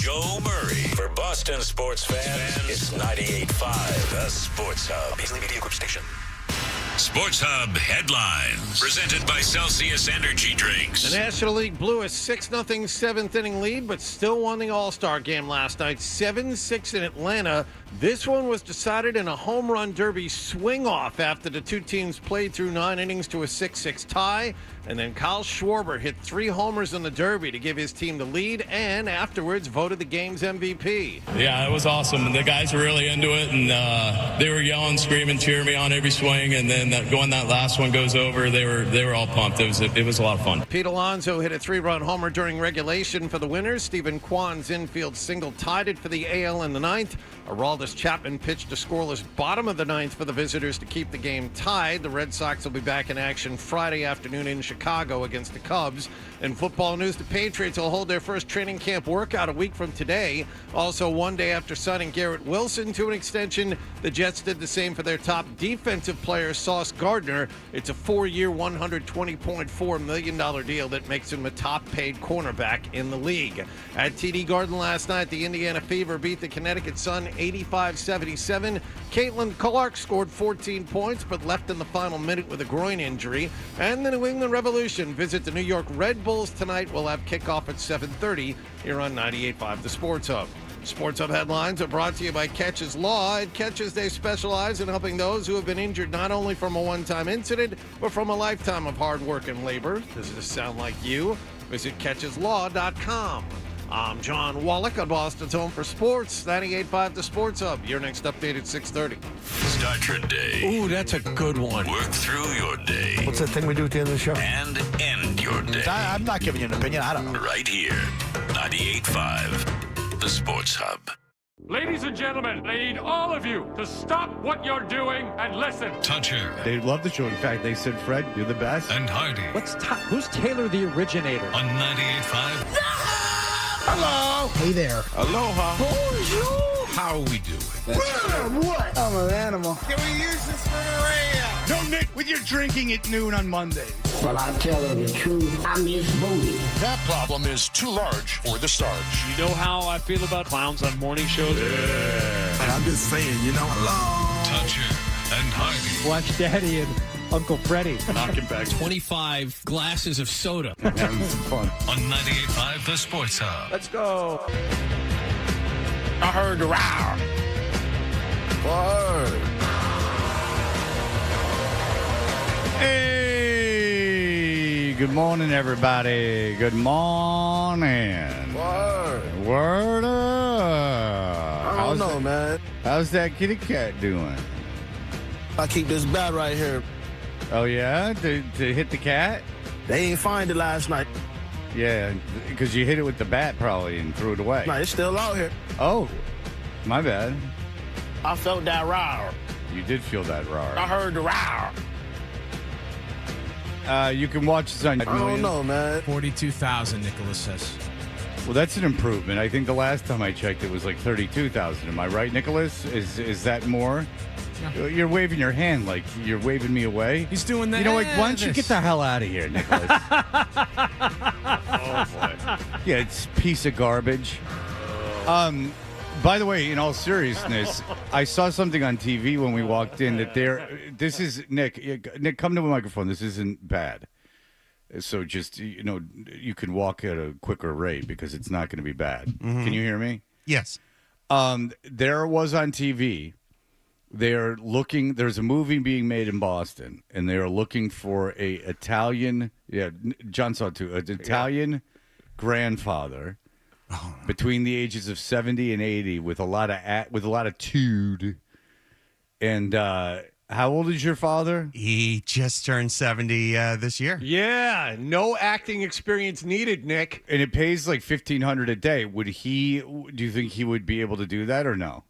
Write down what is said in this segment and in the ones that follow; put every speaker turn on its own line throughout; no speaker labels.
Joe Murray. For Boston sports fans, it's 98.5, the Sports Hub. Beasley Media Group Station. Sports Hub headlines. Presented by Celsius Energy Drinks.
The National League blew a 6-0 seventh-inning lead, but still won the All-Star game last night, 7-6 in Atlanta. This one was decided in a home run derby swing-off after the two teams played through 9 innings to a 6-6 tie. And then Kyle Schwarber hit 3 homers in the derby to give his team the lead, and afterwards voted the game's MVP.
Yeah, it was awesome. The guys were really into it, and they were yelling, screaming, cheering me on every swing. And then when that last one goes over, they were all pumped. It was a lot of fun.
Pete Alonso hit a 3-run homer during regulation for the winners. Stephen Kwan's infield single tied it for the AL in the 9th. Aroldis Chapman pitched a scoreless bottom of the 9th for the visitors to keep the game tied. The Red Sox will be back in action Friday afternoon in Chicago against the Cubs. In football news, the Patriots will hold their first training camp workout a week from today. Also, one day after signing Garrett Wilson to an extension, the Jets did the same for their top defensive player, Sauce Gardner. It's a 4-year, $120.4 million deal that makes him a top-paid cornerback in the league. At TD Garden last night, the Indiana Fever beat the Connecticut Sun 85-77. Caitlin Clark scored 14 points, but left in the final minute with a groin injury. And the New England Revolution visit the New York Red Bulls tonight. We'll have kickoff at 7:30 here on 98.5 The Sports Hub. Sports Hub headlines are brought to you by Catches Law. At Catches, they specialize in helping those who have been injured not only from a one-time incident, but from a lifetime of hard work and labor. Does this sound like you? Visit CatchesLaw.com. I'm John Wallach on Boston's Home for Sports, 98.5 The Sports Hub. Your next update at 6:30.
Start your day.
Ooh, that's a good one.
Work through your day.
What's that thing we do at the end of the show?
And end your day.
I'm not giving you an opinion. I don't know.
Right here, 98.5 The Sports Hub.
Ladies and gentlemen, I need all of you to stop what you're doing and listen.
Toucher.
They love the show. In fact, they said, Fred, you're the best.
And Hardy.
Who's Taylor the originator?
On 98.5.
Hello.
Hey there.
Aloha.
Bonjour.
How are we doing?
What? I'm an animal.
Can we use this for the radio? No, Nick, with your drinking at noon on Mondays.
Well, I tell her the truth, I miss booty.
That problem is too large for the starch.
You know how I feel about clowns on morning shows?
And I'm just saying, hello.
Toucher and Hardy.
Watch Daddy and Uncle Freddie.
Knocking back
25 glasses of soda.
Having some fun.
On 98.5 The Sports Hub.
Let's go. I heard the roar. Word.
Hey, good morning, everybody. Good morning.
Word.
Word up.
I don't know, man.
How's that kitty cat doing?
I keep this bat right here.
Oh, yeah? To hit the cat?
They ain't find it last night.
Yeah, because you hit it with the bat probably and threw it away.
No, it's still out here.
Oh, my bad.
I felt that roar.
You did feel that roar.
I heard the roar.
You can watch this on...
I don't know, man.
42,000, Nicholas says.
Well, that's an improvement. I think the last time I checked, it was like 32,000. Am I right, Nicholas? Is that more? Yeah. You're waving your hand like you're waving me away.
He's doing that.
You know, like, why don't you get the hell out of here, Nicholas? Oh, boy. Yeah, it's a piece of garbage. By the way, in all seriousness, I saw something on TV when we walked in that this is, Nick, come to the microphone. This isn't bad. So just, you can walk at a quicker rate because it's not going to be bad. Mm-hmm. Can you hear me?
Yes.
There was on TV, there's a movie being made in Boston, and they are looking for a Italian, John saw it too, an Italian grandfather between the ages of 70 and 80 with a lot of tude. And how old is your father?
He just turned 70 this year.
Yeah, no acting experience needed, Nick.
And it pays like $1,500 a day. Do you think he would be able to do that or no?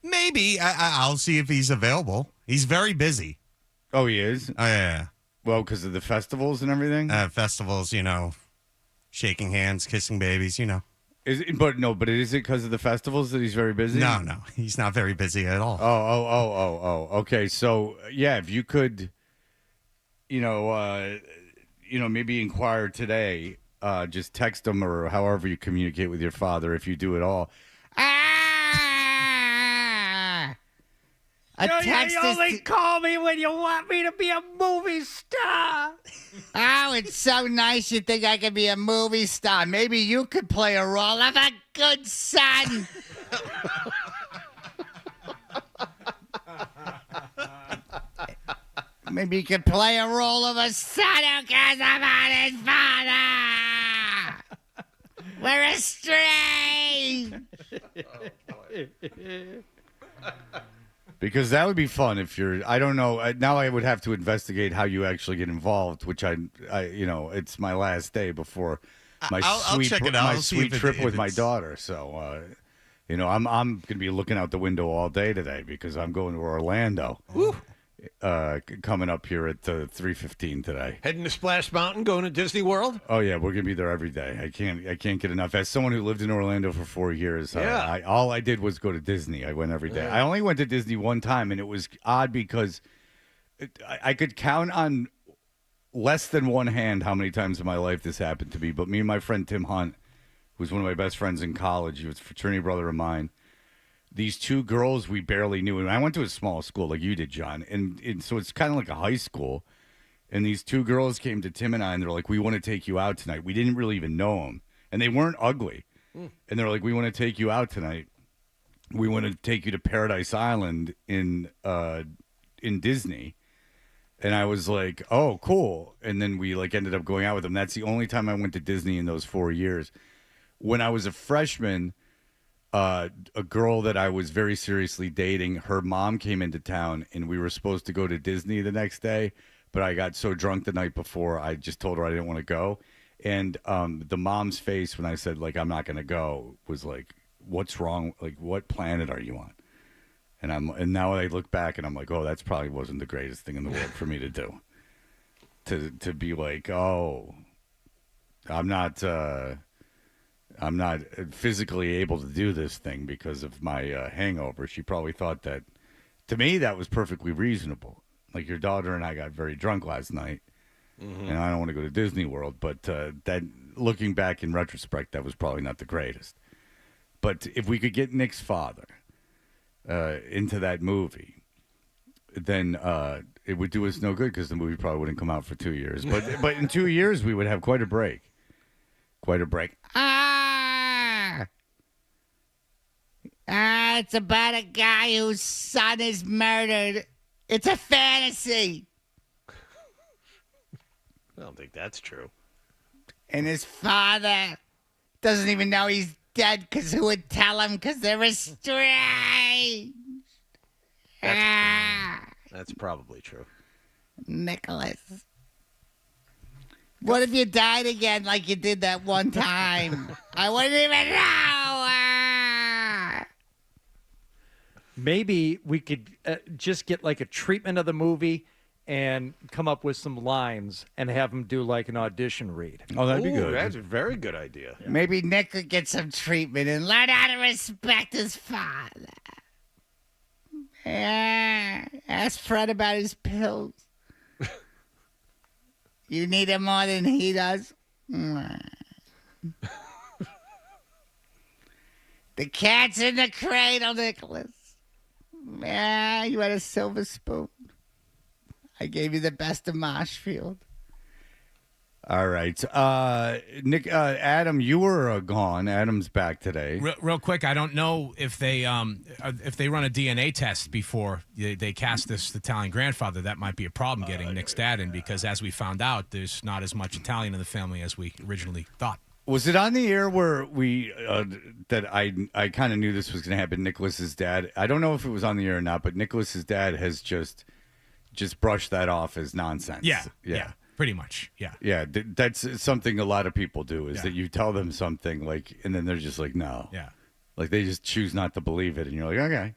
Maybe. I'll see if he's available. He's very busy.
Oh, he is?
Oh, yeah.
Well, because of the festivals and everything?
Festivals, shaking hands, kissing babies,
But is it because of the festivals that he's very busy?
No, he's not very busy at all.
Oh. Okay, so yeah, if you could, maybe inquire today just text him or however you communicate with your father if you do it all.
You only call me when you want me to be a movie star.
Oh, it's so nice you think I could be a movie star. Maybe you could play a role of a good son. Maybe you could play a role of a son who cares about his father. We're estranged.
Because that would be fun if you're. I don't know. Now I would have to investigate how you actually get involved, which I it's my last day before my
I'll check it out.
my
I'll see
sweet
if
trip with
it's-
my daughter. So, I'm gonna be looking out the window all day today because I'm going to Orlando. Coming up here at 3:15 today.
Heading to Splash Mountain, going to Disney World.
Oh yeah, we're gonna be there every day. I can't get enough. As someone who lived in Orlando for 4 years,
Yeah.
all I did was go to Disney. I went every day. I only went to Disney one time, and it was odd because I could count on less than one hand how many times in my life this happened to me. But me and my friend Tim Hunt, who's one of my best friends in college, he was a fraternity brother of mine. These two girls we barely knew. And I went to a small school like you did, John. And so it's kind of like a high school. And these two girls came to Tim and I, and they're like, we want to take you out tonight. We didn't really even know them. And they weren't ugly. And they're like, we want to take you out tonight. We want to take you to Paradise Island in Disney. And I was like, oh, cool. And then we ended up going out with them. That's the only time I went to Disney in those 4 years. When I was a freshman, a girl that I was very seriously dating, her mom came into town, and we were supposed to go to Disney the next day, but I got so drunk the night before, I just told her I didn't want to go. And the mom's face when I said, I'm not going to go was like, what's wrong? Like, what planet are you on? And now I look back, and I'm like, oh, that's probably wasn't the greatest thing in the world for me to do. To be like, oh, I'm not physically able to do this thing because of my hangover. She probably thought that, to me, that was perfectly reasonable. Like, your daughter and I got very drunk last night, and I don't want to go to Disney World, but that, looking back in retrospect, that was probably not the greatest. But if we could get Nick's father into that movie, then it would do us no good because the movie probably wouldn't come out for 2 years. But in 2 years, we would have quite a break. Quite a break.
It's about a guy whose son is murdered. It's a fantasy.
I don't think that's true.
And his father doesn't even know he's dead because who would tell him because they're estranged.
That's probably true.
Nicholas. What if you died again like you did that one time? I wouldn't even know.
Maybe we could just get a treatment of the movie and come up with some lines and have him do an audition read.
Oh, that'd be
Ooh,
good.
That's a very good idea.
Maybe Nick could get some treatment and learn how to respect his father. Ask Fred about his pills. You need him more than he does. The cat's in the cradle, Nicholas. You had a silver spoon. I gave you the best of Marshfield.
All right. Nick, Adam, you were gone. Adam's back today.
Real quick, I don't know if they run a DNA test before they cast this Italian grandfather. That might be a problem getting Nick's dad in because, as we found out, there's not as much Italian in the family as we originally thought.
Was it on the air where we that I kind of knew this was going to happen? Nicholas's dad. I don't know if it was on the air or not, but Nicholas's dad has just brushed that off as nonsense.
Yeah. Pretty much, yeah.
Yeah, that's something a lot of people do is that you tell them something and then they're just like, no.
Yeah.
Like they just choose not to believe it, and you're like, okay,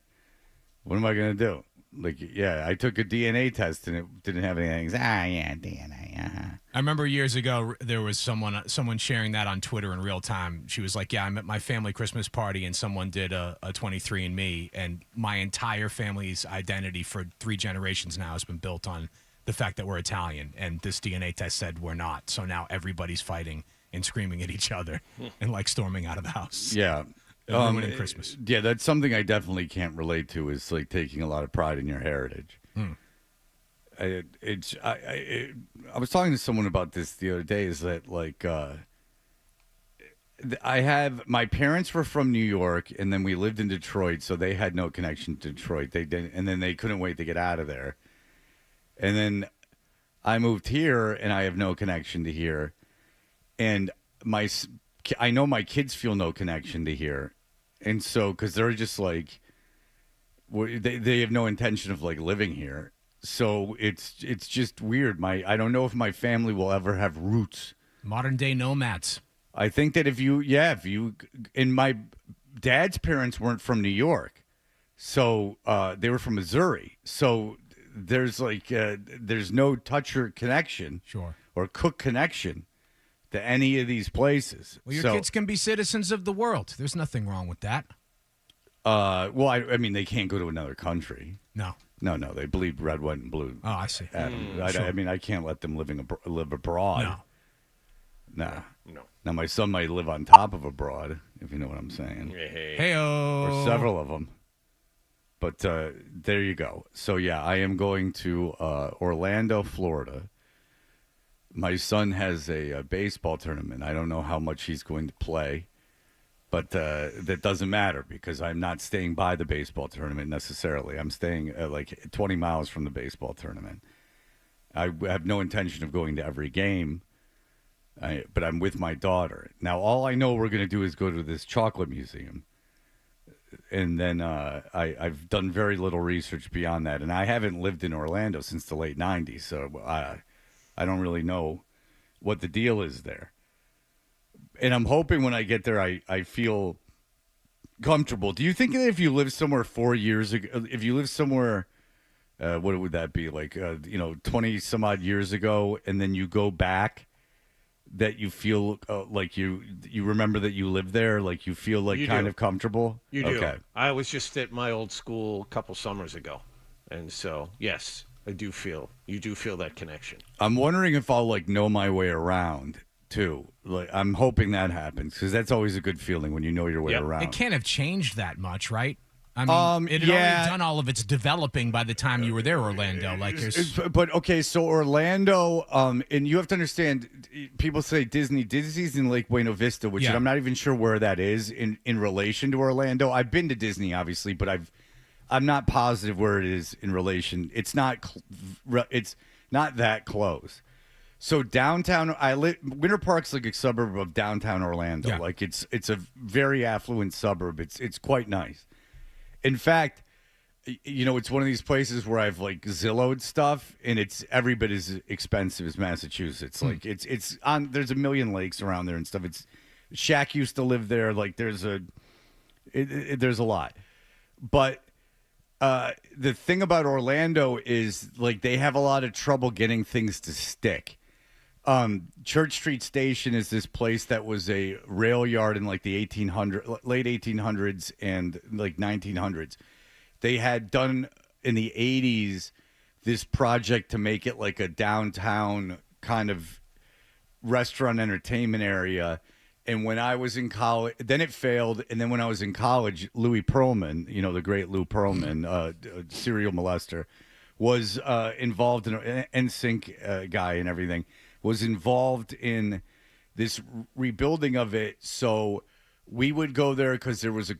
what am I gonna do? I took a DNA test and it didn't have anything. DNA.
I remember years ago there was someone sharing that on Twitter in real time. She was like, yeah, I'm at my family Christmas party and someone did a 23andMe, and my entire family's identity for 3 generations now has been built on the fact that we're Italian, and this DNA test said we're not. So now everybody's fighting and screaming at each other and like storming out of the house.
Yeah.
And ruining Christmas.
Yeah, that's something I definitely can't relate to, is like taking a lot of pride in your heritage. I was talking to someone about this the other day, is that like my parents were from New York, and then we lived in Detroit, so they had no connection to Detroit. They didn't, and then they couldn't wait to get out of there. And then I moved here, and I have no connection to here. And I know my kids feel no connection to here. And so, because they're just like, they have no intention of like living here. So it's just weird. I don't know if my family will ever have roots.
Modern day nomads.
I think that and my dad's parents weren't from New York. So they were from Missouri. So there's like, there's no touch or connection.
Sure.
Or cook connection to any of these places.
Well, your kids can be citizens of the world. There's nothing wrong with that.
Well, I mean, they can't go to another country.
No.
No, they bleed red, white, and blue.
Oh, I see.
Adam.
Sure.
I mean, I can't let them live abroad. No. Now, my son might live on top of abroad, if you know what I'm saying.
Hey-o.
Or several of them. But there you go. So, yeah, I am going to Orlando, Florida. My son has a baseball tournament. I don't know how much he's going to play, but that doesn't matter because I'm not staying by the baseball tournament necessarily. I'm staying like 20 miles from the baseball tournament. I have no intention of going to every game, but I'm with my daughter. Now, all I know we're going to do is go to this chocolate museum. And then I've done very little research beyond that. And I haven't lived in Orlando since the late 90s, so I don't really know what the deal is there. And I'm hoping when I get there, I feel comfortable. Do you think that if you lived somewhere 4 years ago, if you lived somewhere, what would that be, like, 20 some odd years ago, and then you go back, that you feel like you remember that you lived there, like you feel like kind of comfortable?
You do.
Okay.
I was just at my old school a couple summers ago. And so, yes, you do feel that connection.
I'm wondering if I'll like know my way around too. Like, I'm hoping that happens because that's always a good feeling when you know your way around.
It can't have changed that much, right? I mean, it had already done all of its developing by the time you were there, Orlando.
But okay, so Orlando, and you have to understand, people say Disney's in Lake Buena Vista, which I'm not even sure where that is in relation to Orlando. I've been to Disney, obviously, but I'm not positive where it is in relation. It's not that close. So downtown, Winter Park's like a suburb of downtown Orlando. Yeah. Like it's a very affluent suburb. It's quite nice. In fact, it's one of these places where I've like Zillowed stuff, and it's every bit as expensive as Massachusetts. Like it's on. There's a million lakes around there and stuff. Shaq used to live there. Like there's a lot, but the thing about Orlando is like they have a lot of trouble getting things to stick. Church Street Station is this place that was a rail yard in like the late 1800s and like 1900s. They had done in the 80s this project to make it like a downtown kind of restaurant entertainment area. And when I was in college, then it failed. And then when I was in college, Louis Pearlman, the great Lou Pearlman, serial molester, was involved in an NSYNC guy and everything. Was involved in this rebuilding of it. So we would go there because there was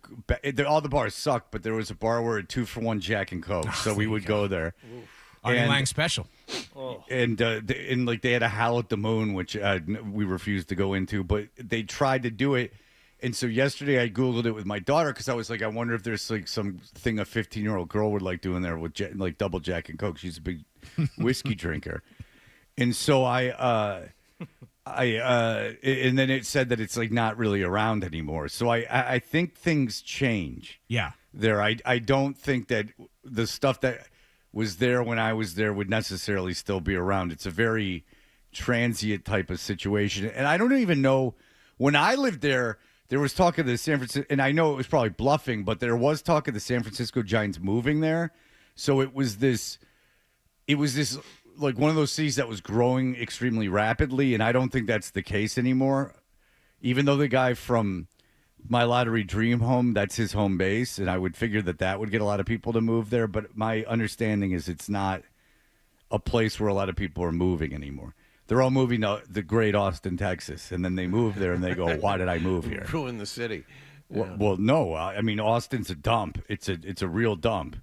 all the bars sucked, but there was a bar where a 2-for-1 Jack and Coke. So we would go there.
Artie Lang special.
And like they had a Howl at the Moon, which we refused to go into, but they tried to do it. And so yesterday I Googled it with my daughter because I was like, I wonder if there's like something a 15-year-old girl would like doing there with like double Jack and Coke. She's a big whiskey drinker. And so and then it said that it's like not really around anymore. So I think things change.
Yeah.
There, I don't think that the stuff that was there when I was there would necessarily still be around. It's a very transient type of situation. And I don't even know, when I lived there, there was talk of the San Francisco, and I know it was probably bluffing, but there was talk of the San Francisco Giants moving there. So it was this like one of those cities that was growing extremely rapidly, and I don't think that's the case anymore. even though the guy from my lottery dream home, that's his home base, and I would figure that would get a lot of people to move there. But my understanding is it's not a place where a lot of people are moving anymore. They're all moving to the great Austin, Texas, and then they move there and they go, "Why did I move here?"
Ruin the city. Yeah.
Well, no. I mean, Austin's a dump. It's a real dump.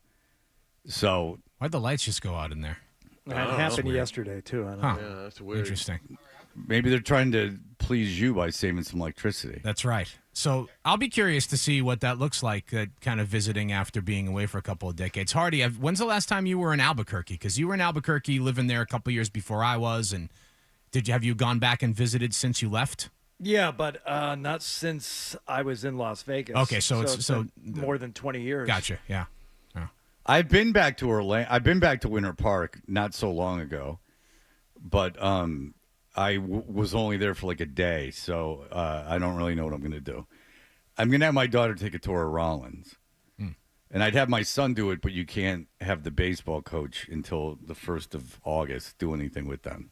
So
why'd the lights just go out in there?
That happened yesterday too. I don't know.
Yeah, that's weird.
Interesting.
maybe they're trying to please you by saving some electricity.
That's right. So I'll be curious to see what that looks like, kind of visiting after being away for a couple of decades. Hardy, when's the last time you were in Albuquerque? Because you were in Albuquerque, living there a couple of years before I was, and have you gone back and visited since you left?
Yeah, but not since I was in Las Vegas.
Okay, so it's
more than 20 years.
Gotcha. Yeah.
I've been back to Orlando. I've been back to Winter Park not so long ago, but I was only there for like a day, so I don't really know what I'm going to do. I'm going to have my daughter take a tour of Rollins, and I'd have my son do it, but you can't have the baseball coach until the 1st of August do anything with them.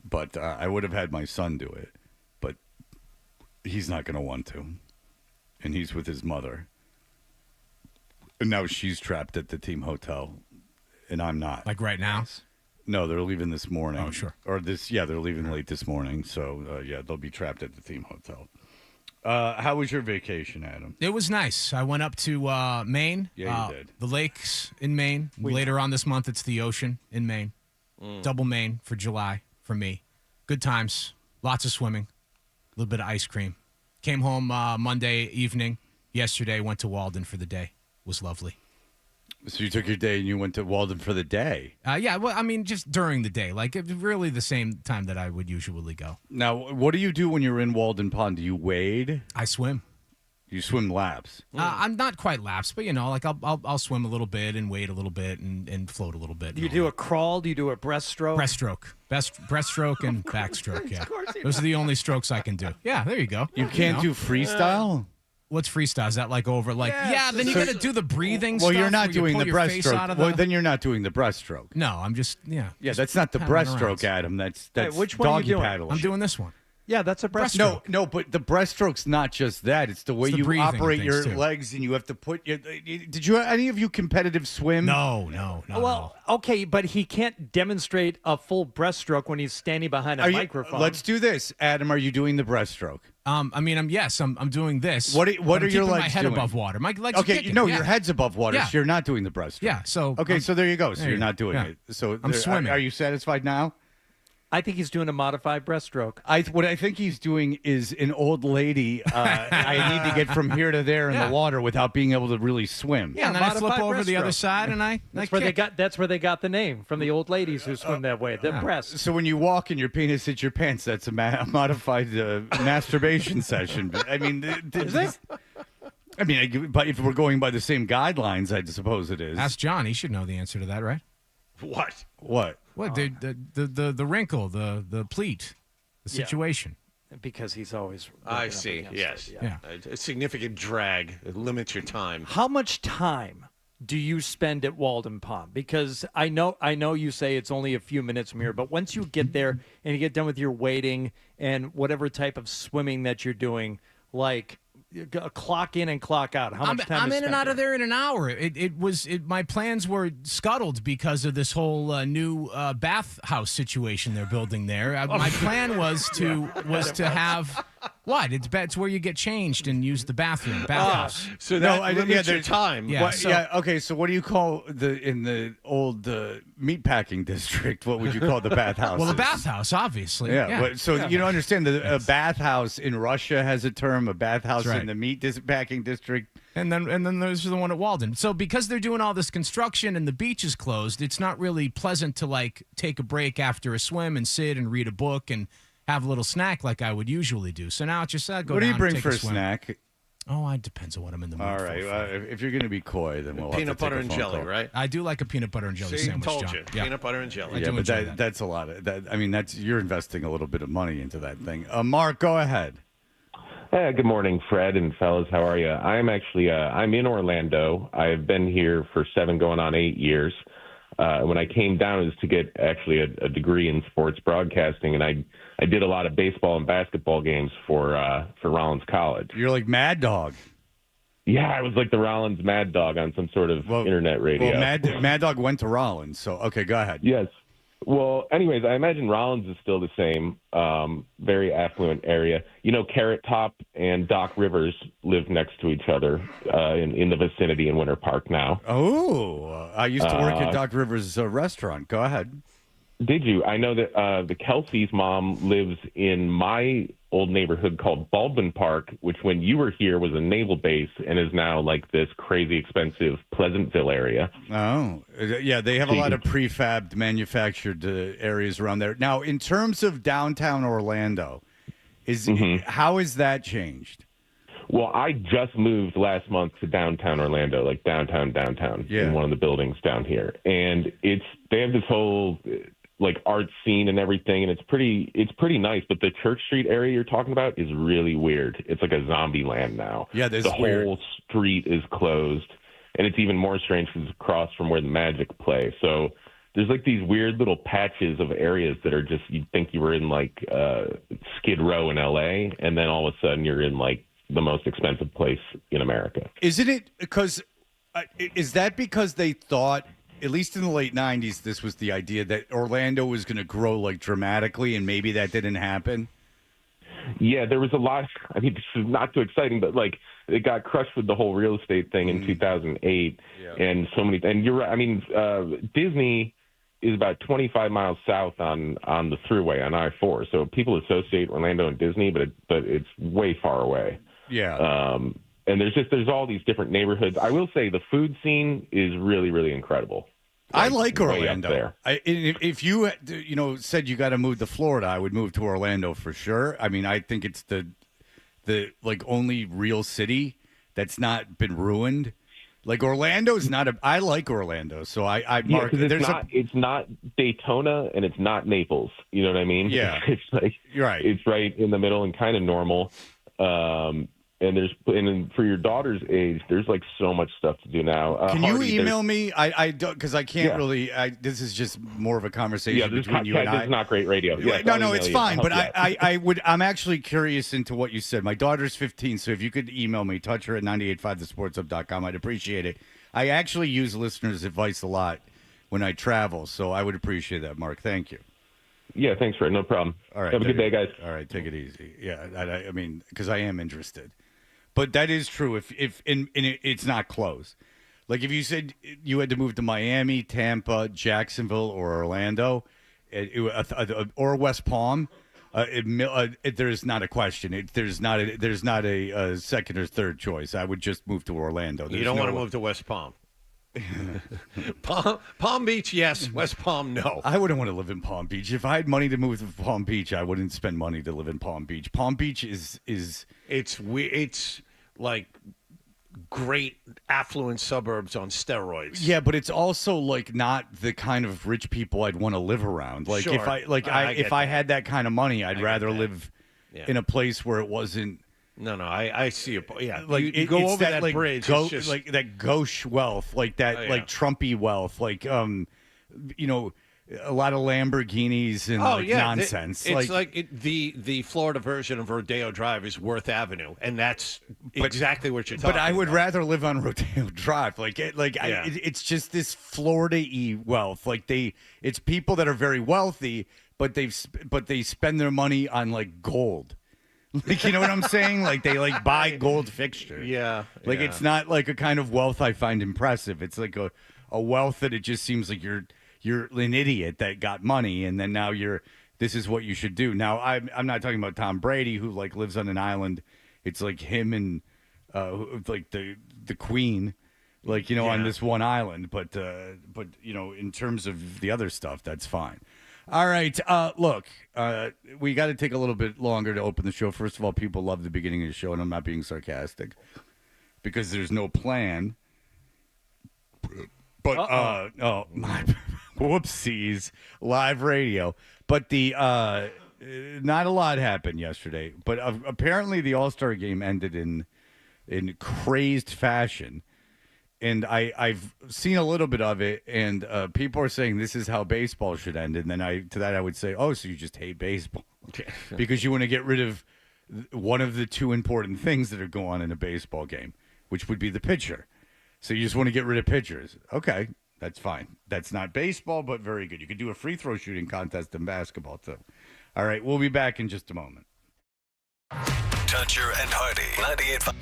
But I would have had my son do it, but he's not going to want to, and he's with his mother. And now she's trapped at the team hotel, and I'm not.
Like right now?
No, they're leaving this morning.
Oh, sure.
Or they're leaving late this morning. So, they'll be trapped at the team hotel. How was your vacation, Adam?
It was nice. I went up to Maine.
Yeah, you did.
The lakes in Maine. Later on this month, it's the ocean in Maine. Double Maine for July for me. Good times. Lots of swimming. A little bit of ice cream. Came home Monday evening. Yesterday, went to Walden for the day. Was lovely.
So you took your day and you went to Walden for the day?
Yeah, well, I mean, just during the day. Like, really the same time that I would usually go.
Now, what do you do when you're in Walden Pond? Do you wade?
I swim.
You swim laps?
I'm not quite laps, but, like, I'll swim a little bit and wade a little bit and float a little bit.
Do you do a crawl? Do you do a breaststroke?
Breaststroke and backstroke, yeah. Those are the only strokes I can do. Yeah, there you go.
You can't do freestyle?
What's freestyle? Is that like over then you got to do the breathing stuff?
Well, you're not doing the breaststroke. Well, then you're not doing the breaststroke.
No, I'm just,
Yeah, that's not the breaststroke, Adam. That's
which one are you
doggy
doing?
paddling.
I'm doing this one.
Yeah, that's a breaststroke.
No, but the breaststroke's not just that. It's the way
the
you
breathing
operate
things,
your
too.
legs, and you have to put your. Did you any of you competitive swim?
No.
Well, okay, but he can't demonstrate a full breaststroke when he's standing behind a microphone.
Let's do this, Adam. Are you doing the breaststroke?
I'm doing this.
What are
I'm
your
keeping
legs
my head
doing?
above water. My legs.
Okay,
are kicking.
your head's above water,
Yeah.
so you're not doing the breaststroke.
Yeah. So
okay, so there you go. So
there
you're
you
not
go.
doing
Yeah.
it. So
I'm swimming.
Are you satisfied now?
I think he's doing a modified breaststroke.
What I think he's doing is an old lady. I need to get from here to there in the water without being able to really swim.
Yeah, and then I flip
modified
over the other
breaststroke.
side, and I
That's
kick.
where they got the name from the old ladies who swim that way. The breast.
So when you walk and your penis hits your pants, that's a modified masturbation session. But, I mean, but if we're going by the same guidelines, I suppose it is.
Ask John. He should know the answer to that, right?
What?
What?
What the wrinkle, the pleat, the situation.
Because he's always.
I see. Yes.
Yeah.
A significant drag. It limits your time.
How much time do you spend at Walden Pond? Because I know you say it's only a few minutes from here, but once you get there and you get done with your wading and whatever type of swimming that you're doing, like clock in and clock out. How much time?
I'm
is
in and
spent
out of there in an hour. My plans were scuttled because of this whole new bathhouse situation they're building there. My plan was to have what? It's where you get changed and use the bathhouse.
So that limits your time.
Yeah.
Okay. So what do you call in the old meatpacking district? What would you call the bathhouse?
Well, the bathhouse, obviously.
Yeah. So you don't understand that a bathhouse in Russia has a term. A bathhouse
right.
in the meatpacking district.
And then there's the one at Walden. So because they're doing all this construction and the beach is closed, it's not really pleasant to like take a break after a swim and sit and read a book and have a little snack like I would usually do. So now it's just go.
What do you
down
bring
and take
for a
swim.
snack?
Oh, it depends on what I'm in the mood
All
for.
right. If you're going to be coy, then we'll
Peanut
have to take
butter
a
and
phone
jelly,
call.
right?
I do like a peanut butter and jelly
See,
sandwich,
told
John.
you.
Yeah.
Peanut butter and jelly.
Yeah,
do
but
enjoy that.
that's a lot of that. I mean, you're investing a little bit of money into that thing. Mark, go ahead.
Hey, good morning, Fred and fellas. How are you? I'm actually I'm in Orlando. I've been here for 7 going on 8 years. When I came down, it was to get actually a degree in sports broadcasting, and I did a lot of baseball and basketball games for Rollins College.
You're like Mad Dog.
Yeah, I was like the Rollins Mad Dog on some sort of internet radio.
Well, Mad Dog went to Rollins, so okay, go ahead.
Yes. Well, anyways, I imagine Rollins is still the same, very affluent area. You know, Carrot Top and Doc Rivers live next to each other in the vicinity in Winter Park now.
Oh, I used to work at Doc Rivers' restaurant. Go ahead.
Did you? I know that the Kelsey's mom lives in my old neighborhood called Baldwin Park, which when you were here was a naval base and is now like this crazy expensive Pleasantville area.
Oh, yeah, they have a lot of prefabbed manufactured areas around there. Now, in terms of downtown Orlando, how has that changed?
Well, I just moved last month to downtown Orlando, like downtown, in one of the buildings down here. And they have this whole like art scene and everything, and it's pretty nice. But the Church Street area you're talking about is really weird. It's like a zombie land now.
Yeah,
the whole street is closed, and it's even more strange because it's across from where the Magic play. So there's like these weird little patches of areas that are just, you'd think you were in like Skid Row in LA, and then all of a sudden you're in like the most expensive place in America.
Isn't it because is that because they thought, at least in the late 90s, this was the idea that Orlando was going to grow like dramatically, and maybe that didn't happen?
Yeah, there was a lot. I mean, this is not too exciting, but like it got crushed with the whole real estate thing in 2008, and so many. And you're right. I mean, Disney is about 25 miles south on the thruway on I-4, so people associate Orlando and Disney, but it's way far away.
Yeah.
And there's all these different neighborhoods. I will say the food scene is really, really incredible.
I like
way
Orlando.
up there.
If you said you got to move to Florida, I would move to Orlando for sure. I mean, I think it's the like only real city that's not been ruined. Like Orlando's not I like Orlando, so I mark.
It's not Daytona and it's not Naples. You know what I mean?
Yeah,
it's like
you're right.
It's right in the middle and kind of normal. And for your daughter's age, there's like so much stuff to do now.
Can you email me? I don't, because I can't really. This is just more of a conversation between you and I.
This is not great radio. Yeah,
no, it's fine. But I'm actually curious into what you said. My daughter's 15, so if you could email me, touch her at 985thesportshub.com, I'd appreciate it. I actually use listeners' advice a lot when I travel, so I would appreciate that, Mark. Thank you.
Yeah, thanks, Fred. No problem.
All right,
have a good day, guys.
All right, take it easy. Yeah, I mean, because I am interested. But that is true. If it's not close, like if you said you had to move to Miami, Tampa, Jacksonville, or Orlando, or West Palm, there's not a question. There's not a second or third choice. I would just move to Orlando.
You don't want to move to West Palm. Palm Beach, yes. West Palm, no.
I wouldn't want to live in Palm Beach. If I had money to move to Palm Beach, I wouldn't spend money to live in Palm Beach. Palm Beach is
it's like great affluent suburbs on steroids.
Yeah, but it's also like not the kind of rich people I'd want to live around. Like
sure.
if I had that kind of money, I'd rather live in a place where it wasn't.
No, I see it. Yeah,
like
you go over that
like,
bridge,
just like that gauche wealth, like that, like Trumpy wealth, like a lot of Lamborghinis and nonsense.
It's like the Florida version of Rodeo Drive is Worth Avenue, and that's exactly what you're talking about.
But I would rather live on Rodeo Drive. It's just this Florida-y wealth. Like it's people that are very wealthy, but they spend their money on like gold. Like, you know what I'm saying? Like they like buy gold fixtures.
Yeah.
Like it's not like a kind of wealth I find impressive. It's like a wealth that it just seems like you're an idiot that got money, and then now this is what you should do. Now I'm not talking about Tom Brady, who like lives on an island. It's like him and like the Queen, like on this one island. But in terms of the other stuff, that's fine. All right, look, we got to take a little bit longer to open the show. First of all, people love the beginning of the show, and I'm not being sarcastic because there's no plan. But my whoopsies, live radio. But not a lot happened yesterday. But apparently the All-Star game ended in crazed fashion, And I've seen a little bit of it, and people are saying this is how baseball should end. And then I would say, oh, so you just hate baseball because you want to get rid of one of the two important things that are going on in a baseball game, which would be the pitcher. So you just want to get rid of pitchers. Okay, that's fine. That's not baseball, but very good. You could do a free throw shooting contest in basketball too. All right, we'll be back in just a moment.
Toucher and Hardy, 98.5.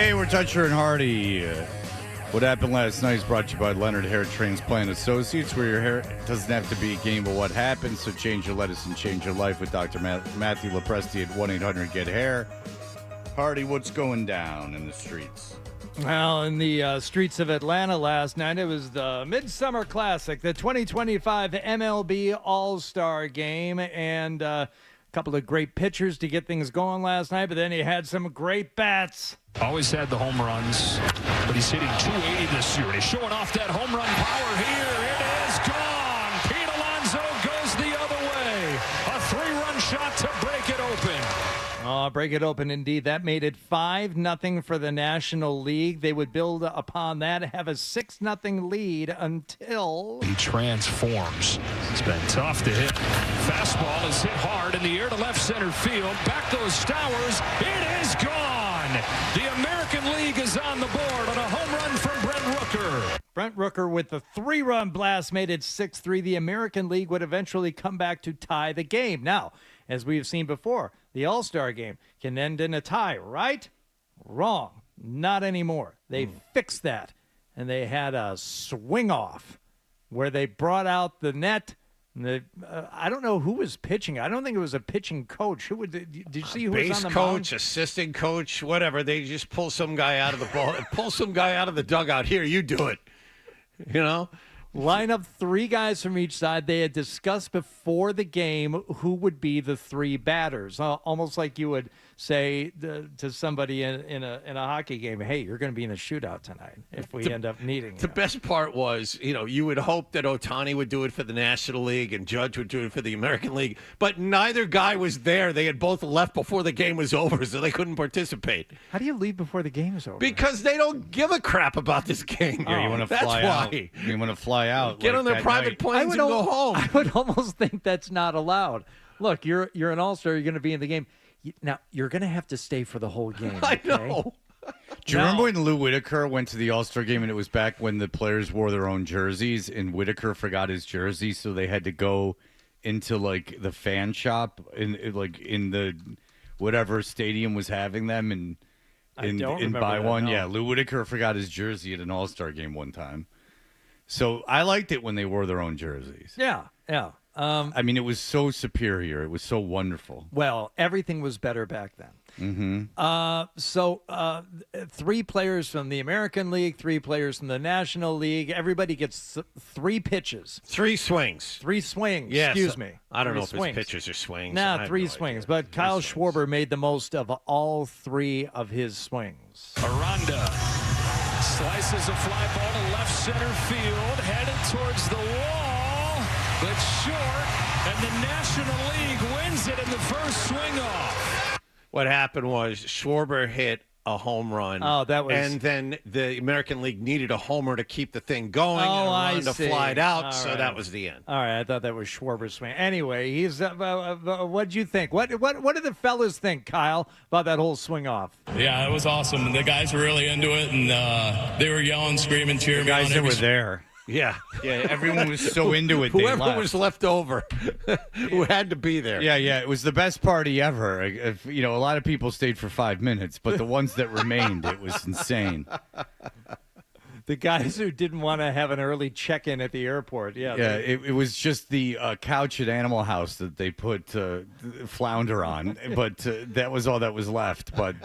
Hey, we're Toucher and Hardy. What happened last night is brought to you by Leonard Hair Transplant Associates, where your hair doesn't have to be a game of what happened. So change your lettuce and change your life with Dr. Matthew Lepresti at 1-800-GET-HAIR. Hardy, what's going down in the streets?
Well, in the streets of Atlanta last night, it was the Midsummer Classic, the 2025 MLB All-Star Game, and a couple of great pitchers to get things going last night, but then he had some great bats.
Always had the home runs, but he's hitting 280 this year. He's showing off that home run power here. It is gone. Pete Alonso goes the other way. A 3-run shot to break it open.
Oh, break it open indeed. That made it 5-0 for the National League. They would build upon that, have a 6-0 lead until
he transforms. It's been tough to hit. Fastball is hit hard in the air to left center field. Back goes Stowers. It is gone. The American League is on the board on a home run from Brent Rooker.
Brent Rooker with the 3-run blast made it 6-3. The American League would eventually come back to tie the game. Now, as we've seen before, the All-Star game can end in a tie, right? Wrong. Not anymore. They fixed that, and they had a swing-off where they brought out the net. I don't know who was pitching. I don't think it was a pitching coach. Who would? Did you see who was on the
coach,
mound?
assistant coach, whatever. They just pull some guy out of the ball, pull some guy out of the dugout. Here, you do it. You know.
Line up 3 guys from each side. They had discussed before the game who would be the 3 batters, almost like you would say to somebody in a hockey game, hey, you're going to be in a shootout tonight if we end up needing
The best part was, you would hope that Ohtani would do it for the National League and Judge would do it for the American League, but neither guy was there. They had both left before the game was over, so they couldn't participate.
How do you leave before the game is over?
Because they don't give a crap about this game.
Yeah, you want to fly out. You want to fly out.
Get on their private planes and go home.
I would almost think that's not allowed. Look, you're an all-star. You're going to be in the game. Now, you're going to have to stay for the whole game.
I
okay?
know.
Do you remember when Lou Whitaker went to the All-Star game and it was back when the players wore their own jerseys and Whitaker forgot his jersey, so they had to go into like the fan shop in the whatever stadium was having them and buy one?
No.
Yeah, Lou Whitaker forgot his jersey at an All-Star game one time. So I liked it when they wore their own jerseys.
Yeah.
I mean, it was so superior. It was so wonderful.
Well, everything was better back then.
Mm-hmm.
So 3 players from the American League, 3 players from the National League. Everybody gets 3 pitches.
3 swings.
3 swings.
Yes.
Excuse me.
I don't know if
swings.
it's pitches or swings.
Nah,
I have
3
no
swings.
idea.
But Kyle
swings.
Schwarber made the most of all 3 of his swings.
Aranda slices a fly ball to left center field, headed towards the wall, but short, and the National League wins it in the first swing off.
What happened was Schwarber hit a home run.
Oh, that was...
And then the American League needed a homer to keep the thing going and a
I
run to
see.
fly it out,
All
so
right.
that was the end.
All right, I thought that was Schwarber's swing. Anyway, he's what'd you think? What did the fellas think, Kyle, about that whole swing off?
Yeah, it was awesome. The guys were really into it, and they were yelling, screaming, cheering me on.
Guys that were there.
Yeah.
Yeah, everyone was so into it.
Whoever was left over who had to be there.
Yeah, it was the best party ever. A lot of people stayed for 5 minutes, but the ones that remained, it was insane.
The guys who didn't want to have an early check-in at the airport. Yeah,
it was just the couch at Animal House that they put Flounder on, but that was all that was left. But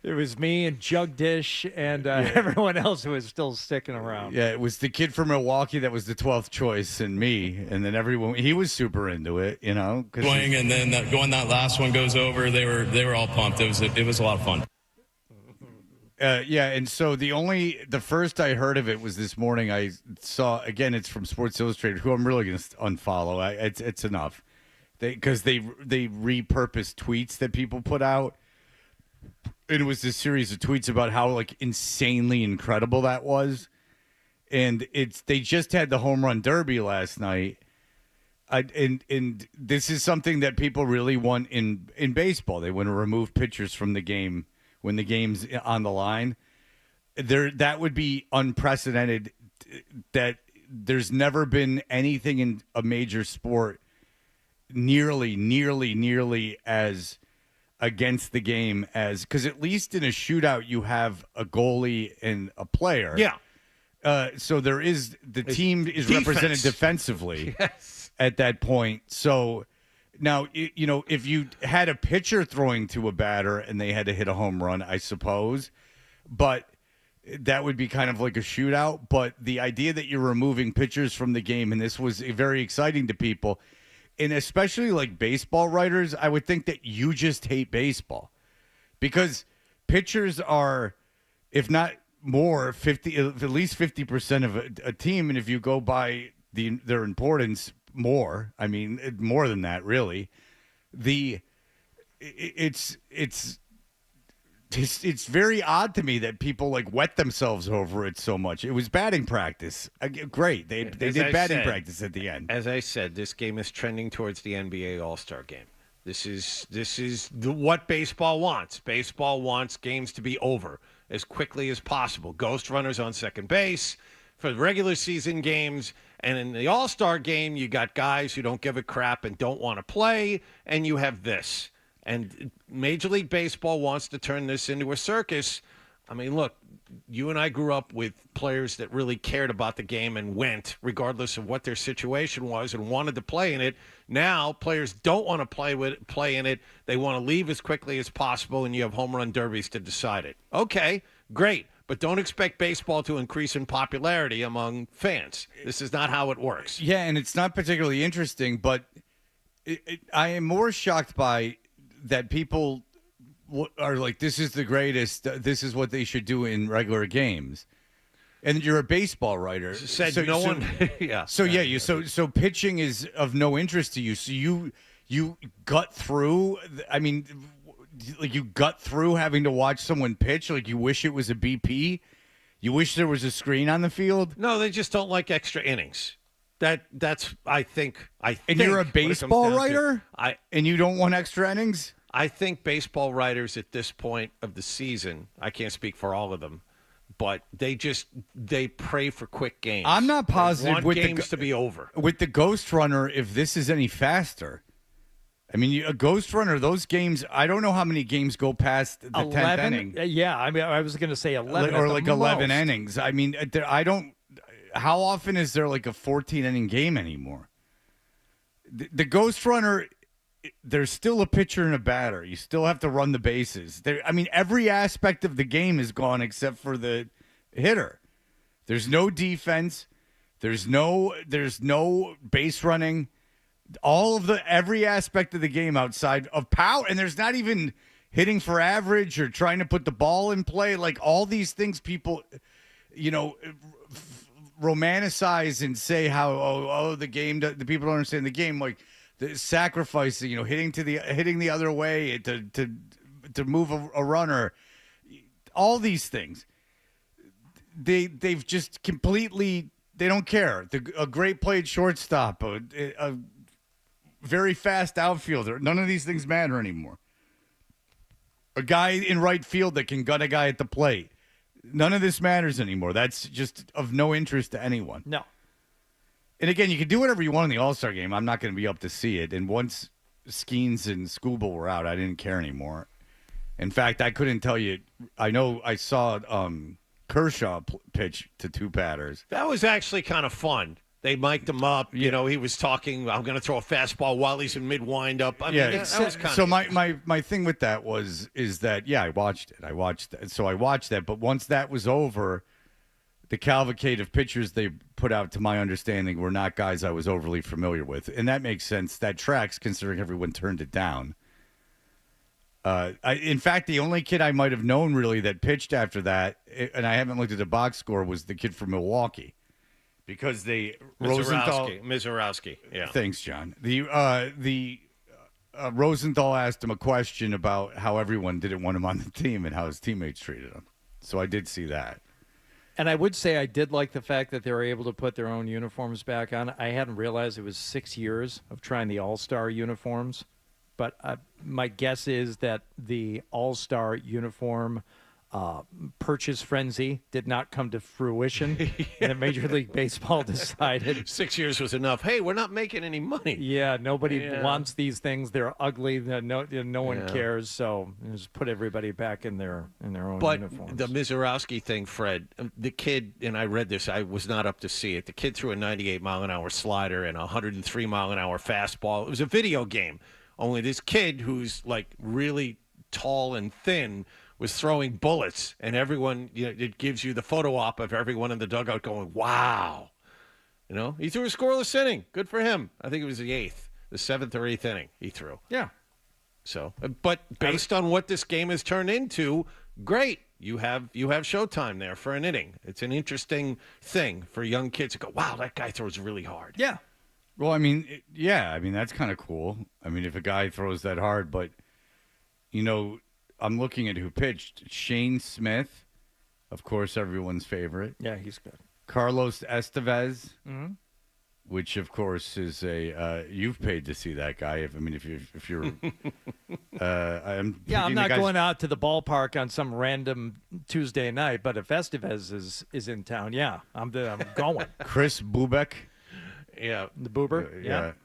it was me and Jug Dish and everyone else who was still sticking around.
Yeah, it was the kid from Milwaukee that was the 12th choice and me, and then everyone, he was super into it,
Swing, and then when that last one goes over, they were all pumped. It was a lot of fun.
And so the first I heard of it was this morning. I saw, again, it's from Sports Illustrated, who I'm really going to unfollow. It's enough. Because they repurposed tweets that people put out. And it was this series of tweets about how insanely incredible that was. And they just had the home run derby last night. And this is something that people really want in baseball. They want to remove pitchers from the game when the game's on the line. That would be unprecedented. That there's never been anything in a major sport nearly as against the game because at least in a shootout you have a goalie and a player.
Yeah.
So there is the team is
defense.
represented defensively at that point. So now, if you had a pitcher throwing to a batter and they had to hit a home run, I suppose, but that would be kind of like a shootout. But the idea that you're removing pitchers from the game, and this was very exciting to people, and especially like baseball writers, I would think that you just hate baseball because pitchers are, if not more, at least 50% of a team. And if you go by their importance, more than that, really. It's very odd to me that people like wet themselves over it so much. It was batting practice. Great. They did batting practice at the end.
As I said, this game is trending towards the NBA All-Star game. This is what baseball wants. Baseball wants games to be over as quickly as possible. Ghost runners on second base for the regular season games. And in the All-Star game, you got guys who don't give a crap and don't want to play, and you have this. And Major League Baseball wants to turn this into a circus. I mean, look, you and I grew up with players that really cared about the game and went, regardless of what their situation was, and wanted to play in it. Now, players don't want to play in it. They want to leave as quickly as possible, and you have home run derbies to decide it. Okay, great. But don't expect baseball to increase in popularity among fans. This is not how it works.
Yeah, and it's not particularly interesting, but I am more shocked by that people are like, this is the greatest, this is what they should do in regular games. And you're a baseball writer. So pitching is of no interest to you. So you gut through, like you gut through having to watch someone pitch, like you wish it was a BP. You wish there was a screen on the field.
No, they just don't like extra innings. That's I think.
And you're a baseball writer, and you don't want extra innings.
I think baseball writers at this point of the season, I can't speak for all of them, but they pray for quick games.
I'm not positive
with games to be over.
With the Ghost Runner, if this is any faster. I mean, a Ghost Runner, those games, I don't know how many games go past the 10th inning.
Yeah, I mean, I was going to say 11
or like 11
most.
innings. I mean, how often is there like a 14-inning game anymore? The Ghost Runner, there's still a pitcher and a batter. You still have to run the bases. Every aspect of the game is gone except for the hitter. There's no defense. There's no base running. Every aspect of the game outside of power, and there's not even hitting for average or trying to put the ball in play. Like all these things people, romanticize and say how the game, the people don't understand the game, like the sacrificing, hitting the other way to move a runner, all these things. They've just completely, they don't care. A great played shortstop, a very fast outfielder. None of these things matter anymore. A guy in right field that can gut a guy at the plate. None of this matters anymore. That's just of no interest to anyone.
No.
And again, you can do whatever you want in the All-Star game. I'm not going to be up to see it. And once Skeens and Scooble were out, I didn't care anymore. In fact, I couldn't tell you. I know I saw Kershaw pitch to two batters.
That was actually kind of fun. They mic'd him up.
Yeah.
He was talking, I'm going to throw a fastball while he's in mid-wind-up. That was kind
so
of
my thing with that is that, I watched it. So I watched that. But once that was over, the cavalcade of pitchers they put out, to my understanding, were not guys I was overly familiar with. And that makes sense. That tracks, considering everyone turned it down. In fact, the only kid I might have known really that pitched after that, and I haven't looked at the box score, was the kid from Milwaukee. Because
Mizorowski, yeah.
Thanks, John. Rosenthal asked him a question about how everyone didn't want him on the team and how his teammates treated him. So I did see that.
And I would say I did like the fact that they were able to put their own uniforms back on. I hadn't realized it was 6 years of trying the All-Star uniforms. But my guess is that the All-Star uniform purchase frenzy did not come to fruition. And Major League Baseball decided
6 years was enough. Hey, we're not making any money.
Yeah, nobody wants these things. They're ugly. No one
Yeah.
cares. So just put everybody back in their own
But
uniforms.
the Mizorowski thing, Fred, the kid, and I read this, I was not up to see it. The kid threw a 98-mile-an-hour slider and a 103-mile-an-hour fastball. It was a video game. Only this kid, who's like really tall and thin, was throwing bullets, and everyone, it gives you the photo op of everyone in the dugout going, wow. He threw a scoreless inning. Good for him. I think it was the seventh or eighth inning he threw.
Yeah.
So, but based on what this game has turned into, great. You have showtime there for an inning. It's an interesting thing for young kids to go, wow, that guy throws really hard.
Yeah.
Well, I mean, that's kind of cool. I mean, if a guy throws that hard, but, I'm looking at who pitched. Shane Smith, of course, everyone's favorite.
Yeah, he's good.
Carlos Estevez,
which
of course is you've paid to see that guy. If you're, I'm
not going out to the ballpark on some random Tuesday night, but if Estevez is in town, I'm going.
Chris Bubeck,
the Boober,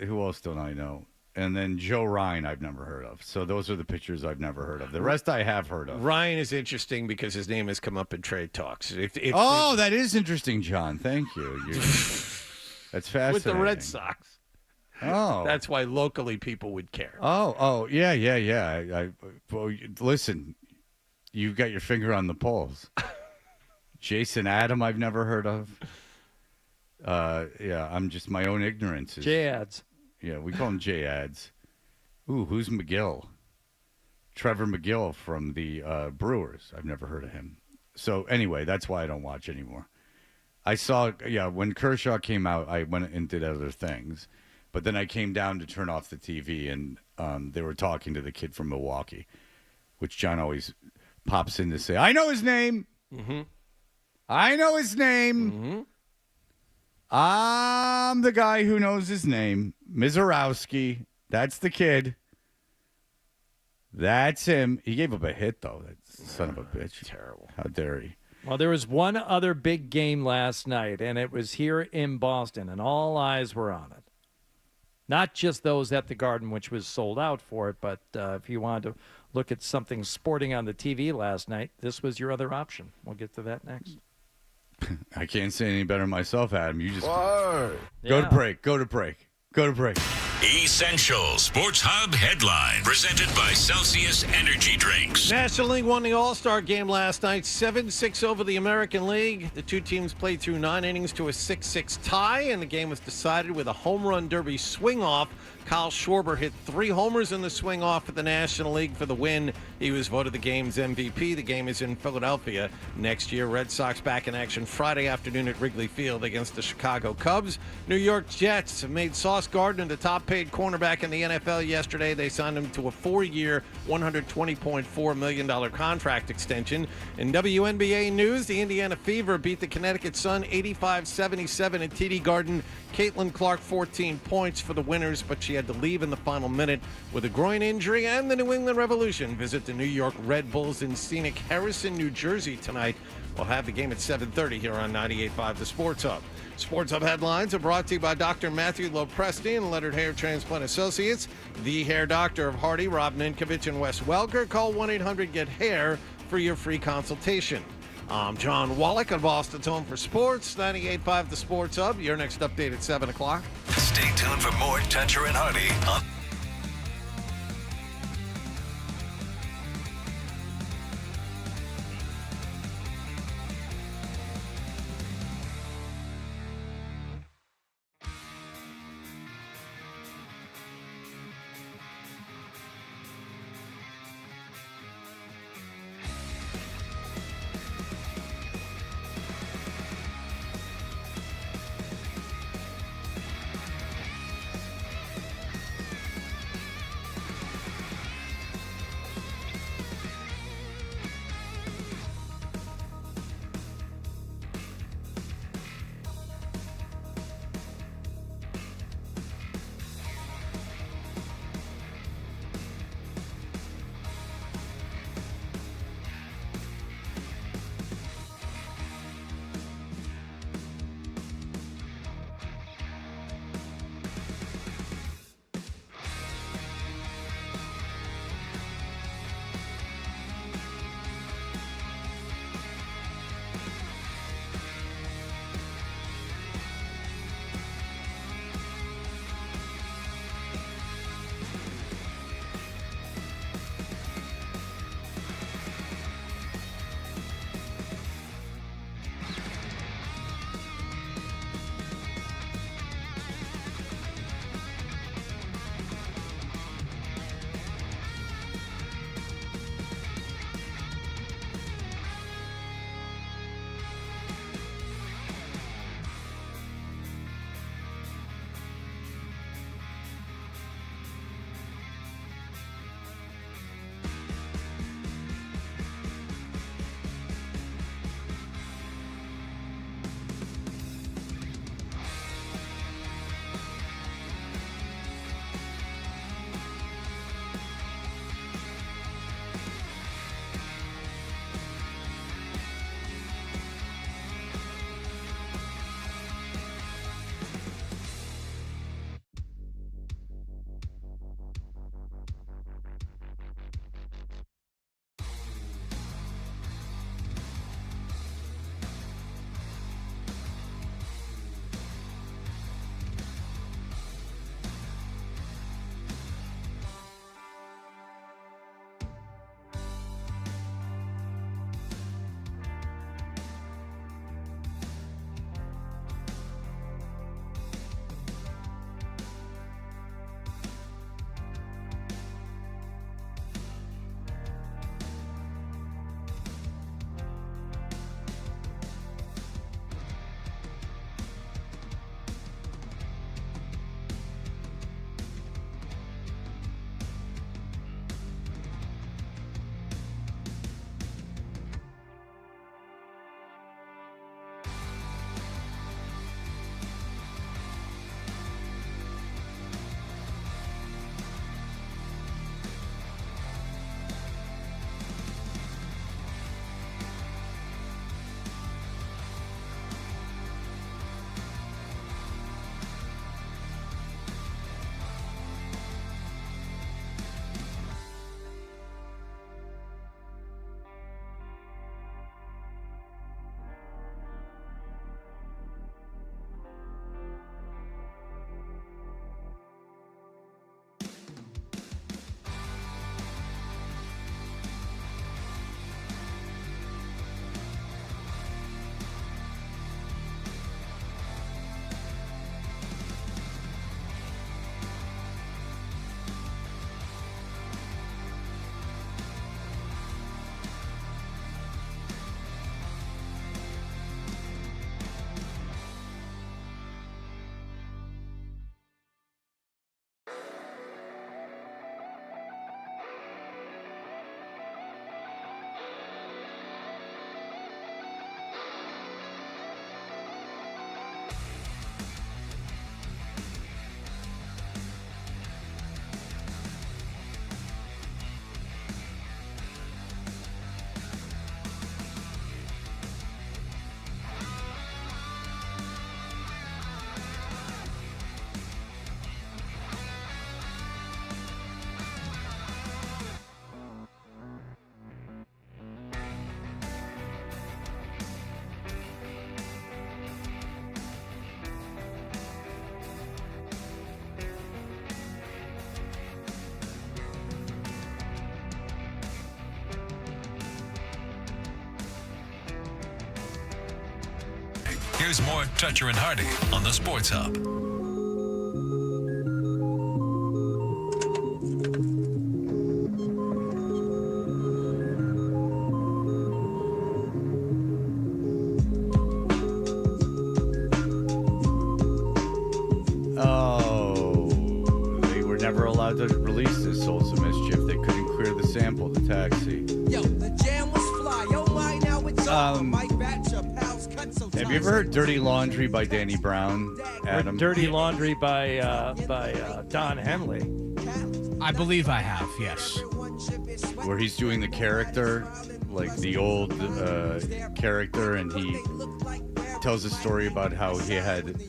who else don't I know? And then Joe Ryan, I've never heard of. So those are the pitchers I've never heard of. The rest I have heard of.
Ryan is interesting because his name has come up in trade talks.
That is interesting, John. Thank you. That's fascinating.
With the Red Sox.
Oh.
That's why locally people would care.
Yeah. Listen, you've got your finger on the pulse. Jason Adam, I've never heard of. I'm just my own ignorance.
J-Ads.
Yeah, we call him J-Ads. Ooh, who's McGill? Trevor McGill from the Brewers. I've never heard of him. So anyway, that's why I don't watch anymore. I saw, when Kershaw came out, I went and did other things. But then I came down to turn off the TV, and they were talking to the kid from Milwaukee, which John always pops in to say, I know his name.
Mm-hmm.
I know his name.
Mm-hmm.
I'm the guy who knows his name. Mizorowski. That's the kid. That's him. He gave up a hit, though. That son of a bitch.
Terrible.
How dare he?
Well, there was one other big game last night, and it was here in Boston, and all eyes were on it. Not just those at the Garden, which was sold out for it, but if you wanted to look at something sporting on the TV last night, this was your other option. We'll get to that next.
I can't say any better myself, Adam. You just
Word.
Go to break. Go to break.
Essential Sports Hub headline presented by Celsius Energy Drinks.
National League won the All-Star game last night, 7-6 over the American League. The two teams played through 9 innings to a 6-6 tie, and the game was decided with a home run derby swing-off. Kyle Schwarber hit 3 homers in the swing-off for the National League for the win. He was voted the game's MVP. The game is in Philadelphia next year. Red Sox back in action Friday afternoon at Wrigley Field against the Chicago Cubs. New York Jets have made Sauce Gardner the top-paid cornerback in the NFL yesterday. They signed him to a 4-year, $120.4 million contract extension. In WNBA news, the Indiana Fever beat the Connecticut Sun 85-77 at TD Garden. Caitlin Clark, 14 points for the winners, but she had to leave in the final minute with a groin injury. And the New England Revolution visit the New York Red Bulls in scenic Harrison, New Jersey tonight. We'll have the game at 7:30 here on 98.5 The Sports Hub. Sports Hub headlines are brought to you by Dr. Matthew Lopresti and Leonard Hair Transplant Associates, the hair doctor of Hardy, Rob Ninkovich, and Wes Welker. Call 1-800-GET-HAIR for your free consultation. I'm John Wallach of Boston's Home for Sports, 98.5 The Sports Hub. Your next update at 7 o'clock.
Stay tuned for more Toucher and Hardy on Here's more Toucher and Hardy on the Sports Hub.
Never allowed to release this Souls of Mischief. They couldn't clear the sample, the taxi.
Yo, the jam was fly. Yo, my now it's
Have you ever heard Dirty Laundry by Danny Brown, Adam?
Dirty Laundry by Don Henley.
I believe I have, yes.
Where he's doing the character, like the old character, and he tells a story about how he had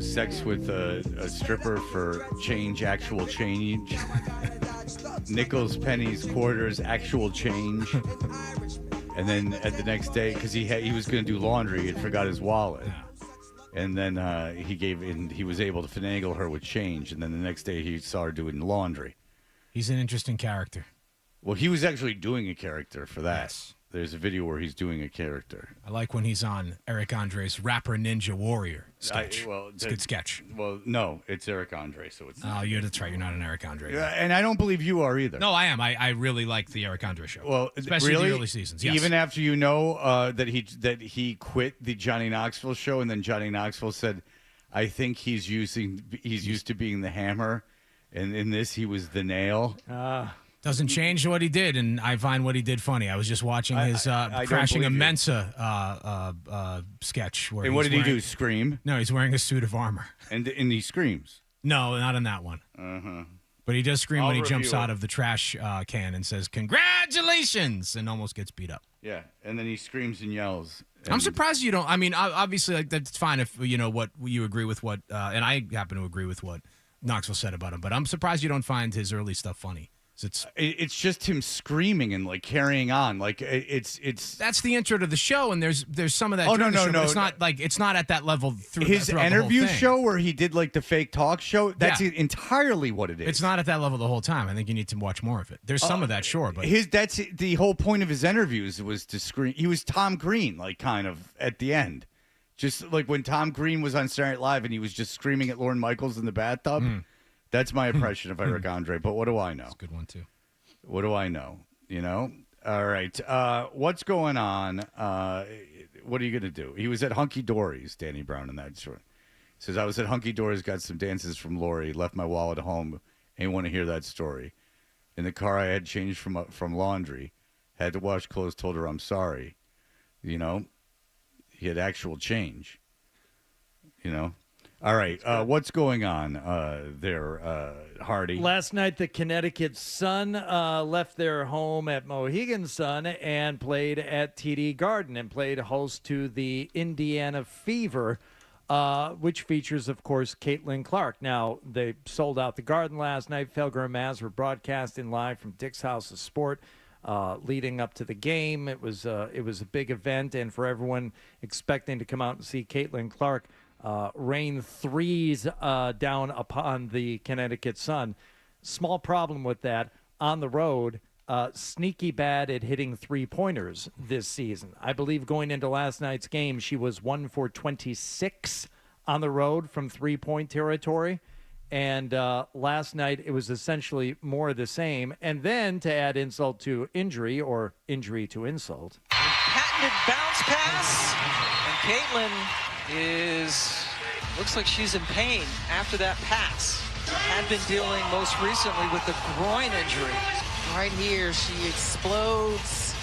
sex with a stripper for actual change. Nickels, pennies, quarters, actual change. And then at the next day, because he was going to do laundry, he had forgot his wallet. And then he was able to finagle her with change. And then the next day he saw her doing laundry.
He's an interesting character.
Well, he was actually doing a character for that. Yes. There's a video where he's doing a character.
I like when he's on Eric Andre's Rapper Ninja Warrior sketch. It's a good sketch.
Well, no, it's Eric Andre, so it's.
Oh, that's right. You're not an Eric Andre.
Yeah, and I don't believe you are either.
No, I am. I really like the Eric Andre show.
Well,
especially
really?
the early seasons. Yes.
Even after that he quit the Johnny Knoxville show, and then Johnny Knoxville said, "I think he's used to being the hammer, and in this he was the nail."
Doesn't change what he did, and I find what he did funny. I was just watching his crashing a Mensa sketch. Where
and what did he do? Scream?
No, he's wearing a suit of armor.
And he screams?
No, not in that one.
Uh-huh.
But he does scream when he jumps out of the trash can and says, "Congratulations!" and almost gets beat up.
Yeah, and then he screams and yells.
I'm surprised you don't. I mean, obviously, that's fine if what you agree with what, and I happen to agree with what Knoxville said about him. But I'm surprised you don't find his early stuff funny.
It's just him screaming and like carrying on, like it's.
That's the intro to the show, and there's some of that.
Oh no,
it's not like it's not at that level through
his interview
the whole thing.
show where he did like the fake talk show. That's entirely what it is.
It's not at that level the whole time. I think you need to watch more of it. There's some of that, sure, but
that's the whole point of his interviews was to scream. He was Tom Green, like kind of at the end, just like when Tom Green was on Saturday Night Live and he was just screaming at Lorne Michaels in the bathtub. That's my impression of Eric Andre, but what do I know?
That's a good one, too.
What do I know? All right. What's going on? What are you going to do? He was at Hunky Dory's, Danny Brown, in that story. Says, I was at Hunky Dory's, got some dances from Lori, left my wallet at home. Ain't want to hear that story. In the car, I had changed from laundry. Had to wash clothes, told her I'm sorry. He had actual change. All right, what's going on there, Hardy?
Last night, the Connecticut Sun left their home at Mohegan Sun and played at TD Garden and played host to the Indiana Fever, which features, of course, Caitlin Clark. Now, they sold out the Garden last night. Felger and Maz were broadcasting live from Dick's House of Sport. Leading up to the game, it was a big event, and for everyone expecting to come out and see Caitlin Clark rain threes down upon the Connecticut Sun. Small problem with that. On the road, sneaky bad at hitting three-pointers this season. I believe going into last night's game, she was 1 for 26 on the road from three-point territory. And last night, it was essentially more of the same. And then to add insult to injury, or injury to insult.
Patented bounce pass, and Caitlin looks like she's in pain after that pass. Had been dealing most recently with the groin injury.
Right here, she explodes,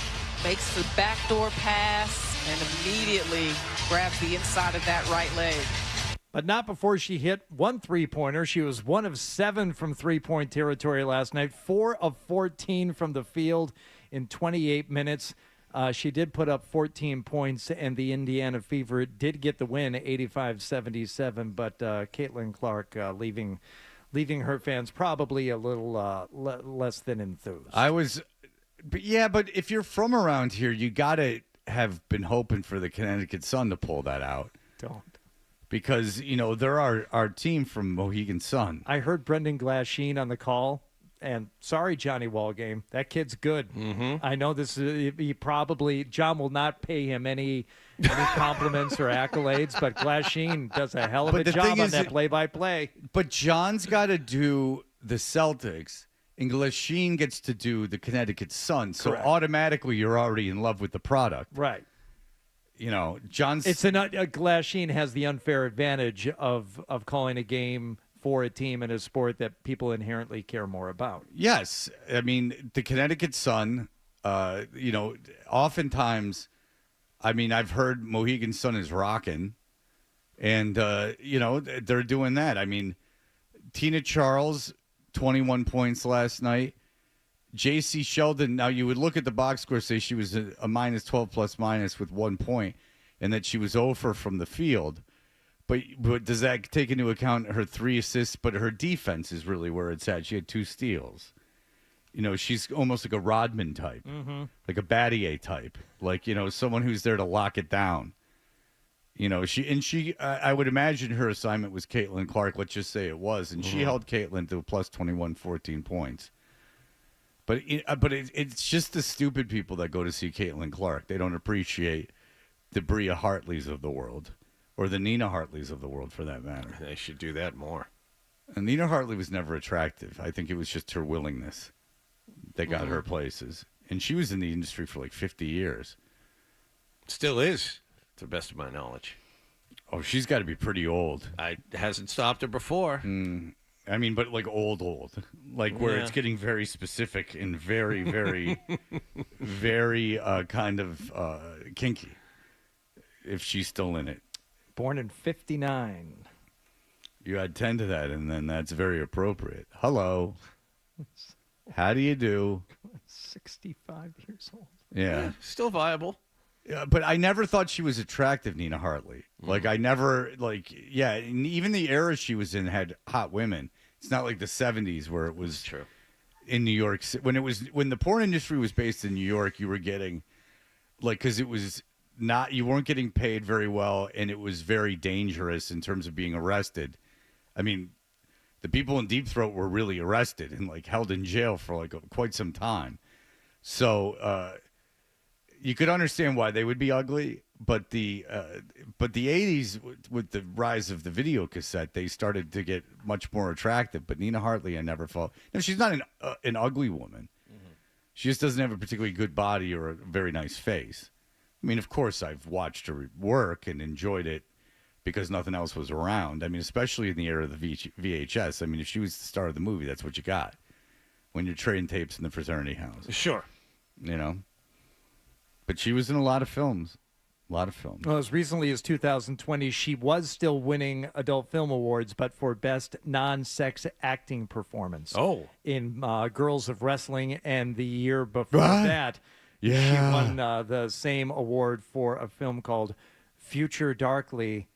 makes the backdoor pass, and immediately grabs the inside of that right leg.
But not before she hit one three-pointer. She was 1 of 7 from three-point territory last night, 4 of 14 from the field in 28 minutes. She did put up 14 points, and the Indiana Fever did get the win, 85-77. But Caitlin Clark leaving her fans probably a little less than enthused.
But if you're from around here, you got to have been hoping for the Connecticut Sun to pull that out.
Don't.
Because, they're our team from Mohegan Sun.
I heard Brendan Glasheen on the call. And sorry, Johnny Wallgame, that kid's good.
Mm-hmm.
I know this. John will not pay him any any compliments or accolades, but Glasheen does a hell of a job on that play-by-play.
But John's got to do the Celtics, and Glasheen gets to do the Connecticut Sun. So
Correct.
automatically, you're already in love with the product.
Right.
John's.
Glasheen has the unfair advantage of calling a game for a team in a sport that people inherently care more about.
Yes. I mean, the Connecticut Sun, oftentimes, I've heard Mohegan Sun is rocking, and, they're doing that. I mean, Tina Charles, 21 points last night. J.C. Sheldon, now you would look at the box score, say she was a minus 12 plus minus with 1 point, and that she was over from the field. But does that take into account her 3 assists? But her defense is really where it's at. She had 2 steals. She's almost like a Rodman type, like a Battier type, like, someone who's there to lock it down. I would imagine her assignment was Caitlin Clark. Let's just say it was. And she held Caitlin to a plus 21, 14 points. But it's just the stupid people that go to see Caitlin Clark. They don't appreciate the Bria Hartleys of the world, or the Nina Hartleys of the world, for that matter.
They should do that more.
And Nina Hartley was never attractive. I think it was just her willingness that got her places. And she was in the industry for like 50 years.
Still is, to the best of my knowledge.
Oh, she's got to be pretty old.
Hasn't stopped her before.
But like old. Like where it's getting very specific and very, very, very kind of kinky. If she's still in it.
Born in 59.
You add 10 to that, and then that's very appropriate. Hello. How do you do?
65 years old.
Yeah.
Still viable.
Yeah, but I never thought she was attractive, Nina Hartley. Like, I never, and even the era she was in had hot women. It's not like the 70s where it was
true.
In New York. When the porn industry was based in New York, you were getting, because it was not, you weren't getting paid very well, and it was very dangerous in terms of being arrested. I mean, the people in Deep Throat were really arrested and held in jail for quite some time. So you could understand why they would be ugly, but the 80s with the rise of the video cassette, they started to get much more attractive. But Nina Hartley, I never felt. No, she's not an ugly woman. She just doesn't have a particularly good body or a very nice face. I mean, of course, I've watched her work and enjoyed it because nothing else was around. I mean, especially in the era of the VHS. I mean, if she was the star of the movie, that's what you got when you're trading tapes in the fraternity house.
Sure.
But she was in a lot of films. Well,
as recently as 2020, she was still winning adult film awards, but for best non-sex acting performance.
Oh.
In Girls of Wrestling, and the year before that, she won the same award for a film called Future Darkly.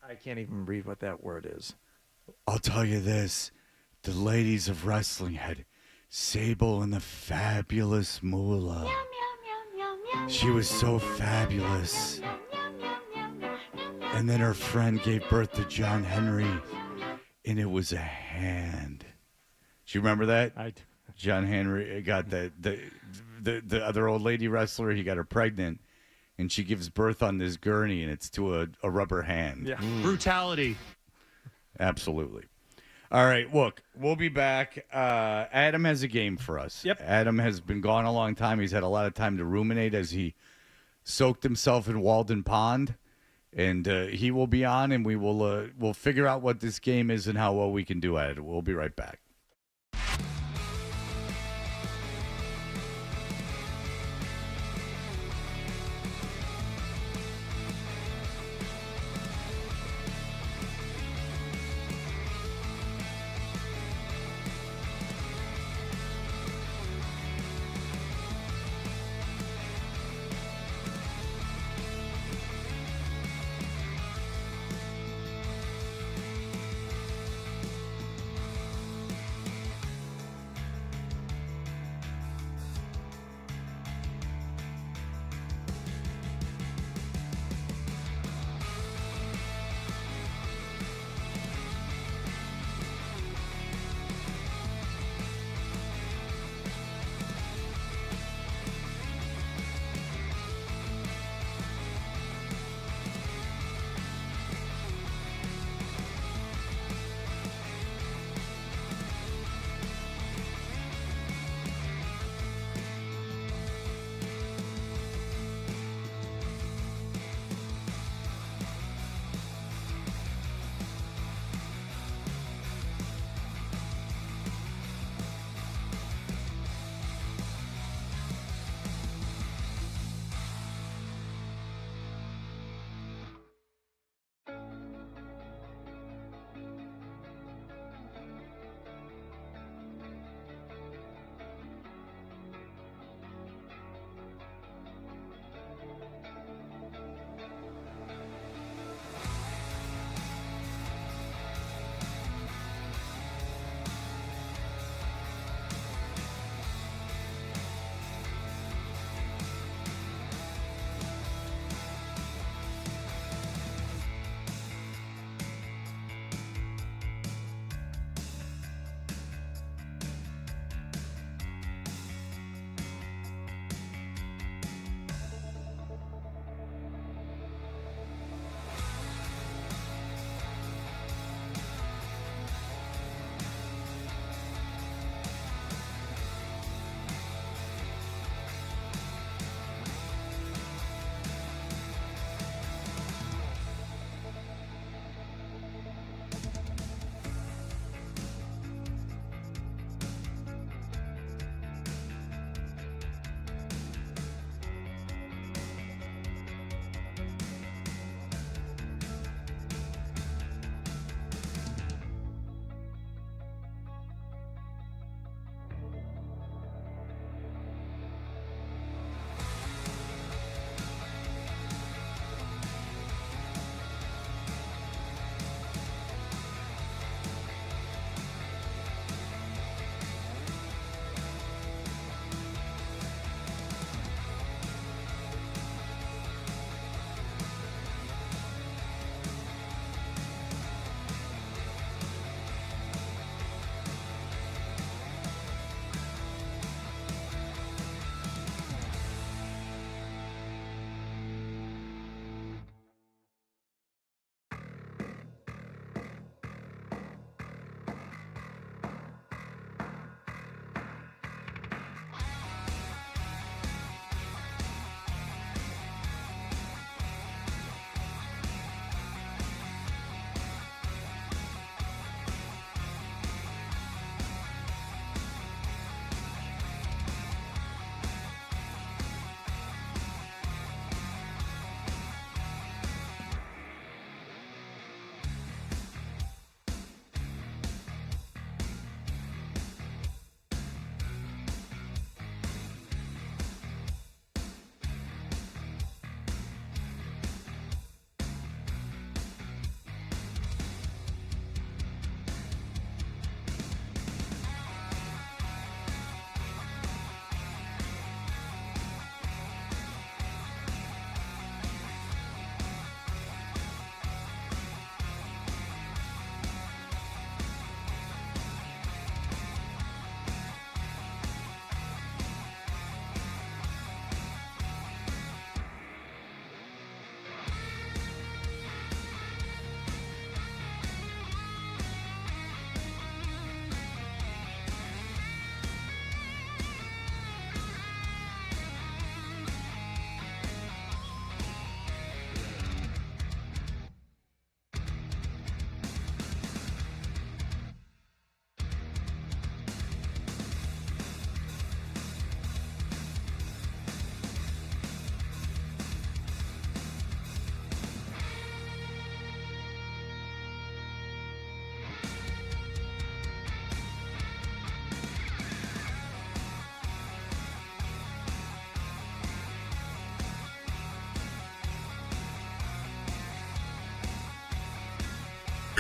I can't even read what that word is.
I'll tell you this. The ladies of wrestling had Sable and the Fabulous Moolah. She was so fabulous. And then her friend gave birth to John Henry, and it was a hand. Do you remember that? John Henry got the other old lady wrestler. He got her pregnant, and she gives birth on this gurney, and it's to a rubber hand.
Yeah.
Brutality.
Absolutely. All right, look, we'll be back. Adam has a game for us.
Yep.
Adam has been gone a long time. He's had a lot of time to ruminate as he soaked himself in Walden Pond. And he will be on, and we'll figure out what this game is and how well we can do at it. We'll be right back.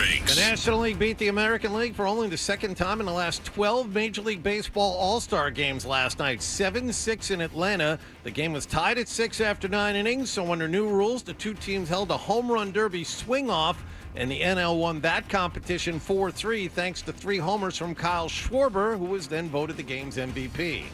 Drinks.
The National League beat the American League for only the second time in the last 12 Major League Baseball All-Star games last night. 7-6 in Atlanta. The game was tied at 6 after 9 innings, so under new rules, the two teams held a home run derby swing-off, and the NL won that competition 4-3 thanks to 3 homers from Kyle Schwarber, who was then voted the game's MVP.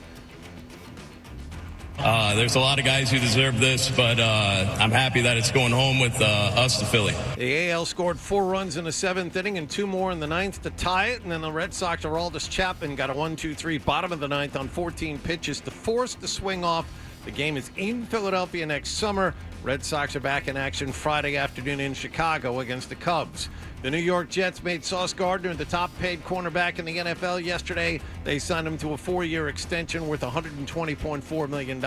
There's a lot of guys who deserve this, but I'm happy that it's going home with us, the Philly.
The AL scored 4 runs in the 7th inning and 2 more in the 9th to tie it, and then the Red Sox, Aroldis Chapman, got a 1-2-3 bottom of the 9th on 14 pitches to force the swing off. The game is in Philadelphia next summer. Red Sox are back in action Friday afternoon in Chicago against the Cubs. The New York Jets made Sauce Gardner the top-paid cornerback in the NFL yesterday. They signed him to a 4-year extension worth $120.4 million.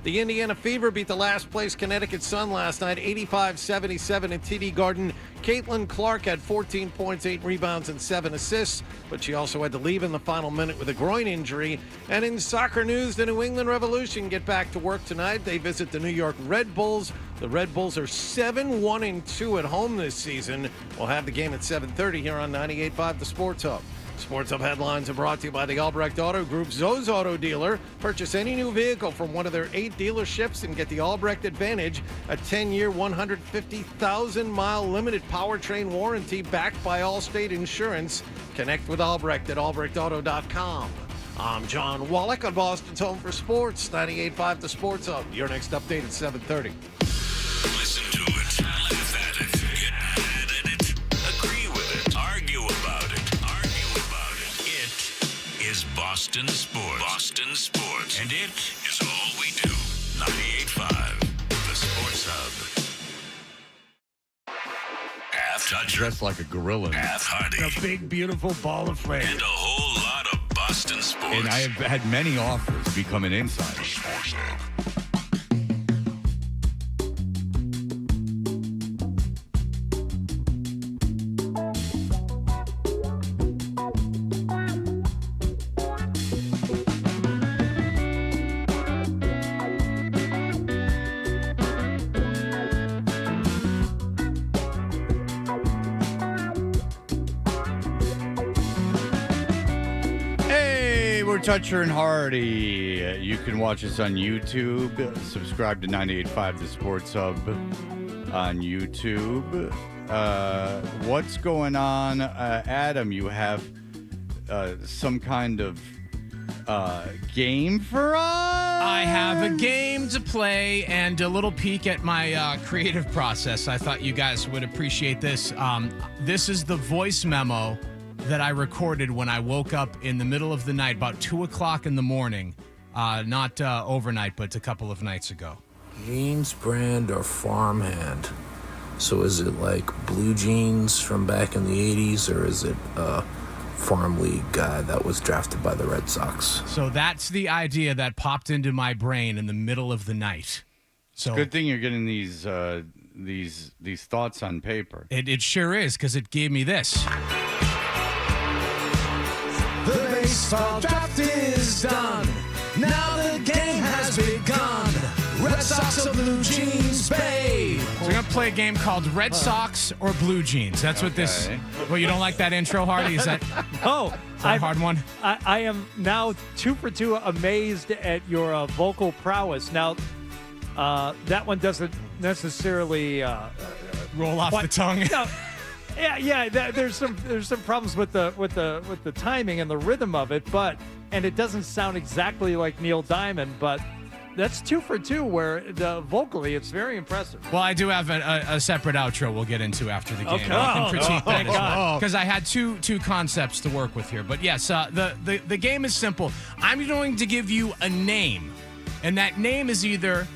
The Indiana Fever beat the last-place Connecticut Sun last night, 85-77 at TD Garden. Caitlin Clark had 14 points, 8 rebounds, and 7 assists, but she also had to leave in the final minute with a groin injury. And in soccer news, the New England Revolution get back to work tonight. They visit the New York Red Bulls. The Red Bulls are 7-1-2 at home this season. We'll have the game at 7:30 here on 98.5 The Sports Hub. Sports Hub headlines are brought to you by the Albrecht Auto Group, Zoe's Auto Dealer. Purchase any new vehicle from one of their 8 dealerships and get the Albrecht Advantage, a 10-year, 150,000-mile limited powertrain warranty backed by Allstate Insurance. Connect with Albrecht at albrechtauto.com. I'm John Wallach on Boston's Home for Sports, 98.5 The Sports Hub. Your next update at 7:30.
Listen to it, laugh at it, get mad at it, agree with it, argue about it. It is Boston Sports. Boston Sports. And it is all we do. 98.5 The Sports Hub. Half toucher.
Dressed like a gorilla.
Half Hardy.
A big, beautiful ball of flame.
And a whole lot of Boston Sports.
And I have had many offers to become an insider.
Sports Hub.
Toucher and Hardy. You can watch us on YouTube. Subscribe to 98.5 The Sports Hub on YouTube. What's going on? Adam, you have some kind of game for us?
I have a game to play and a little peek at my creative process. I thought you guys would appreciate this. This is the voice memo that I recorded when I woke up in the middle of the night, about 2 o'clock in the morning. Not overnight, but a couple of nights ago.
Jeans brand or farmhand? So is it like blue jeans from back in the 80s, or is it a farm league guy that was drafted by the Red Sox?
So that's the idea that popped into my brain in the middle of the night. So
good thing you're getting these thoughts on paper.
It sure is, because it gave me this.
The baseball draft is done. Now the game has begun. Red Sox or blue jeans, babe.
So we're going to play a game called Red Sox or Blue Jeans. That's what this... Well, you don't like that intro, Hardy? Is that,
no,
is that a hard one?
I am now 2 for 2 amazed at your vocal prowess. Now, that one doesn't necessarily...
roll off the tongue?
No. Yeah. There's some problems with the timing and the rhythm of it, and it doesn't sound exactly like Neil Diamond, but that's 2 for 2. Where vocally, it's very impressive.
Well, I do have a separate outro we'll get into after the game.
Okay.
I can critique that as well,
God.
because I had two concepts to work with here. But yes, the game is simple. I'm going to give you a name, and that name is either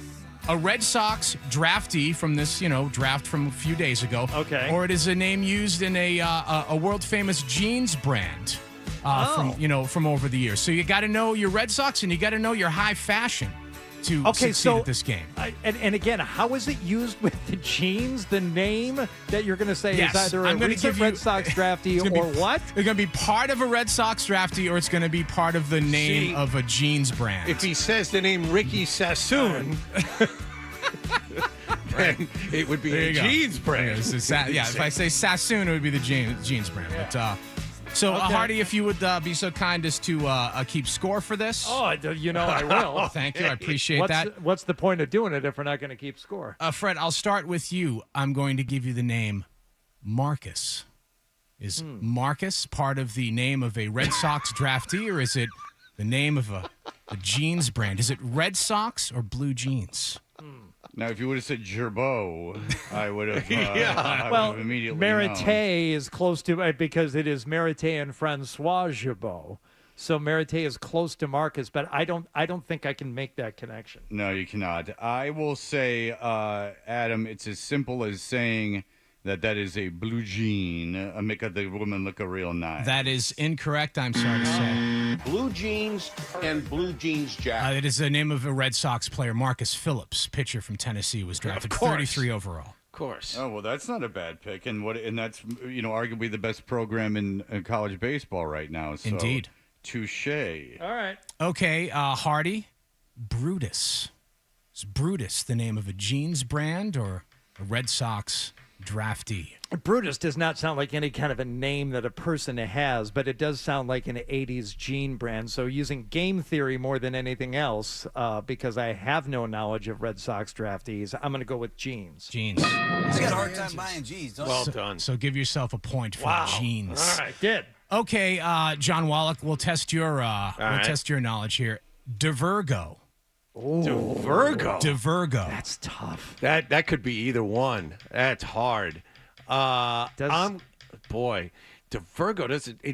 a Red Sox draftee from this, draft from a few days ago.
Okay.
Or it is a name used in a world famous jeans brand from over the years. So you got to know your Red Sox and you got to know your high fashion to succeed at this game.
And again, how is it used with the jeans? The name that you're going to say is either a recent Red Sox draftee or what?
It's going to be part of a Red Sox draftee, or it's going to be part of the name of a jeans brand.
If he says the name Ricky Sassoon, then it would be a jeans brand.
If I say Sassoon, it would be the jeans brand. But so, Hardy, if you would be so kind as to keep score for this.
Oh, I will.
Thank you. I appreciate that.
What's the point of doing it if we're not going to keep score?
Fred, I'll start with you. I'm going to give you the name Marcus. Is Marcus part of the name of a Red Sox draftee, or is it the name of a jeans brand? Is it Red Sox or blue jeans?
Now, if you would have said Gerbeau, I would have immediately
Mérité is close to because it is Mérité and Francois Gerbeau. So Mérité is close to Marcus, but I don't think I can make that connection.
No, you cannot. I will say, Adam, it's as simple as saying that is a blue jean. Make the woman look real nice.
That is incorrect, I'm sorry to say.
Blue jeans and blue jeans jacket.
It is the name of a Red Sox player, Marcus Phillips, pitcher from Tennessee, was drafted 33 overall.
Of course.
Oh, well, that's not a bad pick, and that's arguably the best program in college baseball right now. So,
indeed.
Touche.
All right.
Okay, Hardy, Brutus. Is Brutus the name of a jeans brand or a Red Sox draftee?
Brutus does not sound like any kind of a name that a person has, but it does sound like an 80s jean brand. So using game theory more than anything else, because I have no knowledge of Red Sox draftees, I'm going to go with jeans.
Jeans.
I got a hard time buying jeans.
Done.
So give yourself a point for jeans.
All right, good.
Okay, John Wallach, we'll test your test your knowledge here. DeVirgo.
DeVirgo.
DeVirgo.
That's tough.
That could be either one. That's hard. DeVirgo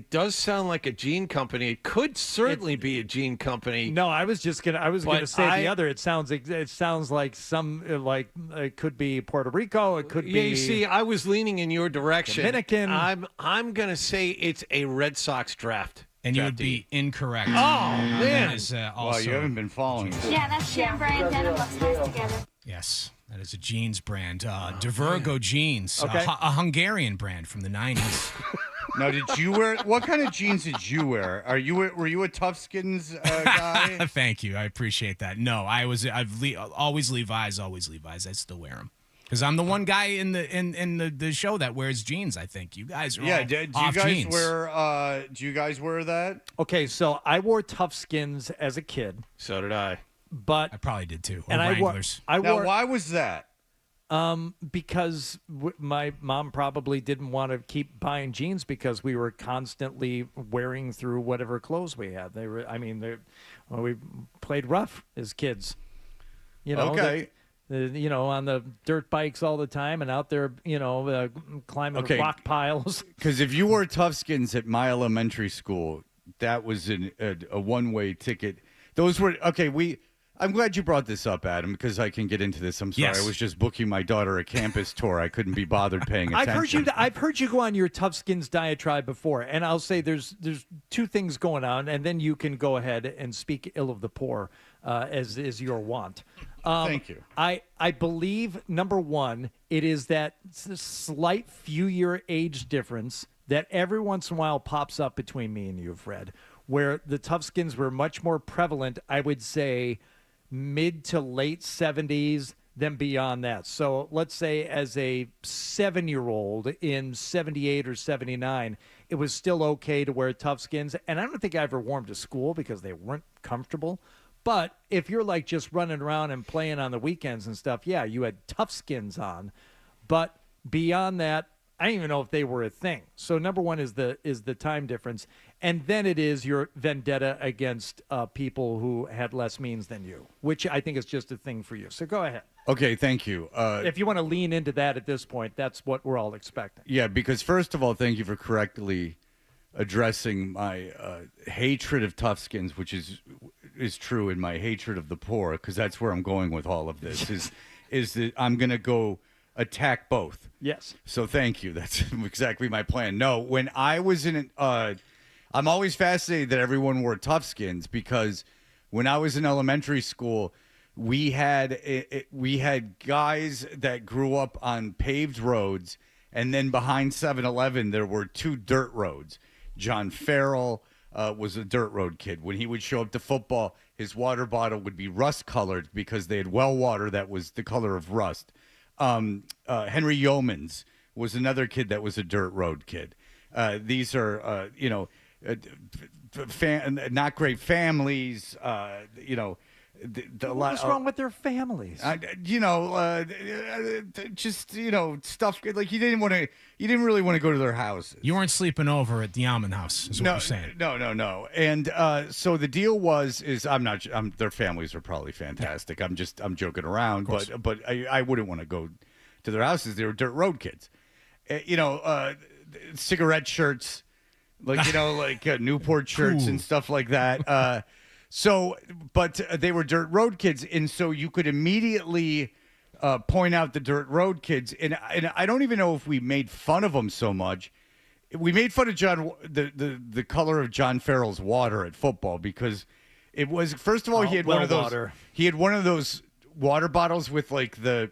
does sound like a jean company. It could certainly be a jean company.
No, I was gonna say the other. It sounds like it could be Puerto Rico. It could be.
You see, I was leaning in your direction.
Dominican.
I'm gonna say it's a Red Sox draft.
And you would be incorrect.
Oh, man.
That is
Well, you haven't been following this.
Yeah, that's Chambray and denim looks nice together.
Yes, that is a jeans brand. DeVirgo jeans, a Hungarian brand from the 90s.
Now, did you wear? What kind of jeans did you wear? Were you a Toughskins guy?
Thank you, I appreciate that. No, I've always Levi's. I still wear them. Because I'm the one guy in the show that wears jeans. I think you guys are all
do you
off
guys
jeans.
wear? Do you guys wear that?
Okay, so I wore Toughskins as a kid.
So did I.
But
I probably did too.
And
Wranglers.
Why was that?
Because my mom probably didn't want to keep buying jeans because we were constantly wearing through whatever clothes we had. We played rough as kids.
Okay.
On the dirt bikes all the time and out there, climbing rock piles.
Because if you wore Toughskins at my elementary school, that was a one-way ticket. Those were I'm glad you brought this up, Adam, because I can get into this. I'm sorry,
Yes.
I was just booking my daughter a campus tour. I couldn't be bothered paying attention.
I've heard you go on your Toughskins diatribe before, and I'll say there's two things going on, and then you can go ahead and speak ill of the poor, as is your wont.
Thank you.
I believe, number one, it is that slight few-year age difference that every once in a while pops up between me and you, Fred, where the Toughskins were much more prevalent, I would say, mid to late 70s than beyond that. So let's say as a 7-year-old in 78 or 79, it was still okay to wear Toughskins. And I don't think I ever wore them to school because they weren't comfortable. But if you're like just running around and playing on the weekends and stuff, yeah, you had Toughskins on. But beyond that, I don't even know if they were a thing. So number one is the time difference. And then it is your vendetta against people who had less means than you, which I think is just a thing for you. So go ahead.
Okay, thank you.
If you want to lean into that at this point, that's what we're all expecting.
Yeah, because first of all, thank you for correctly addressing my hatred of Toughskins, which is true, in my hatred of the poor, because that's where I'm going with all of this, is that I'm going to go attack both.
Yes.
So thank you. That's exactly my plan. No, when I was I'm always fascinated that everyone wore Toughskins, because when I was in elementary school, we had guys that grew up on paved roads, and then behind 7-Eleven there were 2 dirt roads. John Farrell was a dirt road kid. When he would show up to football, his water bottle would be rust colored because they had well water that was the color of rust. Henry Yeomans was another kid that was a dirt road kid. These are, not great families,
What's wrong with their families?
Stuff like you didn't really want to go to their houses.
You weren't sleeping over at the Almond house, is what you're saying.
No. And so the deal is their families are probably fantastic. I'm joking around, but I wouldn't want to go to their houses. They were dirt road kids. Cigarette shirts, like Newport shirts and stuff like that. But they were dirt road kids, and so you could immediately point out the dirt road kids. And I don't even know if we made fun of them so much. We made fun of the color of John Farrell's water at football because it was, first of all, he had one of those.
Water.
He had one of those water bottles with like the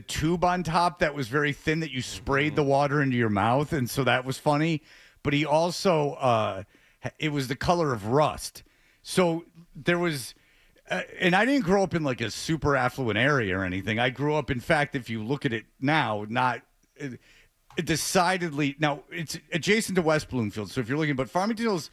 tube on top that was very thin that you sprayed the water into your mouth, and so that was funny. But he also it was the color of rust. So there was, and I didn't grow up in like a super affluent area or anything. I grew up, in fact, if you look at it now, decidedly, now it's adjacent to West Bloomfield. So if you're looking, but Farmington Hills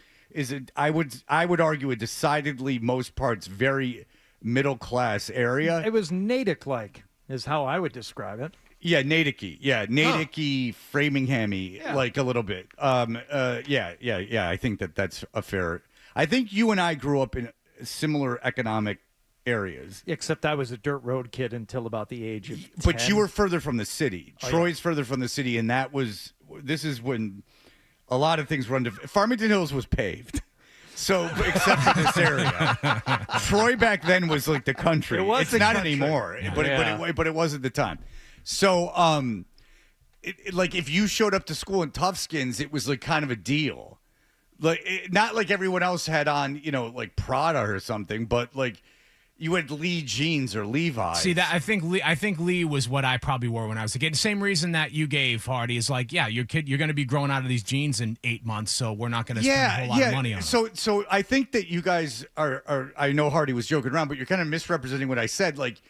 I would argue a decidedly most parts very middle class area.
It was Natick-like, is how I would describe it.
Yeah, Natick-y. Yeah, Natick-y, Framingham-y, like a little bit. Yeah. I think that's a fair. I think you and I grew up in similar economic areas.
Except I was a dirt road kid until about the age of 10.
But you were further from the city. Troy's further from the city, and this is when a lot of things run to. Farmington Hills was paved. So, except for this area. Troy back then was like the country. It's not anymore, but it was at the time. So, like if you showed up to school in Toughskins, it was like kind of a deal. Like not like everyone else had on, like Prada or something, but like you had Lee jeans or Levi's.
See that I think Lee was what I probably wore when I was a kid. Same reason that you gave, Hardy, is like, yeah, you're going to be growing out of these jeans in 8 months, so we're not going to spend a whole lot of money on them.
So I think that you guys are. I know Hardy was joking around, but you're kind of misrepresenting what I said. Like,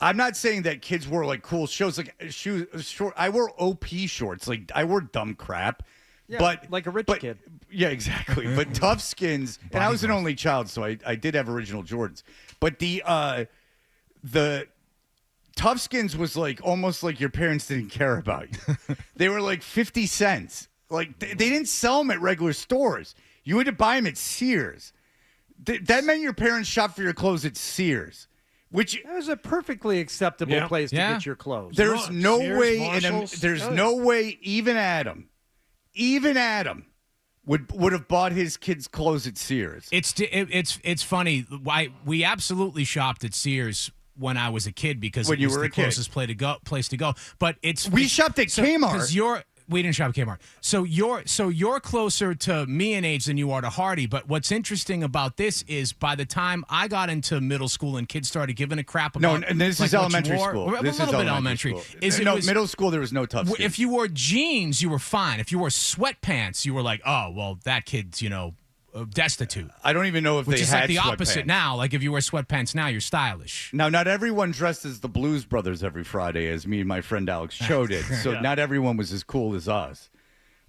I'm not saying that kids wore like cool shoes, like short. I wore OP shorts, like I wore dumb crap.
Yeah,
but
like a rich kid.
Yeah, exactly. But Toughskins, and I was an only child, so I did have original Jordans. But the Toughskins was like almost like your parents didn't care about you. They were like 50 cents. Like they didn't sell them at regular stores. You had to buy them at Sears. That meant your parents shopped for your clothes at Sears. Which
that was a perfectly acceptable place to get your clothes.
There's no way even Adam would have bought his kids clothes at Sears.
It's funny. We absolutely shopped at Sears when I was a kid because
when
it was the closest place to go. But
we shopped at Kmart.
We didn't shop at Kmart. So you're closer to me in age than you are to Hardy. But what's interesting about this is by the time I got into middle school and kids started giving a crap about
and this is elementary school.
A little bit elementary.
Middle school there was no tough skin.
If you wore jeans, you were fine. If you wore sweatpants, you were like, oh well, that kid's destitute.
I don't even know if
Which
they
is
had
like the
sweatpants.
opposite now. Like if you wear sweatpants now, you're stylish.
Now, not everyone dressed as the Blues Brothers every Friday, as me and my friend Alex Cho did. So not everyone was as cool as us.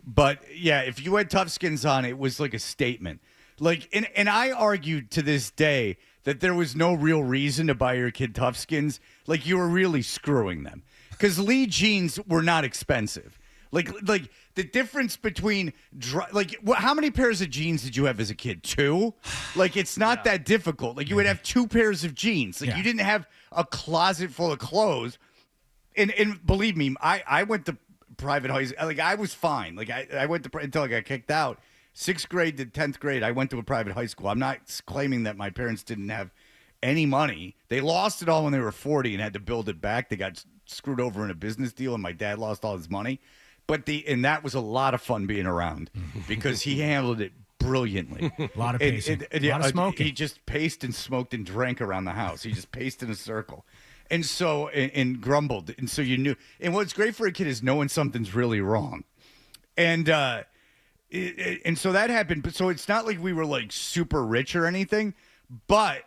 But yeah, if you had Toughskins on, it was like a statement. Like, and I argued to this day that there was no real reason to buy your kid Toughskins. Like you were really screwing them because Lee jeans were not expensive. Like the difference between how many pairs of jeans did you have as a kid? 2? Like it's not that difficult. Like you would have 2 pairs of jeans. Like you didn't have a closet full of clothes. And believe me, I went to private high school. Like I was fine. Like I went to until I got kicked out. 6th grade to 10th grade, I went to a private high school. I'm not claiming that my parents didn't have any money. They lost it all when they were 40 and had to build it back. They got screwed over in a business deal, and my dad lost all his money. And that was a lot of fun being around because he handled it brilliantly.
A lot of pacing. A lot of smoking.
He just paced and smoked and drank around the house. He just paced in a circle. And so, and grumbled. And so you knew. And what's great for a kid is knowing something's really wrong. And so that happened. But so it's not like we were like super rich or anything. But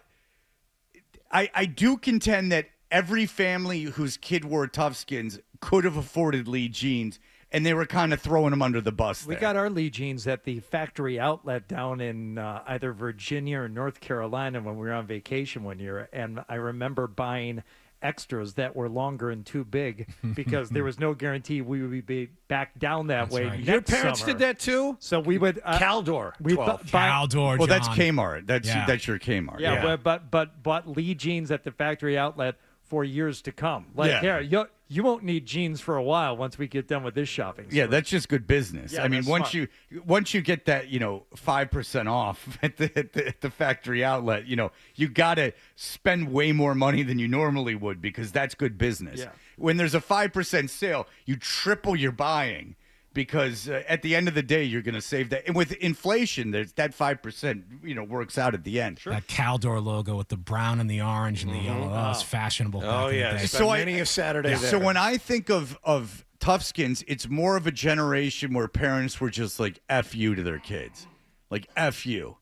I do contend that every family whose kid wore Toughskins could have afforded Lee jeans, and they were kind of throwing them under the bus.
We got our Lee jeans at the factory outlet down in either Virginia or North Carolina when we were on vacation one year, and I remember buying extras that were longer and too big because there was no guarantee we would be back down that way.
right.
Your parents
summer.
did that too?
So we would
Caldor.
We
12.
Caldor.
Well, that's
John.
Kmart. That's your Kmart.
Yeah, but bought Lee jeans at the factory outlet for years to come. Like, here, you won't need jeans for a while once we get done with this shopping.
Yeah, that's just good business.
Yeah,
I mean,
that's
once you get that 5% off at the factory outlet, you got to spend way more money than you normally would because that's good business.
Yeah.
When there's a 5% sale, you triple your buying because at the end of the day, you're going to save that. And with inflation, there's that 5% works out at the end.
That Caldor logo with the brown and the orange and the yellow. Oh, it's fashionable.
Oh,
back in
yeah.
the day.
So many a Saturday there.
So when I think of Toughskins, it's more of a generation where parents were just like, F you to their kids. Like, F you.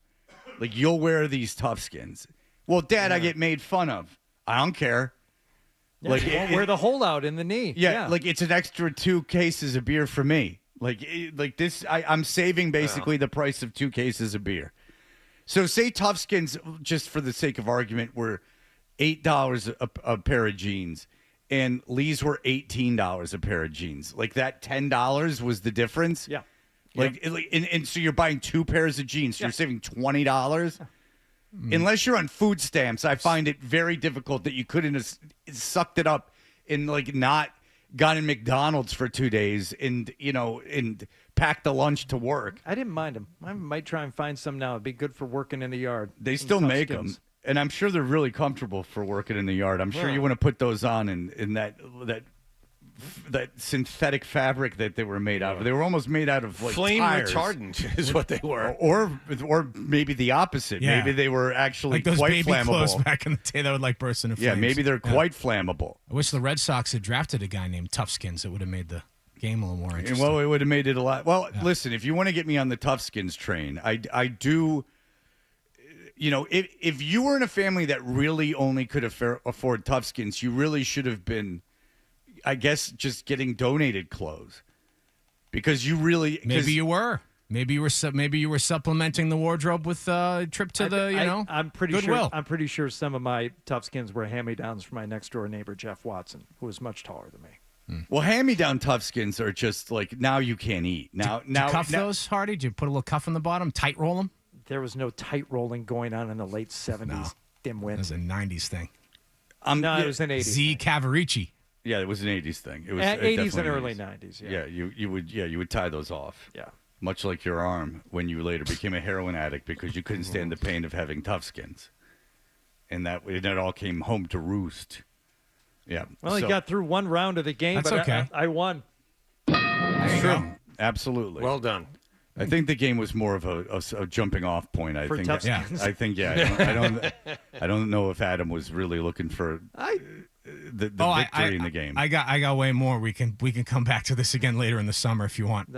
Like, you'll wear these Toughskins. Well, Dad, I get made fun of. I don't care.
Yeah, you won't wear the hole out in the knee.
Yeah, like it's an extra 2 cases of beer for me. Like this, I'm saving basically the price of 2 cases of beer. So say Toughskins, just for the sake of argument, were $8 a pair of jeans, and Lee's were $18 a pair of jeans. Like that $10 was the difference.
Yeah.
And so you're buying 2 pairs of jeans. So you're saving $20. Unless you're on food stamps, I find it very difficult that you couldn't have sucked it up and not gone in McDonald's for 2 days and packed the lunch to work.
I didn't mind them. I might try and find some now. It'd be good for working in the yard.
They still make them, and I'm sure they're really comfortable for working in the yard. I'm sure you want to put those on in that synthetic fabric that they were made out of. They were almost made out of like
flame
tires.
retardant is what they were,
or maybe the opposite.
Yeah.
Maybe they were actually
like those
quite
baby
flammable.
clothes back in the day that would like burst into flames.
Yeah, maybe they're quite flammable.
I wish the Red Sox had drafted a guy named Toughskins. It would have made the game a little more interesting.
Well, it would have made it a lot. Well, listen, if you want to get me on the Toughskins train, I do. If you were in a family that really only could afford Toughskins, you really should have been, I guess, just getting donated clothes, because you really
maybe you were supplementing the wardrobe with a trip to
I'm pretty
Goodwill.
sure. I'm pretty sure some of my Toughskins were hand-me-downs from my next-door neighbor Jeff Watson, who was much taller than me.
Well, hand-me-down Toughskins are just like, now you can't eat. Now,
Did you cuff those, Hardy? Did you put a little cuff on the bottom, tight roll them?
There was no tight rolling going on in the late 70s. Dimwit.
It was a 90s thing.
No, it was an 80s.
Z Cavarici.
Yeah, it was an 80s thing. It was
80s and
definitely
early
80s.
90s.
Yeah, you would tie those off.
Yeah.
Much like your arm when you later became a heroin addict because you couldn't stand the pain of having Toughskins. And that all came home to roost. Yeah.
Well, he got through one round of the game,
That's
but
okay.
I won.
True. Absolutely.
Well done.
I think the game was more of a jumping off point. I
For
think.
Toughskins.
I think. Yeah. I don't know if Adam was really looking for the victory in the game.
I got way more. We can come back to this again later in the summer if you want.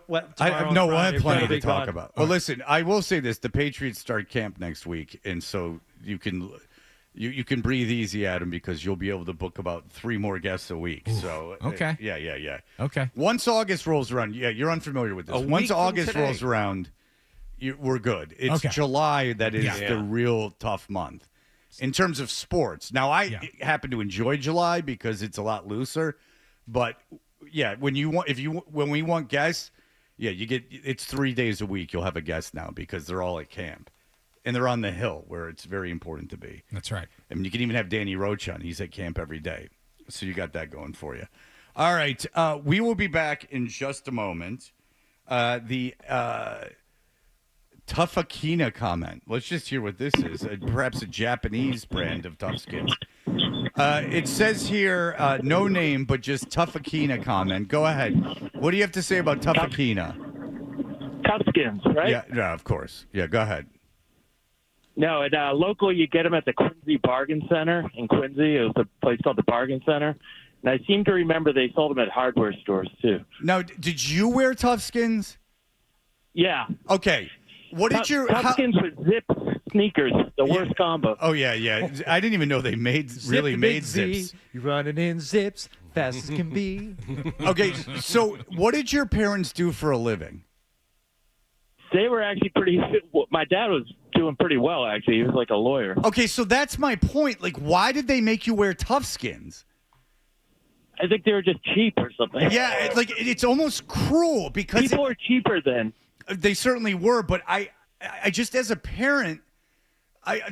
We'll have plenty to talk about. Well, listen, I will say this: the Patriots start camp next week, and so you can breathe easy, Adam, because you'll be able to book about 3 more guests a week.
Oof.
So
okay,
yeah.
Okay.
Once August rolls around, you're unfamiliar with this. Once August rolls around, we're good. It's July that is the real tough month in terms of sports. Now, I happen to enjoy July because it's a lot looser, but when we want guests, it's 3 days a week. You'll have a guest now because they're all at camp. And they're on the hill where it's very important to be.
That's right.
I mean, you can even have Danny Roach on. He's at camp every day. So you got that going for you. All right. We will be back in just a moment. The Tuffakina comment. Let's just hear what this is. Perhaps a Japanese brand of Toughskins. It says here, no name, but just Tuffakina comment. Go ahead. What do you have to say about Tuffakina?
Toughskins, right?
Yeah, of course. Yeah, go ahead.
No, local, you get them at the Quincy Bargain Center in Quincy. It was a place called the Bargain Center. And I seem to remember they sold them at hardware stores, too.
Now, did you wear Toughskins?
Yeah.
Okay. What did you...
Toughskins with sneakers, the worst combo.
Oh yeah. I didn't even know they made made zips.
You're running in zips, fast as can be.
Okay, so what did your parents do for a living?
They were actually my dad was doing pretty well, actually. He was like a lawyer.
Okay, so that's my point. Like, why did they make you wear Toughskins?
I think they were just cheap or something.
Yeah, it's almost cruel because
people were cheaper then.
They certainly were, but I just as a parent,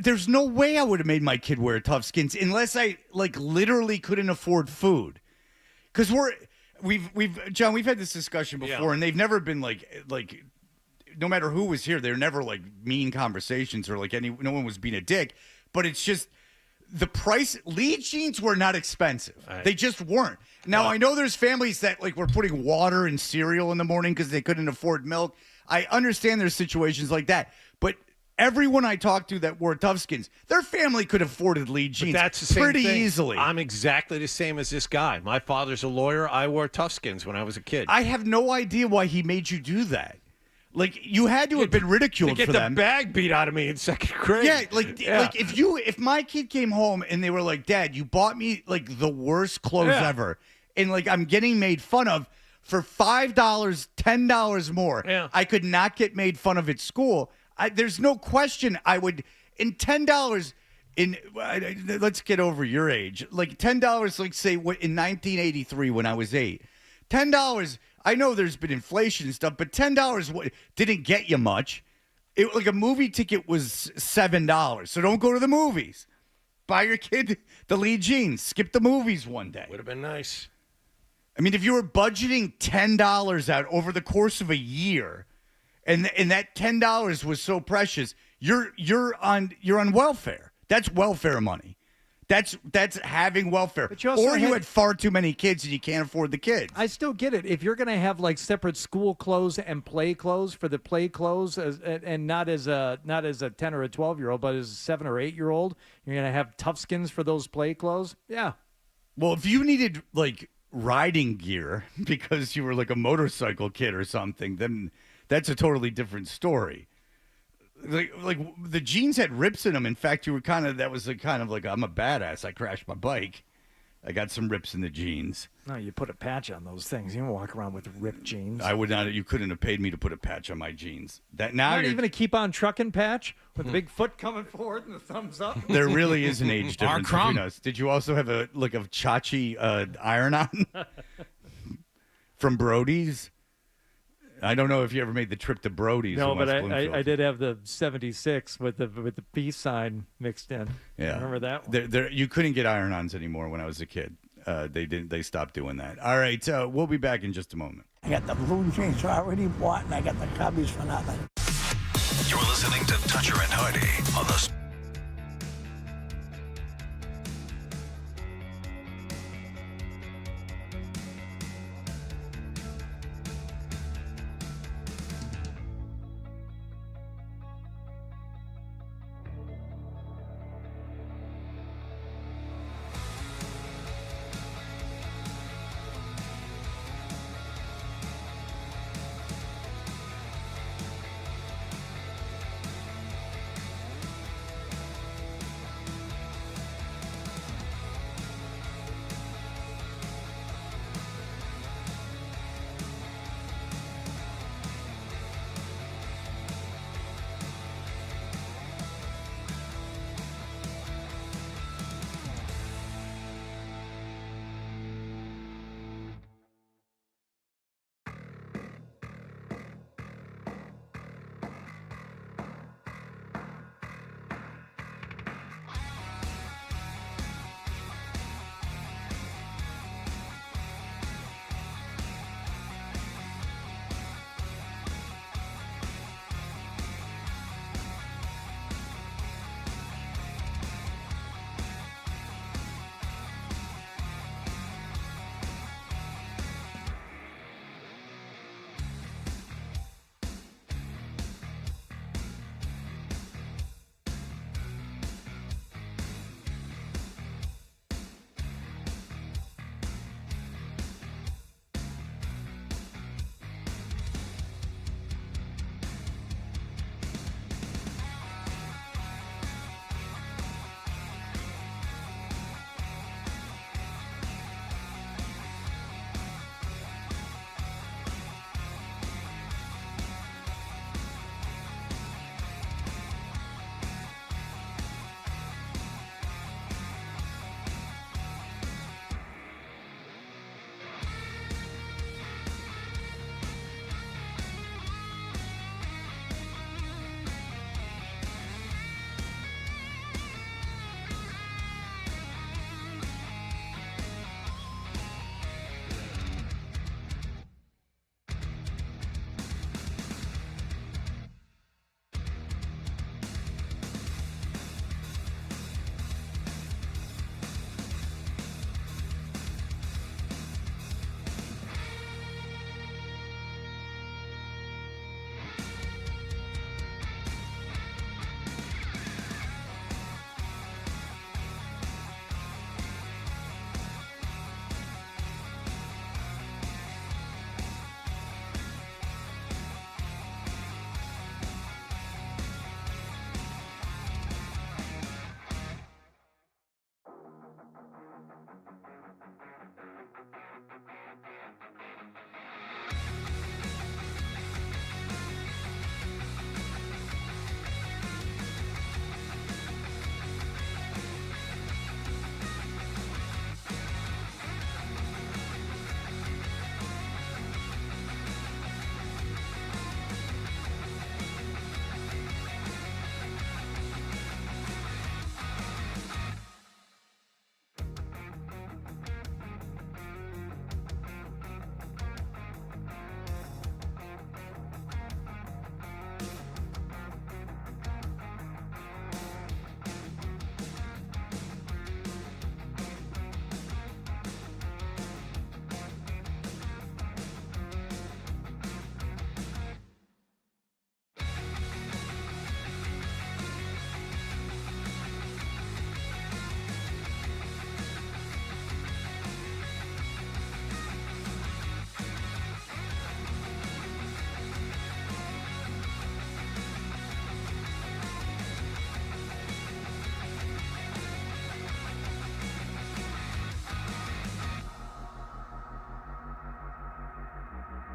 there's no way I would have made my kid wear Toughskins unless I literally couldn't afford food. Because John, we've had this discussion before, and they've never been like no matter who was here, they're never like mean conversations or no one was being a dick. But it's just the price. Lead jeans were not expensive. Right. They just weren't. Now I know there's families that were putting water and cereal in the morning because they couldn't afford milk. I understand there's situations like that, but everyone I talked to that wore Toughskins, their family could have afforded lead jeans
that's the same
pretty
thing.
easily.
I'm exactly the same as this guy. My father's a lawyer. I wore Toughskins when I was a kid.
I have no idea why he made you do that. Like, you had to have been ridiculed
to
for
get
them.
the bag beat out of me in second grade.
Yeah, if my kid came home and they were like, Dad, you bought me the worst clothes ever, and I'm getting made fun of for $5, $10 more. Yeah. I could not get made fun of at school. There's no question I would. In $10 let's get over your age. $10, say in 1983 when I was 8, $10. I know there's been inflation and stuff, but $10 didn't get you much. A movie ticket was $7, so don't go to the movies. Buy your kid the lead jeans. Skip the movies one day.
Would have been nice.
I mean, if you were budgeting $10 out over the course of a year, and that $10 was so precious, you're on welfare. That's welfare money. That's having welfare. Or you had far too many kids and you can't afford the kids.
I still get it. If you're going to have separate school clothes and play clothes for the play clothes, and not as a 10 or a 12-year-old, but as a 7 or 8-year-old, you're going to have Toughskins for those play clothes. Yeah.
Well, if you needed riding gear because you were a motorcycle kid or something, then that's a totally different story. The jeans had rips in them. In fact, you were I'm a badass. I crashed my bike. I got some rips in the jeans.
No, you put a patch on those things. You don't walk around with ripped jeans.
I would not. You couldn't have paid me to put a patch on my jeans.
Not even a keep on trucking patch with the big foot coming forward and the thumbs up.
There really is an age difference between us. Did you also have a Chachi iron-on from Brody's? I don't know if you ever made the trip to Brody's.
No, but I did have the 76 with the peace sign mixed in.
Yeah,
remember that one?
You couldn't get iron-ons anymore when I was a kid. They stopped doing that. All right, we'll be back in just a moment.
I got the blue jeans I already bought, and I got the Cubbies for nothing.
You're listening to Toucher and Hardy on the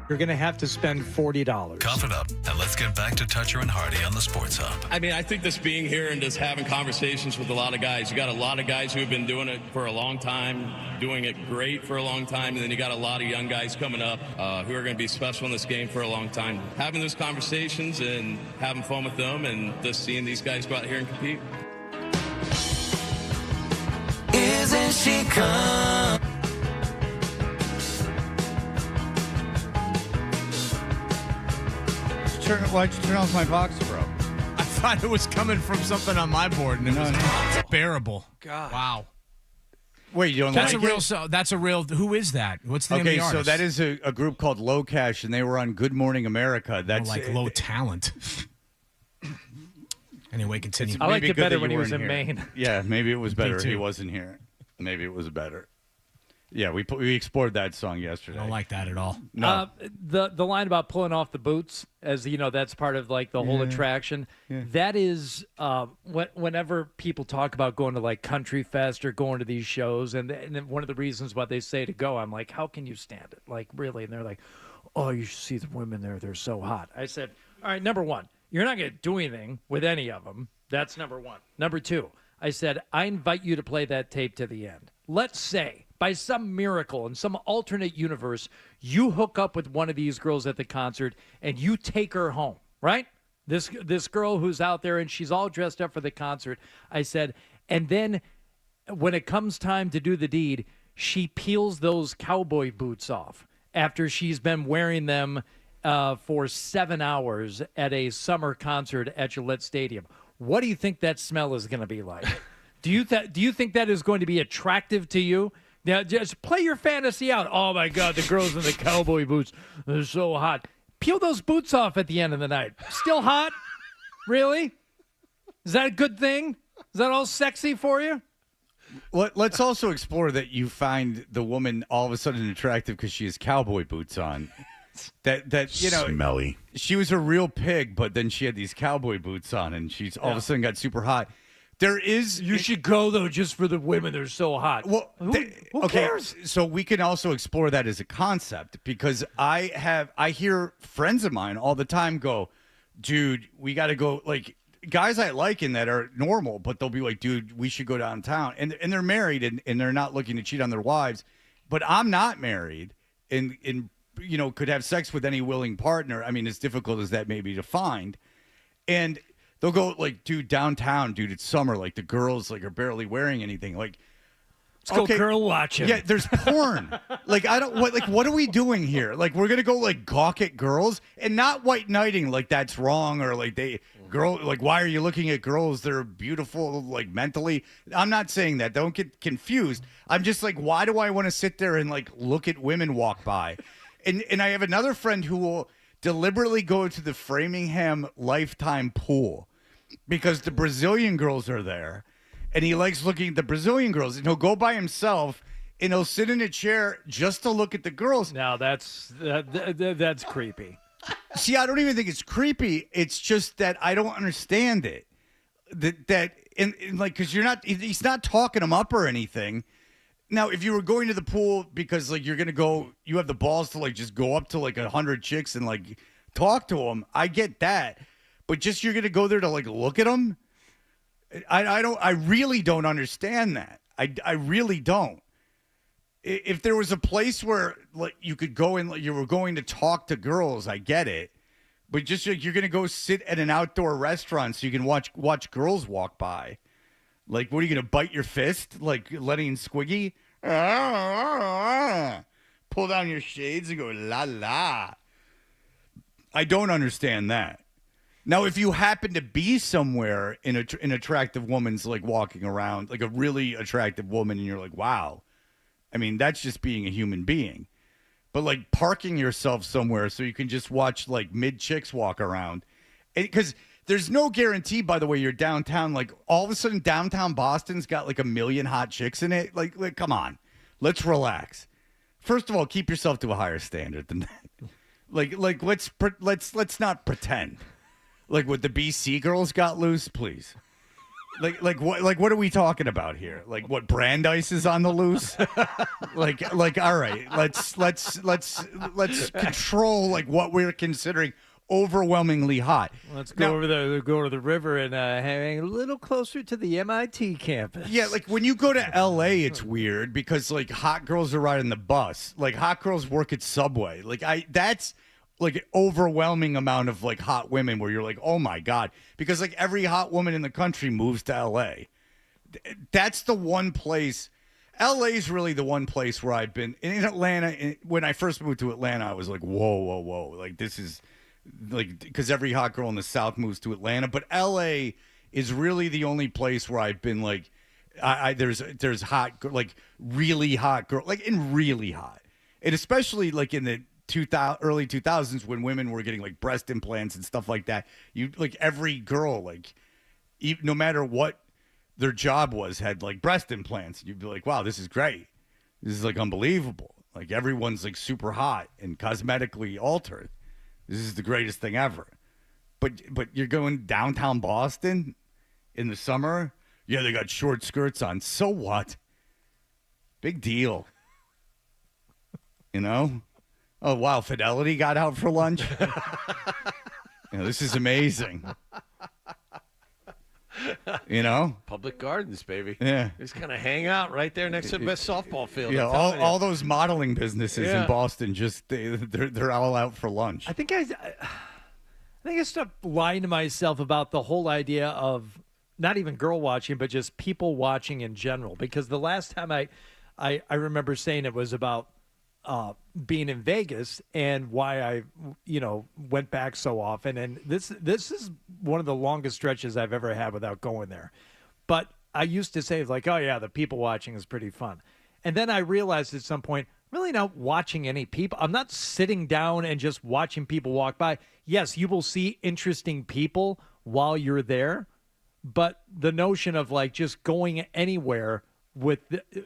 you're going to have to spend $40.
Cough it up, and let's get back to Toucher and Hardy on the Sports Hub.
I mean, I think this being here and just having conversations with a lot of guys, you got a lot of guys who have been doing it for a long time, doing it great for a long time, and then you got a lot of young guys coming up who are going to be special in this game for a long time. Having those conversations and having fun with them and just seeing these guys go out here and compete.
Isn't she come?
Why'd you turn off my boxer, bro?
I thought it was coming from something on my board, and it was bearable.
God.
Wow.
Wait, you don't
That's
like
a real.
it?
So that's a real. Who is that? What's the name of the
so
artist?
that is a group called Low Cash, and they were on Good Morning America. That's
like low talent. Anyway, continue.
I liked
maybe
it
good
better
that
when
you
he was
weren't
in
here.
Maine.
Yeah, maybe it was better.
too.
He wasn't here. Maybe it was better. Yeah, we explored that song yesterday.
I don't like that at all.
No.
The line about pulling off the boots, as you know, that's part of like the whole attraction.
Yeah.
That is whenever people talk about going to like Country Fest or going to these shows, and then one of the reasons why they say to go, I'm like, how can you stand it? Like, really? And they're like, oh, you should see the women there. They're so hot. I said, all right, number one, you're not going to do anything with any of them. That's number one. Number two, I said, I invite you to play that tape to the end. Let's say, by some miracle in some alternate universe, you hook up with one of these girls at the concert and you take her home, right? This girl who's out there and she's all dressed up for the concert. I said, and then when it comes time to do the deed, she peels those cowboy boots off after she's been wearing them for 7 hours at a summer concert at Gillette Stadium. What do you think that smell is going to be like? Do you think that is going to be attractive to you? Now, just play your fantasy out. Oh, my God, the girls in the cowboy boots, they're so hot. Peel those boots off at the end of the night. Still hot? Really? Is that a good thing? Is that all sexy for you?
Let's also explore that you find the woman all of a sudden attractive because she has cowboy boots on. That you know,
smelly.
She was a real pig, but then she had these cowboy boots on, and she's all of a sudden got super hot. You
should go though, just for the women. They're so hot.
Well,
who cares?
So we can also explore that as a concept because I hear friends of mine all the time go, dude, we got to go. Like guys I like in that are normal, but they'll be like, dude, we should go downtown, and they're married and they're not looking to cheat on their wives, but I'm not married and you know could have sex with any willing partner. I mean, as difficult as that may be to find, and they'll go like, dude, downtown, dude, it's summer. Like the girls like are barely wearing anything. Like,
let's go girl watching.
Yeah, there's porn. Like what are we doing here? Like we're gonna go like gawk at girls and not white knighting like that's wrong or like why are you looking at girls? They're beautiful like mentally. I'm not saying that. Don't get confused. I'm just like, why do I want to sit there and like look at women walk by? And I have another friend who will deliberately go to the Framingham Lifetime pool because the Brazilian girls are there and he likes looking at the Brazilian girls and he'll go by himself and he'll sit in a chair just to look at the girls.
Now that's creepy.
See, I don't even think it's creepy. It's just that I don't understand it. Because he's not talking them up or anything. Now, if you were going to the pool because like you're gonna go, you have the balls to like just go up to like 100 chicks and like talk to them. I get that, but just you're gonna go there to like look at them. I really don't understand that. I really don't. If there was a place where like you could go and you were going to talk to girls, I get it. But just like you're gonna go sit at an outdoor restaurant so you can watch girls walk by. Like, what are you going to bite your fist? Like, letting Squiggy pull down your shades and go, la, la. I don't understand that. Now, if you happen to be somewhere in an attractive woman's, like, walking around, like a really attractive woman, and you're like, wow. I mean, that's just being a human being. But, like, parking yourself somewhere so you can just watch, like, mid-chicks walk around. Because there's no guarantee, by the way, you're downtown. Like, all of a sudden, downtown Boston's got, like, 1 million hot chicks in it. Like come on. Let's relax. First of all, keep yourself to a higher standard than that. Like let's not pretend. Like, what the BC girls got loose, please. Like what are we talking about here? Like what Brandeis is on the loose? like all right, let's control like what we're considering overwhelmingly hot.
Let's go go to the river and hang a little closer to the MIT campus.
Yeah, like when you go to LA, it's weird because like hot girls are riding the bus. Like hot girls work at Subway. That's like an overwhelming amount of like hot women where you're like, oh my God. Because like every hot woman in the country moves to LA. That's the one place. LA is really the one place where I've been. In Atlanta, when I first moved to Atlanta, I was like, whoa. Like this is like, because every hot girl in the South moves to Atlanta. But LA is really the only place where I've been like, there's hot, like really hot girl, like in really hot. And especially like in the early 2000s when women were getting like breast implants and stuff like that, you like every girl, like no matter what their job was, had like breast implants. You'd be like, wow, this is great. This is like unbelievable. Like everyone's like super hot and cosmetically altered. This is the greatest thing ever. But you're going downtown Boston in the summer. Yeah, they got short skirts on. So what? Big deal. You know? Oh, wow, Fidelity got out for lunch? This is amazing. You know?
Public Gardens, baby.
Yeah.
Just kind of hang out right there next to the best softball field.
Yeah, all those modeling businesses in Boston, just they're all out for lunch.
I think I stopped lying to myself about the whole idea of not even girl watching, but just people watching in general. Because the last time I remember saying it was about being in Vegas and why I, went back so often. And this is one of the longest stretches I've ever had without going there. But I used to say, like, oh, yeah, the people watching is pretty fun. And then I realized at some point, I'm really not watching any people. I'm not sitting down and just watching people walk by. Yes, you will see interesting people while you're there. But the notion of, like, just going anywhere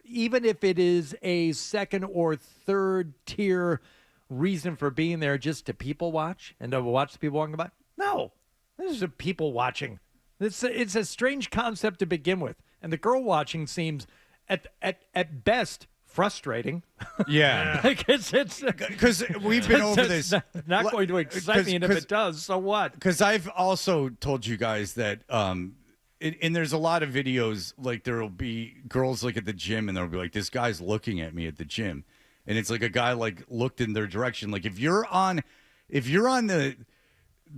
even if it is a second or third tier reason for being there just to people watch and to watch the people walking by. No, this is people watching. It's a strange concept to begin with. And the girl watching seems at best frustrating.
Yeah.
It's
because we've been over this.
Not going to excite me, and if it does, so what?
Because I've also told you guys that and there's a lot of videos, like there'll be girls like at the gym and they'll be like, this guy's looking at me at the gym. And it's like a guy like looked in their direction. Like if you're on the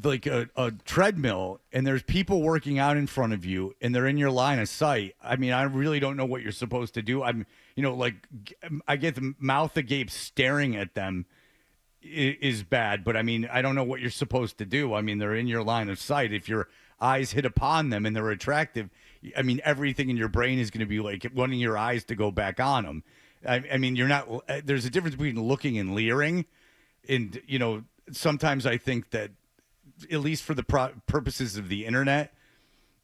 like a treadmill and there's people working out in front of you and they're in your line of sight, I mean, I really don't know what you're supposed to do. I get the mouth agape staring at them is bad, but I mean, I don't know what you're supposed to do. I mean, they're in your line of sight. If your eyes hit upon them and they're attractive, I mean, everything in your brain is going to be like wanting your eyes to go back on them. I mean, you're not, there's a difference between looking and leering. And, sometimes I think that, at least for the purposes of the internet,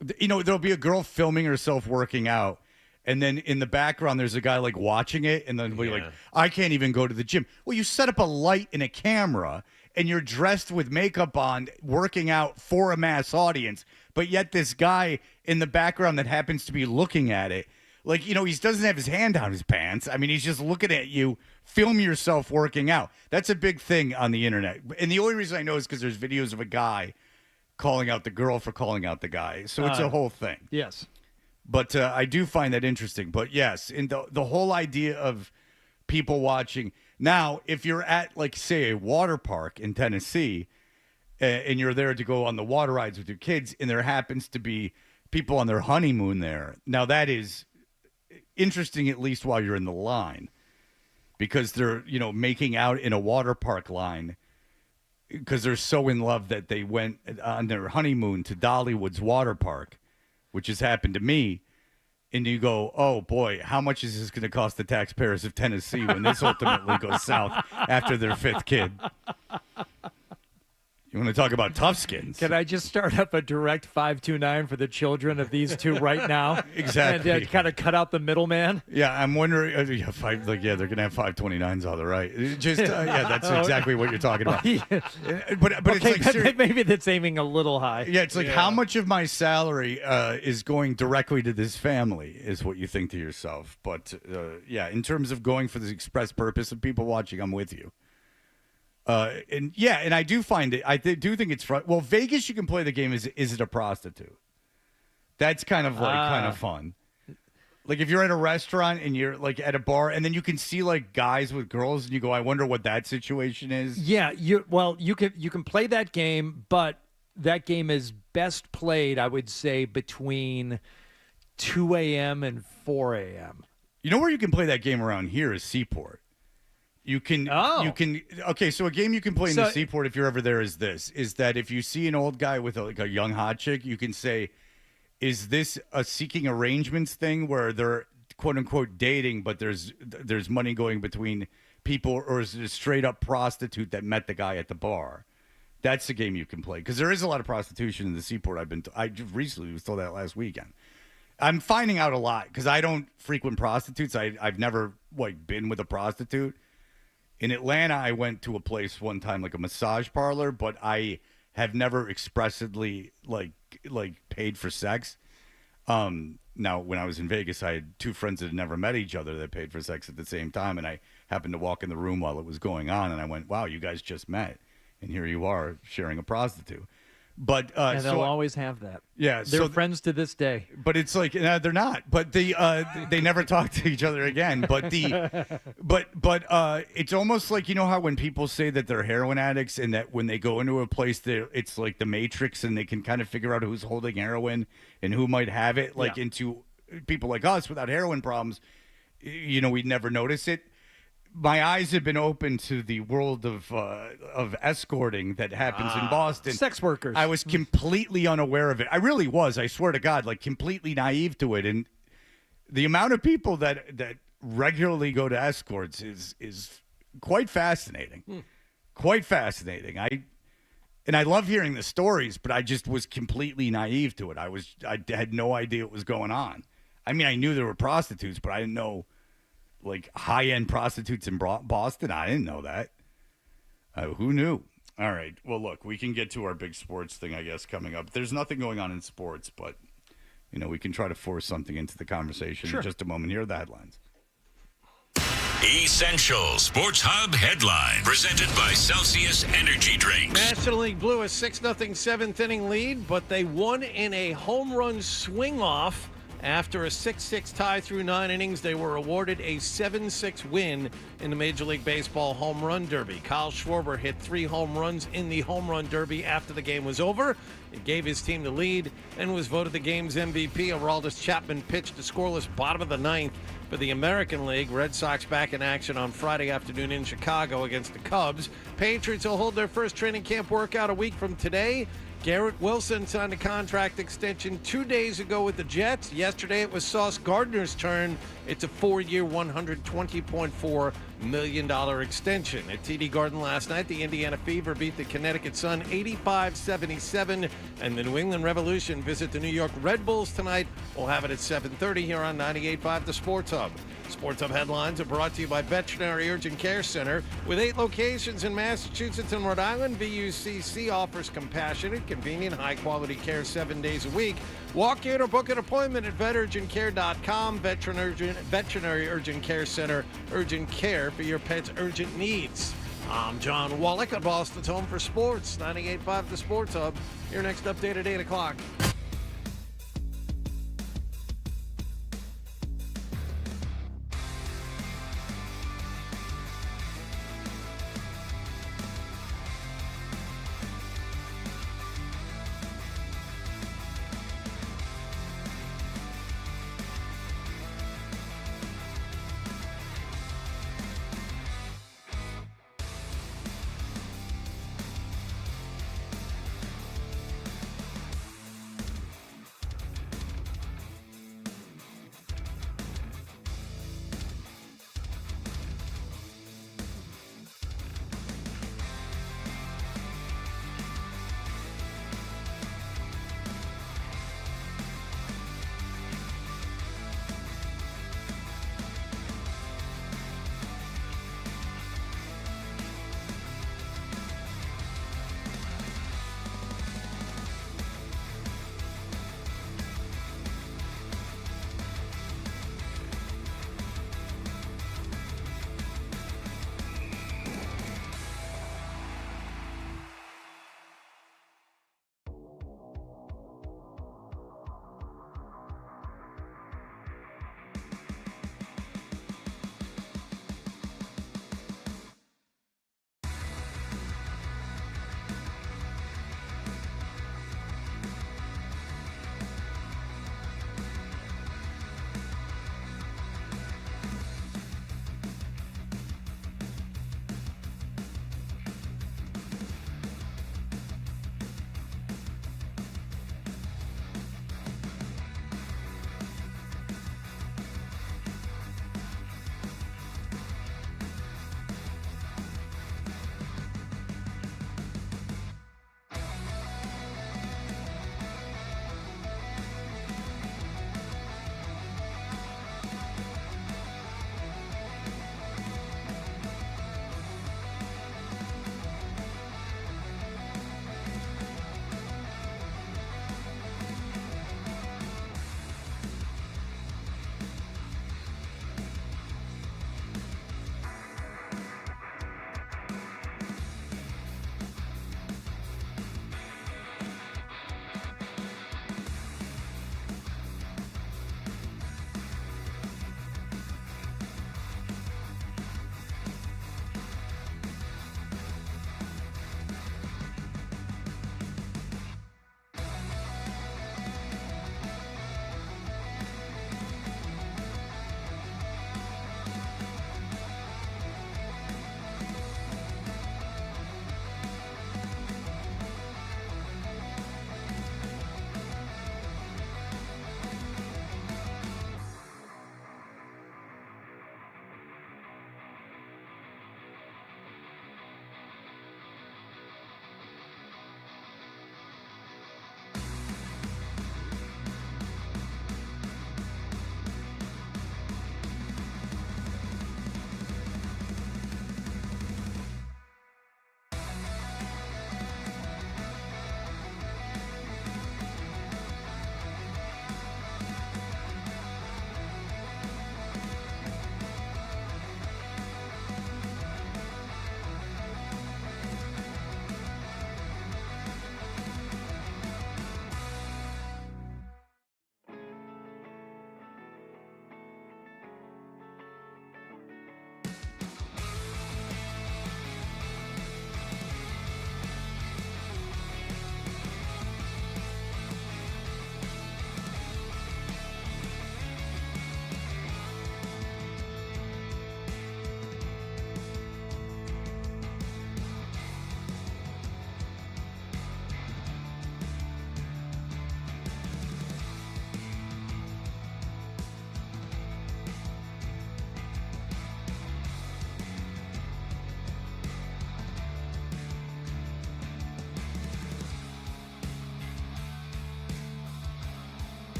there'll be a girl filming herself working out. And then in the background, there's a guy like watching it. And then we're like, I can't even go to the gym. Well, you set up a light and a camera and you're dressed with makeup on, working out for a mass audience, but yet this guy in the background that happens to be looking at it, like, he doesn't have his hand down his pants. I mean, he's just looking at you. Film yourself working out. That's a big thing on the internet. And the only reason I know is because there's videos of a guy calling out the girl for calling out the guy. So it's a whole thing.
Yes.
But I do find that interesting. But yes, in the whole idea of people watching. Now, if you're at, like, say, a water park in Tennessee, and you're there to go on the water rides with your kids, and there happens to be people on their honeymoon there, now that is interesting, at least while you're in the line, because they're, making out in a water park line because they're so in love that they went on their honeymoon to Dollywood's water park, which has happened to me. And you go, oh, boy, how much is this going to cost the taxpayers of Tennessee when this ultimately goes south after their fifth kid? You want to talk about tough skins?
Can I just start up a direct 529 for the children of these two right now?
Exactly.
And kind of cut out the middleman?
Yeah, I'm wondering. They're going to have 529s on the right. That's exactly what you're talking about. But
Okay,
it's like
maybe that's aiming a little high.
Yeah, it's like how much of my salary is going directly to this family is what you think to yourself. But in terms of going for the express purpose of people watching, I'm with you. And I do find it. I do think it's fun. Well, Vegas, you can play the game. Is it a prostitute? That's kind of fun. Like if you're at a restaurant and you're like at a bar, and then you can see like guys with girls, and you go, I wonder what that situation is.
Yeah, you can play that game, but that game is best played, I would say, between 2 a.m. and 4 a.m.
You know where you can play that game around here is Seaport. So a game you can play in the Seaport if you're ever there is that if you see an old guy with a young hot chick, you can say, is this a seeking arrangements thing where they're quote unquote dating, but there's money going between people, or is it a straight up prostitute that met the guy at the bar? That's the game you can play, because there is a lot of prostitution in the Seaport. I just recently was told that last weekend. I'm finding out a lot because I don't frequent prostitutes. I've never been with a prostitute. In Atlanta, I went to a place one time, like a massage parlor, but I have never expressly like paid for sex. Now, when I was in Vegas, I had two friends that had never met each other that paid for sex at the same time, and I happened to walk in the room while it was going on, and I went, "Wow, you guys just met, and here you are sharing a prostitute." But
and they'll always have that.
Yeah,
they're friends to this day.
But it's like they're not. But they never talk to each other again. But it's almost like, you know how when people say that they're heroin addicts and that when they go into a place, it's like the Matrix, and they can kind of figure out who's holding heroin and who might have it. Into people like us without heroin problems, we'd never notice it. My eyes have been open to the world of escorting that happens in Boston.
Sex workers.
I was completely unaware of it. I really was. I swear to God, completely naive to it. And the amount of people that regularly go to escorts is quite fascinating. Quite fascinating. I love hearing the stories, but I just was completely naive to it. I had no idea what was going on. I mean, I knew there were prostitutes, but I didn't know high-end prostitutes in Boston. I didn't know that. Who knew? All right. Well, look, we can get to our big sports thing, I guess, coming up. There's nothing going on in sports, but, we can try to force something into the conversation in just a moment. Here are the headlines.
Essential Sports Hub headline presented by Celsius Energy Drinks.
National League blew a 6-0 seventh-inning lead, but they won in a home run swing-off. After a 6-6 tie through 9 innings, they were awarded a 7-6 win in the Major League Baseball Home Run Derby. Kyle Schwarber hit 3 home runs in the Home Run Derby after the game was over. It gave his team the lead and was voted the game's MVP. Aroldis Chapman pitched a scoreless bottom of the 9th for the American League. Red Sox back in action on Friday afternoon in Chicago against the Cubs. Patriots will hold their first training camp workout a week from today. Garrett Wilson signed a contract extension 2 days ago with the Jets. Yesterday it was Sauce Gardner's turn. It's a 4-year, $120.4 million extension. At TD Garden last night, the Indiana Fever beat the Connecticut Sun 85-77, and the New England Revolution visit the New York Red Bulls tonight. We'll have it at 7:30 here on 98.5 The Sports Hub. Sports Hub headlines are brought to you by Veterinary Urgent Care Center. With 8 locations in Massachusetts and Rhode Island, VUCC offers compassionate, convenient, high-quality care 7 days a week. Walk in or book an appointment at veturgentcare.com. Veterinary Urgent Care Center, urgent care for your pet's urgent needs. I'm John Wallach at Boston's Home for Sports, 98.5 The Sports Hub. Your next update at 8 o'clock.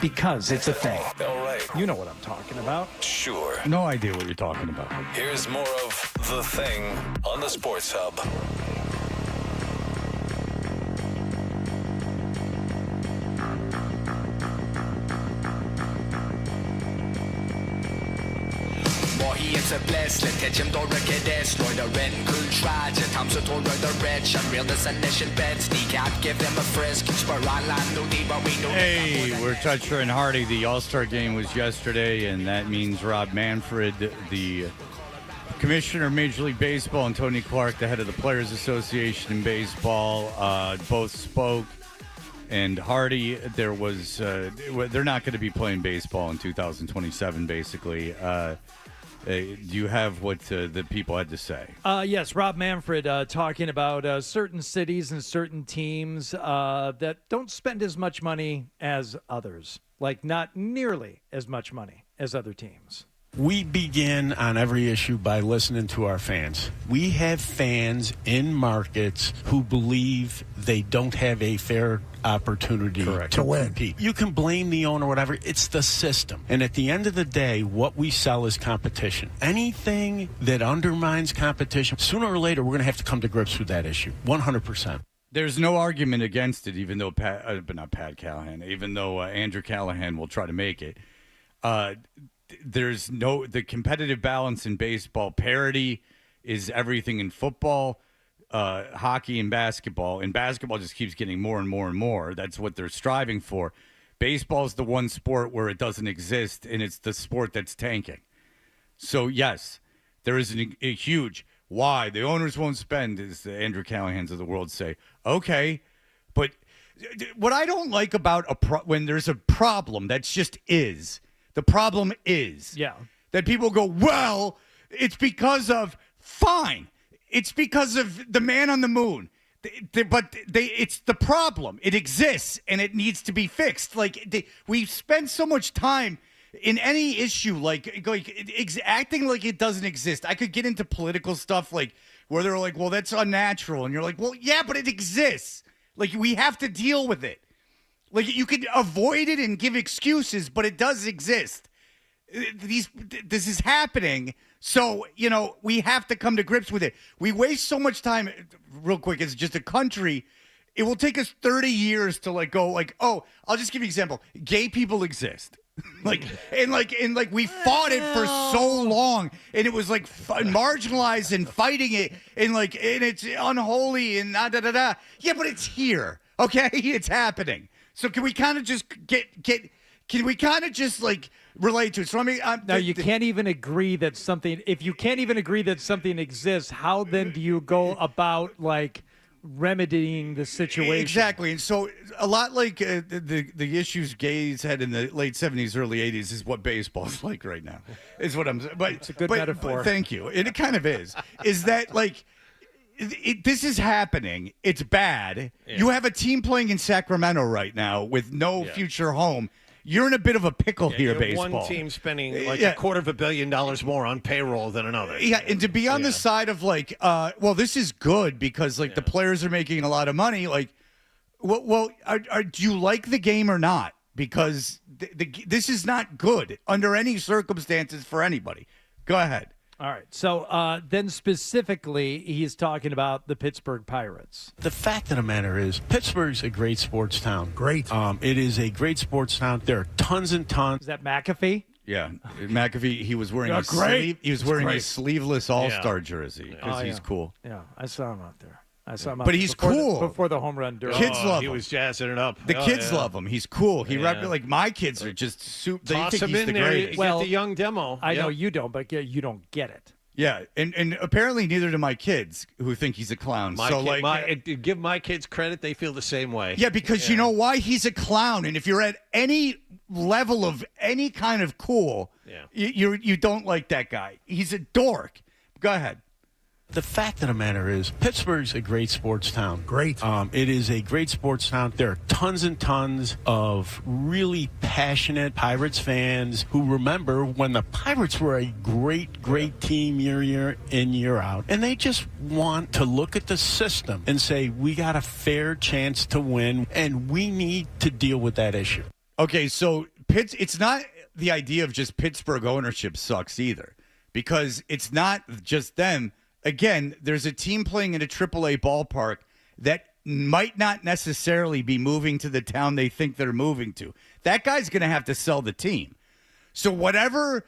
Because it's a thing.
All right.
You know what I'm talking about.
Sure.
No idea what you're talking about.
Here's more of The Thing on the Sports Hub.
Hey, we're Toucher and Hardy. The All-Star game was yesterday, and that means Rob Manfred, the commissioner of Major League Baseball, and Tony Clark, the head of the Players Association in baseball, both spoke. And Hardy, they're not going to be playing baseball in 2027, basically. Do you have what the people had to say?
Yes, Rob Manfred talking about certain cities and certain teams that don't spend as much money as others, like not nearly as much money as other teams.
We begin on every issue by listening to our fans. We have fans in markets who believe they don't have a fair opportunity to win. Compete. You can blame the owner or whatever. It's the system. And at the end of the day, what we sell is competition. Anything that undermines competition, sooner or later, we're going to have to come to grips with that issue. 100%.
There's no argument against it, even though even though Andrew Callahan will try to make it. The competitive balance in baseball. Parity is everything in football, hockey, and basketball. And basketball just keeps getting more and more and more. That's what they're striving for. Baseball is the one sport where it doesn't exist, and it's the sport that's tanking. So, yes, there is a huge why. The owners won't spend, as the Andrew Callahans of the world say. Okay, but what I don't like about when there's a problem that's just is – the problem is that people go, well, it's because of, fine, it's because of the man on the moon. But it's the problem. It exists, and it needs to be fixed. We spend so much time in any issue, acting like it doesn't exist. I could get into political stuff, where they're like, well, that's unnatural. And you're like, well, yeah, but it exists. We have to deal with it. You could avoid it and give excuses, but it does exist. This is happening, so, we have to come to grips with it. We waste so much time, real quick, as just a country. It will take us 30 years to, oh, I'll just give you an example. Gay people exist. We fought it for so long, and it was, marginalized and fighting it, and it's unholy and da-da-da-da. Yeah, but it's here, okay? It's happening. So can we kind of just relate to it? So
you can't even agree that something. If you can't even agree that something exists, how then do you go about remedying the situation?
Exactly. And so a lot the issues gays had in the late 70s, early 80s is what baseball's like right now. Is what I'm. But
it's a good metaphor.
But thank you. And it kind of is. Is that this is happening. It's bad. Yeah. You have a team playing in Sacramento right now with no future home. You're in a bit of a pickle here, baseball.
One team spending $250 million more on payroll than another.
Yeah, and to be on the side of well, this is good because the players are making a lot of money. Do you like the game or not? Because this is not good under any circumstances for anybody. Go ahead.
All right. So then specifically, he's talking about the Pittsburgh Pirates.
The fact of the matter is, Pittsburgh's a great sports town. Great. It is a great sports town. There are tons and tons.
Is that McAfee?
Yeah, McAfee. He was wearing a sleeveless All-Star jersey because he's cool.
Yeah, I saw him out there.
But he's cool.
Before the home run derby.
Kids love him.
He was jazzing it up.
The kids love him. He's cool. He my kids are just super. They
Toss
think
him
he's
in
the
there.
greatest.
Well, get the young demo.
I know you don't, but you don't get it.
Yeah, and apparently neither do my kids, who think he's a clown.
Give my kids credit; they feel the same way.
Yeah, because you know why? He's a clown, and if you're at any level of any kind of cool, you don't like that guy. He's a dork. Go ahead.
The fact of the matter is, Pittsburgh's a great sports town. Great. It is a great sports town. There are tons and tons of really passionate Pirates fans who remember when the Pirates were a great team year in, year out. And they just want to look at the system and say, we got a fair chance to win, and we need to deal with that issue.
Okay, so It's not the idea of just Pittsburgh ownership sucks either, because it's not just them. Again, there's a team playing in a AAA ballpark that might not necessarily be moving to the town they think they're moving to. That guy's going to have to sell the team. So whatever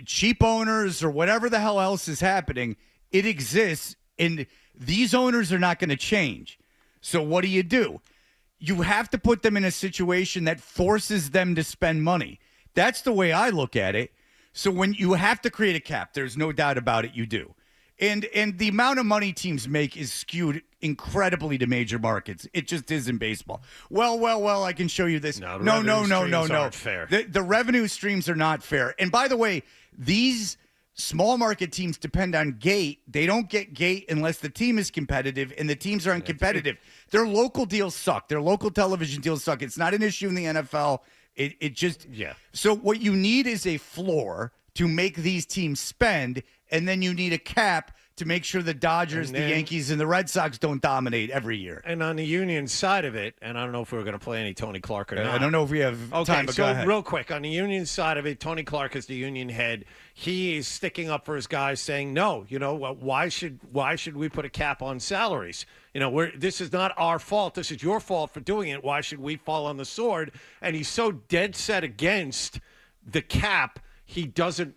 cheap owners or whatever the hell else is happening, it exists, and these owners are not going to change. So what do? You have to put them in a situation that forces them to spend money. That's the way I look at it. So when you have to create a cap, there's no doubt about it, you do. And the amount of money teams make is skewed incredibly to major markets. It just is in baseball. Well, I can show you this. No.
Aren't fair.
The revenue streams are not fair. And by the way, these small market teams depend on gate. They don't get gate unless the team is competitive, and the teams aren't competitive. Their local deals suck. Their local television deals suck. It's not an issue in the NFL. It just So what you need is a floor to make these teams spend, and then you need a cap to make sure the Dodgers, the Yankees, and the Red Sox don't dominate every year.
And on the Union side of it, and I don't know if we're going to play any Tony Clark or not.
I don't know if we have time, but go ahead.
Real quick, on the Union side of it, Tony Clark is the Union head. He is sticking up for his guys, saying, no, why should we put a cap on salaries? This is not our fault. This is your fault for doing it. Why should we fall on the sword? And he's so dead set against the cap, he doesn't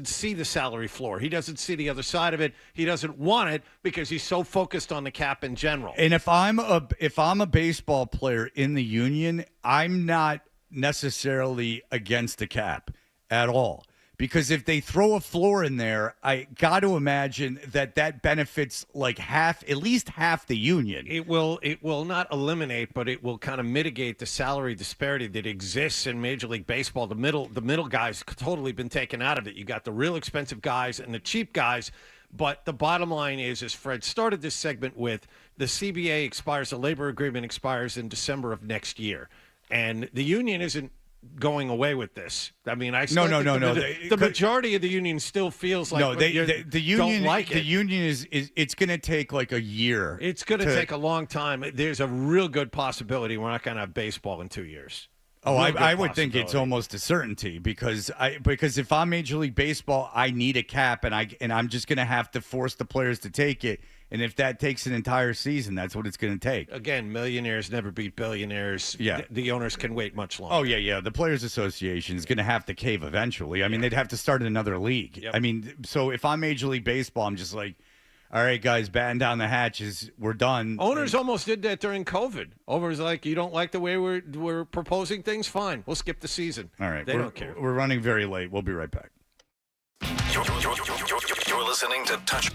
see the salary floor. He doesn't see the other side of it. He doesn't want it because he's so focused on the cap in general.
And if I'm a baseball player in the union, I'm not necessarily against the cap at all. Because if they throw a floor in there, I got to imagine that benefits at least half the union.
It will not eliminate, but it will kind of mitigate the salary disparity that exists in Major League Baseball. The middle guys totally been taken out of it. You got the real expensive guys and the cheap guys. But the bottom line is, as Fred started this segment with, the CBA expires, the labor agreement expires in December of next year, and the union isn't going away with this. I mean, I still think the majority of the union still feels like
the union
don't like it.
The union is it's going to take like a year.
It's going to take a long time. There's a real good possibility we're not going to have baseball in 2 years.
Oh, I would think it's almost a certainty because if I'm Major League Baseball, I need a cap, and I'm just going to have to force the players to take it. And if that takes an entire season, that's what it's going to take.
Again, millionaires never beat billionaires.
Yeah.
The owners can wait much longer.
Oh, yeah. The Players Association is going to have to cave eventually. I mean, they'd have to start another league.
Yep.
I mean, so if I'm Major League Baseball, I'm just like, all right, guys, batten down the hatches. We're done.
Owners almost did that during COVID. Owners like, you don't like the way we're proposing things? Fine. We'll skip the season.
All right.
They don't care.
We're running very late. We'll be right back.
You're listening to Touch.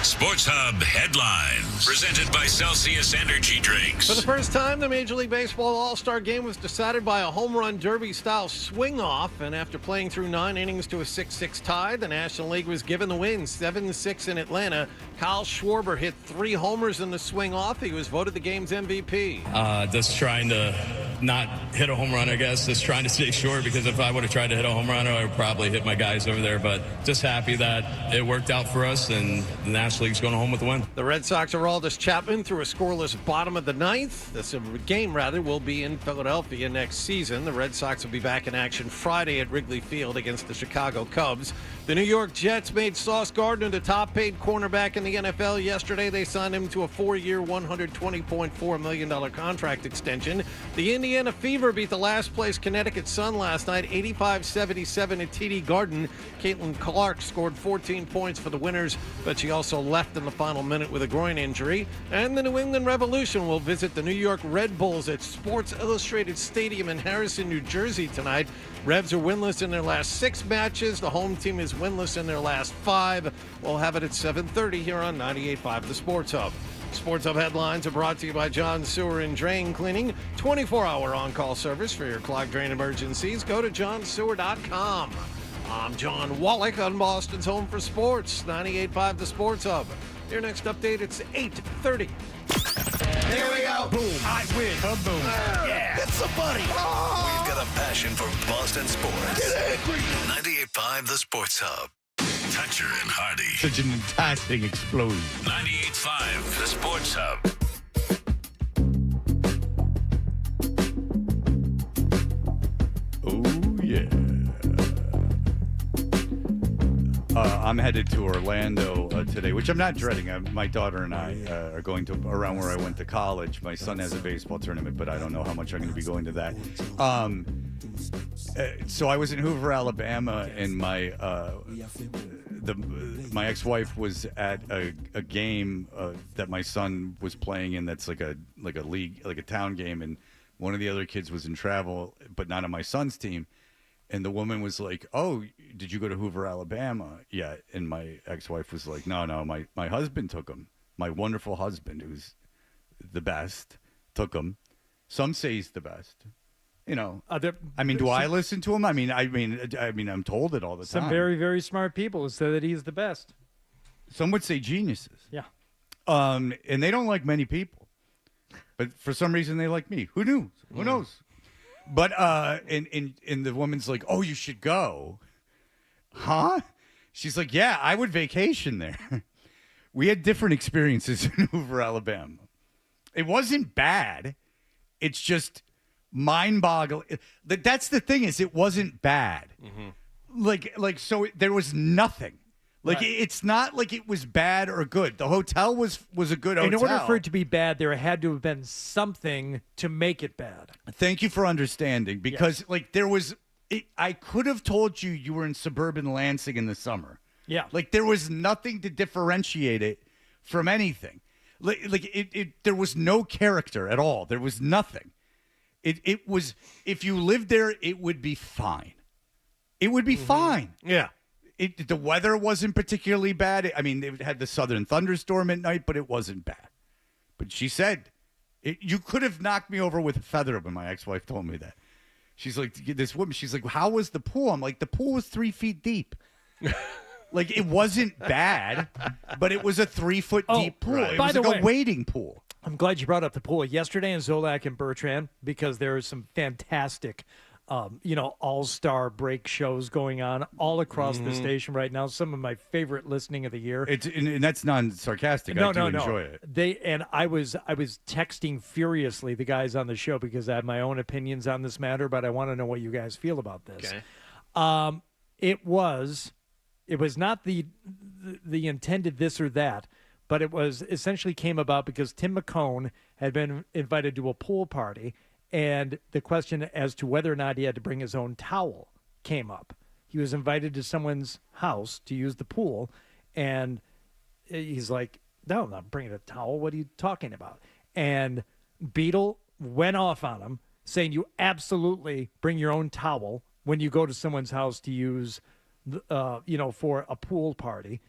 Sports Hub headlines. Presented by Celsius Energy Drinks.
For the first time, the Major League Baseball All-Star Game was decided by a home run derby-style swing-off. And after playing through 9 innings to a 6-6 tie, the National League was given the win, 7-6 in Atlanta. Kyle Schwarber hit 3 homers in the swing-off. He was voted the game's MVP.
Just trying to not hit a home run, I guess. Just trying to stay short, because if I would have tried to hit a home run, I would probably hit my guys over there. But just happy that it worked out for us, and the National League's going home with the win.
The Red Sox Aroldis Chapman threw a scoreless bottom of the 9th. This game, will be in Philadelphia next season. The Red Sox will be back in action Friday at Wrigley Field against the Chicago Cubs. The New York Jets made Sauce Gardner the top-paid cornerback in the NFL yesterday. They signed him to a 4-year, $120.4 million contract extension. The Indiana Fever beat the last-place Connecticut Sun last night, 85-77 at TD Garden. Caitlin Clark scored 14 points for the winners, but she also left in the final minute with a groin injury. And the New England Revolution will visit the New York Red Bulls at Sports Illustrated Stadium in Harrison, New Jersey tonight. Revs are winless in their last 6 matches. The home team is winless in their last 5. We'll have it at 7:30 here on 98.5 The Sports Hub. Sports Hub headlines are brought to you by John Sewer and Drain Cleaning. 24-hour on-call service for your clogged drain emergencies. Go to johnsewer.com. I'm John Wallach on Boston's Home for Sports, 98.5 The Sports Hub. Your next update, it's 8:30.
Here we go.
Boom.
I win. Boom. Yeah. It's a buddy.
We've got a passion for Boston sports.
Get angry.
98.5 The Sports Hub. Toucher and Hardy.
Such an fantastic explosion.
98.5 The Sports Hub.
Oh, yeah. I'm headed to Orlando today, which I'm not dreading. My daughter and I are going to around where I went to college. My son has a baseball tournament, but I don't know how much I'm going to be going to that. So I was in Hoover, Alabama, and my ex-wife was at a game that my son was playing in. That's like a league, like a town game, and one of the other kids was in travel, but not on my son's team. And the woman was like, "Oh, did you go to Hoover, Alabama?" Yeah. And my ex-wife was like, No, my husband took him. My wonderful husband, who's the best, took him. Some say he's the best. You know, do I listen to him? I mean, I'm told it all the time.
Some very, very smart people say that he's the best.
Some would say geniuses.
Yeah.
And they don't like many people, but for some reason they like me. Who knew? Who knows? But and the woman's like, "Oh, you should go." Huh? She's like, "Yeah, I would vacation there." We had different experiences in Hoover, Alabama. It wasn't bad. It's just mind-boggling. That's the thing, is it wasn't bad. Mm-hmm. So there was nothing. Right. It's not like it was bad or good. The hotel was a good hotel.
In order for it to be bad, there had to have been something to make it bad.
Thank you for understanding, because there was. I could have told you were in suburban Lansing in the summer.
Yeah.
There was nothing to differentiate it from anything. There was no character at all. There was nothing. It was, if you lived there, it would be fine. It would be fine.
Yeah.
The weather wasn't particularly bad. I mean, it had the southern thunderstorm at night, but it wasn't bad. But she said, you could have knocked me over with a feather when my ex-wife told me that. She's like, this woman, she's like, how was the pool? I'm like, the pool was 3 feet deep. It wasn't bad, but it was a 3-foot deep pool. Right. It was like a wading pool.
I'm glad you brought up the pool. Yesterday in Zolak and Bertrand, because there is some fantastic all-star break shows going on all across the station right now. Some of my favorite listening of the year.
And that's non-sarcastic. I do enjoy it.
I was texting furiously the guys on the show because I have my own opinions on this matter, but I want to know what you guys feel about this.
Okay.
It was not the intended this or that, but it was essentially came about because Tim McCone had been invited to a pool party. And the question as to whether or not he had to bring his own towel came up. He was invited to someone's house to use the pool, and he's like, "No, I'm not bringing a towel. What are you talking about?" And Beetle went off on him, saying, "You absolutely bring your own towel when you go to someone's house to use, for a pool party."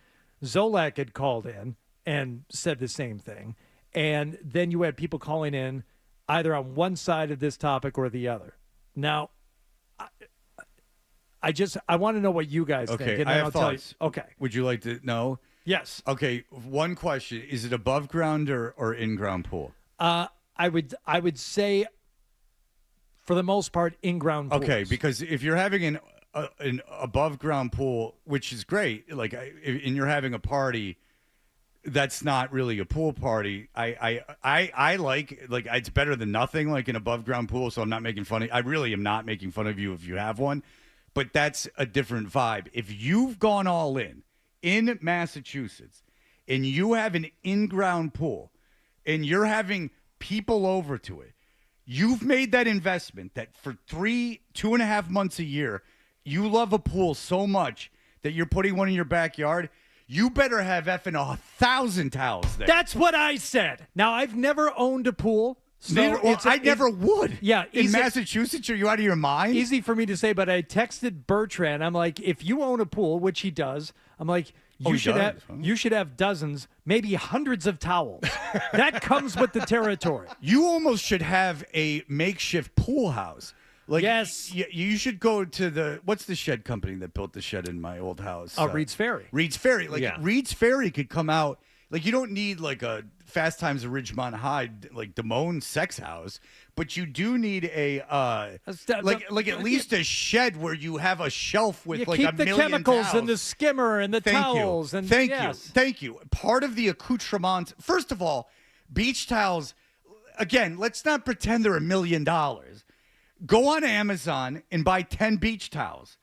Zolak had called in and said the same thing. And then you had people calling in either on one side of this topic or the other. Now, I want to know what you guys think.
Okay,
And
I
then
have
I'll tell
thoughts.
you. Okay.
Would you like to know?
Yes.
Okay, one question. Is it above ground or in-ground pool?
I would say, for the most part, in-ground pools.
Okay, because if you're having an above-ground pool, which is great, like, and you're having a party, that's not really a pool party. I like it's better than nothing, like an above-ground pool. So I'm not making fun of. I really am not making fun of you if you have one, but that's a different vibe. If you've gone all in Massachusetts and you have an in-ground pool and you're having people over to it, you've made that investment that for 2.5 months a year, you love a pool so much that you're putting one in your backyard. You better have effing 1,000 towels there.
That's what I said. Now, I've never owned a pool. So
I never would.
Yeah.
In Massachusetts, are you out of your mind?
Easy for me to say, but I texted Bertrand. I'm like, if you own a pool, which he does, I'm like, you should have dozens, maybe hundreds of towels. That comes with the territory.
You almost should have a makeshift pool house. Like,
yes.
You should go to what's the shed company that built the shed in my old house?
Reed's Ferry.
Reed's Ferry. Reed's Ferry could come out. Like, you don't need like a Fast Times at Ridgemont High, like Damone sex house, but you do need at least a shed where you have a shelf with like a million
keep the chemicals
towels.
and the skimmer and the towels.
Thank you. Part of the accoutrements. First of all, beach towels. Again, let's not pretend they're $1 million. Go on Amazon and buy 10 beach towels.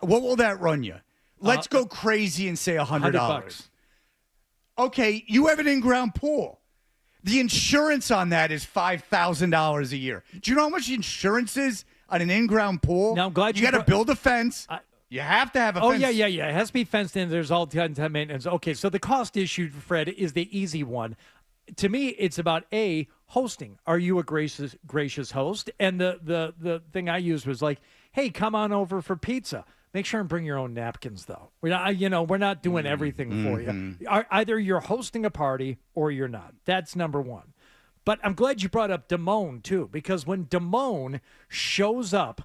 What will that run you? Let's go crazy and say $100. Okay, you have an in-ground pool. The insurance on that is $5,000 a year. Do you know how much insurance is on an in-ground pool?
Now, I'm glad
you got to build a fence. You have to have a fence.
Oh, yeah. It has to be fenced in. There's all kind of maintenance. Okay, so the cost issue, Fred, is the easy one. To me, it's about hosting. Are you a gracious host? And the thing I used was like, hey, come on over for pizza. Make sure and bring your own napkins, though. We're not doing everything for you. Either you're hosting a party or you're not. That's number one. But I'm glad you brought up Damone, too, because when Damone shows up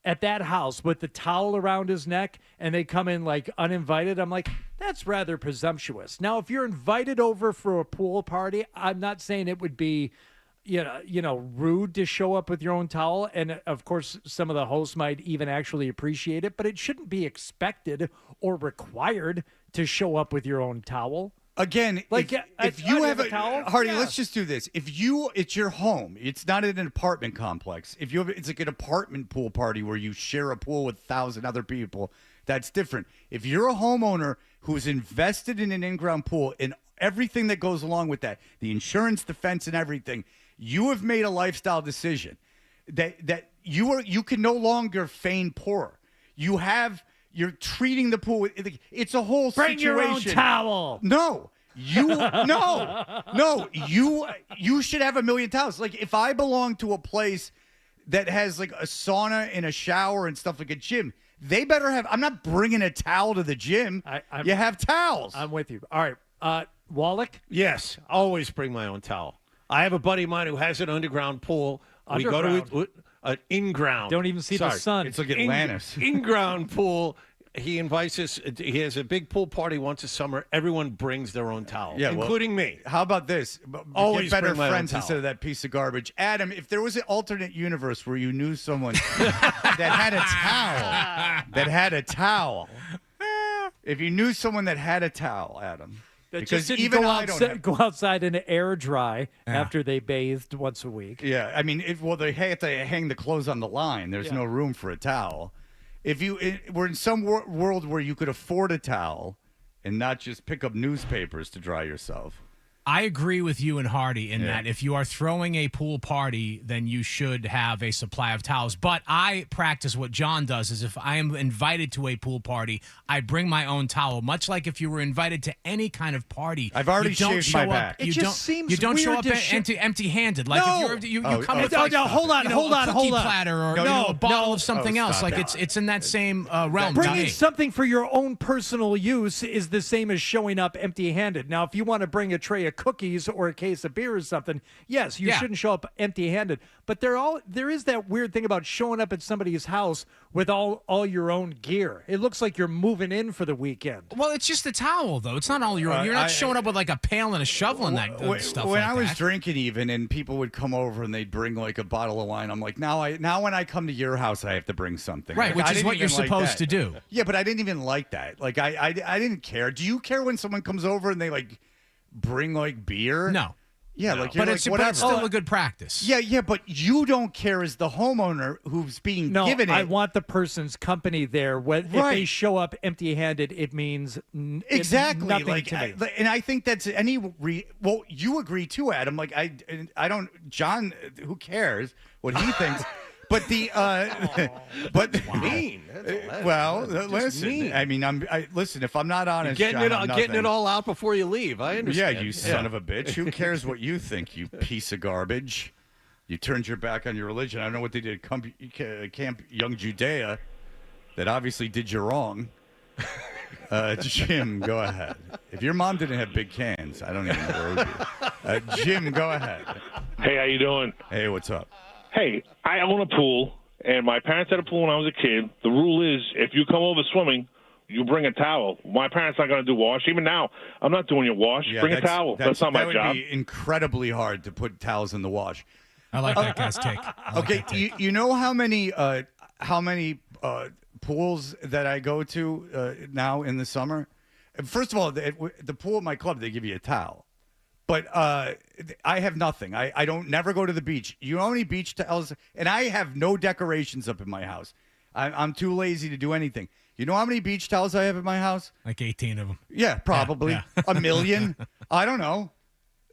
at that house with the towel around his neck and they come in like uninvited, I'm like, that's rather presumptuous. Now, if you're invited over for a pool party, I'm not saying it would be rude to show up with your own towel. And of course, some of the hosts might even actually appreciate it, but it shouldn't be expected or required to show up with your own towel.
Again, if you have a towel, Hardy, let's just do this. It's your home. It's not in an apartment complex. It's like an apartment pool party where you share a pool with 1,000 other people. That's different. If you're a homeowner who's invested in an in-ground pool and everything that goes along with that, the insurance, the fence, and everything, you have made a lifestyle decision that you can no longer feign poor. You're treating the pool. It's a whole
Bring
situation.
your own towel.
No, you should have 1 million towels. Like, if I belong to a place that has like a sauna and a shower and stuff, like a gym, they better have. I'm not bringing a towel to the gym. You have towels.
I'm with you. All right, Wallach.
Yes, always bring my own towel. I have a buddy of mine who has an underground pool. We go to an in-ground.
Don't even see the sun.
It's like Atlantis.
In-ground pool. He invites us. He has a big pool party once a summer. Everyone brings their own towel, including me.
How about this?
Always
get better
bring my own
friends
towel.
instead of that piece of garbage. Adam, if there was an alternate universe where you knew someone that had a towel, if you knew someone that had a towel, Adam.
Because even go outside and air dry after they bathed once a week.
Yeah, I mean, they have to hang the clothes on the line. There's no room for a towel. If we're in some world where you could afford a towel and not just pick up newspapers to dry yourself,
I agree with you and Hardy in that if you are throwing a pool party, then you should have a supply of towels. But I practice what John does is if I am invited to a pool party, I bring my own towel, much like if you were invited to any kind of party.
I've already
you don't
shaved
show
my
up,
back.
It
You
just
don't,
seems
you don't show
weird
up
to
empty-handed. Like if you come with like,
hold on,
a
hold
cookie
on.
platter or
No,
a bottle
no.
of something else. Like it's in that same realm. to
Bringing
me.
something for your own personal use is the same as showing up empty-handed. Now, if you want to bring a tray of cookies or a case of beer or something, yes, you shouldn't show up empty-handed. But there is that weird thing about showing up at somebody's house with all your own gear. It looks like you're moving in for the weekend.
Well, it's just a towel, though. It's not all your own. You're not showing up with like a pail and a shovel and that stuff.
When
like
I was
that.
drinking, even, and people would come over and they'd bring like a bottle of wine, I'm like, now when I come to your house, I have to bring something.
Right,
Like,
which is what you're supposed to do.
Yeah, but I didn't even like that. Like I didn't care. Do you care when someone comes over and they like bring like beer?
No.
Yeah,
No.
like you're
But
like,
it's
whatever.
still a good practice.
Yeah, but you don't care as the homeowner who's being
No,
given it.
I want the person's company there. If they show up empty-handed, it means
Exactly.
nothing
Like,
to me.
and I think that's well, you agree too, Adam. Like I don't. John, who cares what he thinks? But but
mean.
Well,
Just
listen.
mean.
I mean, listen. If I'm not honest,
Getting
John, I'm
getting it
nothing.
all out before you leave. I
Yeah,
understand.
you son of a bitch. Who cares what you think, you piece of garbage? You turned your back on your religion. I don't know what they did at Camp Young Judea that obviously did you wrong. Jim, go ahead. If your mom didn't have big cans, I don't even know where it would be. Jim, go ahead.
Hey, how you doing?
Hey, what's up?
Hey, I own a pool, and my parents had a pool when I was a kid. The rule is if you come over swimming, you bring a towel. My parents not going to do wash. Even now, I'm not doing your wash. Bring a towel. That's not my job.
That would be incredibly hard to put towels in the wash.
I like that guy's take.
Okay, you know how many pools that I go to now in the summer? First of all, the pool at my club, they give you a towel. But I have nothing. I don't never go to the beach. You know how many beach towels? And I have no decorations up in my house. I'm too lazy to do anything. You know how many beach towels I have in my house?
Like 18 of them.
Yeah, probably.
Yeah.
A million. I don't know.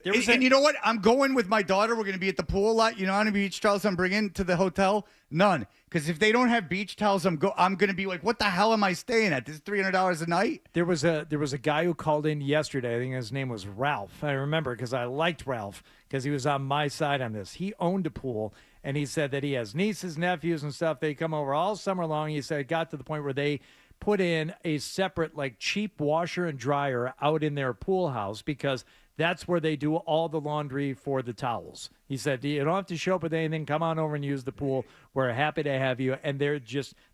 And you know what? I'm going with my daughter. We're going to be at the pool a lot. You know how many beach towels I'm bringing to the hotel? None. Because if they don't have beach towels, I'm going to be like, what the hell am I staying at? This is $300 a night?
There was a guy who called in yesterday. I think his name was Ralph. I remember because I liked Ralph because he was on my side on this. He owned a pool, and he said that he has nieces, nephews, and stuff. They come over all summer long. He said it got to the point where they put in a separate, like, cheap washer and dryer out in their pool house because that's where they do all the laundry for the towels. He said, you don't have to show up with anything. Come on over and use the pool. We're happy to have you. And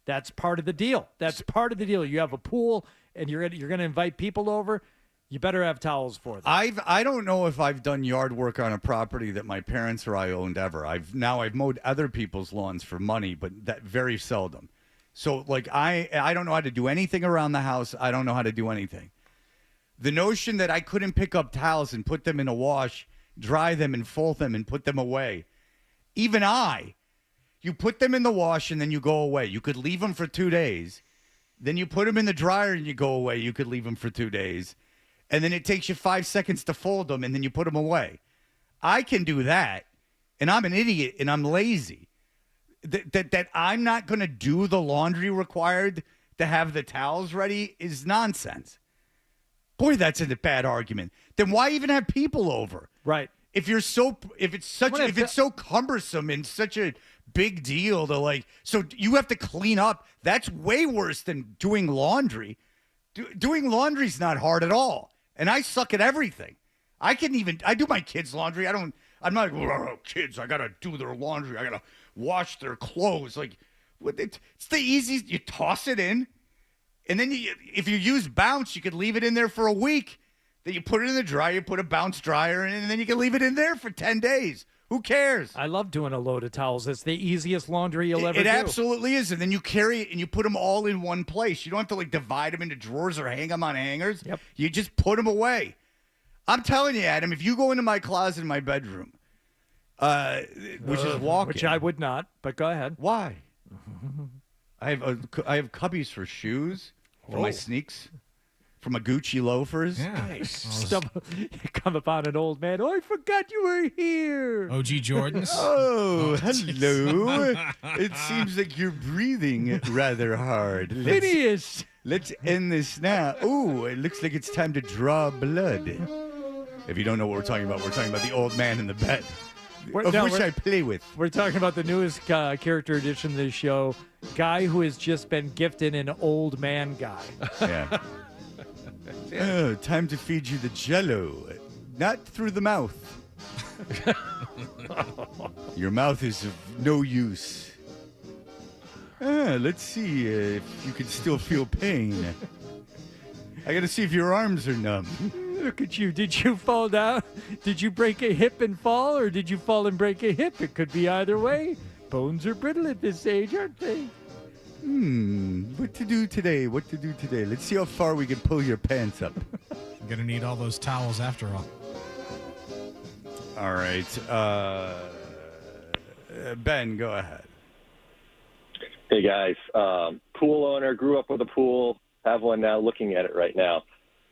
that's part of the deal. That's part of the deal. You have a pool and you're going to invite people over. You better have towels for them.
I don't know if I've done yard work on a property that my parents or I owned ever. I've mowed other people's lawns for money, but that very seldom. So like I don't know how to do anything around the house. I don't know how to do anything. The notion that I couldn't pick up towels and put them in a wash, dry them and fold them and put them away. Even you put them in the wash and then you go away. You could leave them for 2 days. Then you put them in the dryer and you go away. You could leave them for 2 days. And then it takes you 5 seconds to fold them and then you put them away. I can do that. And I'm an idiot and I'm lazy. That I'm not going to do the laundry required to have the towels ready is nonsense. Boy, that's a bad argument. Then why even have people over?
Right.
If it's so cumbersome and such a big deal to so you have to clean up. That's way worse than doing laundry. Doing laundry's not hard at all. And I suck at everything. I do my kids' laundry. I'm not like, oh, kids, I got to do their laundry. I got to wash their clothes. It's the easiest. You toss it in. And then if you use Bounce, you could leave it in there for a week. Then you put it in the dryer, you put a Bounce dryer in, and then you can leave it in there for 10 days. Who cares?
I love doing a load of towels. It's the easiest laundry you'll ever do.
It absolutely is. And then you carry it and you put them all in one place. You don't have to divide them into drawers or hang them on hangers.
Yep.
You just put them away. I'm telling you, Adam, if you go into my closet in my bedroom, which is walk-in.
Which I would not, but go ahead.
Why? I have cubbies for shoes, for my sneaks, from a Gucci loafers.
Yeah.
You come upon an old man. Oh, I forgot you were here.
OG Jordans.
Oh, hello. It seems like you're breathing rather hard.
Phineas.
Let's end this now. Oh, it looks like it's time to draw blood. If you don't know what we're talking about the old man in the bed, I play with.
We're talking about the newest character edition of this show, guy who has just been gifted an old man guy.
Yeah. Oh, time to feed you the Jell-O. Not through the mouth. Your mouth is of no use. Let's see if you can still feel pain. I gotta see if your arms are numb.
Look at you. Did you fall down? Did you break a hip and fall, or did you fall and break a hip? It could be either way. Bones are brittle at this age, aren't they?
What to do today? Let's see how far we can pull your pants up.
I'm going to need all those towels after all.
All right. Ben, go ahead.
Hey, guys. Pool owner, grew up with a pool, have one now, looking at it right now.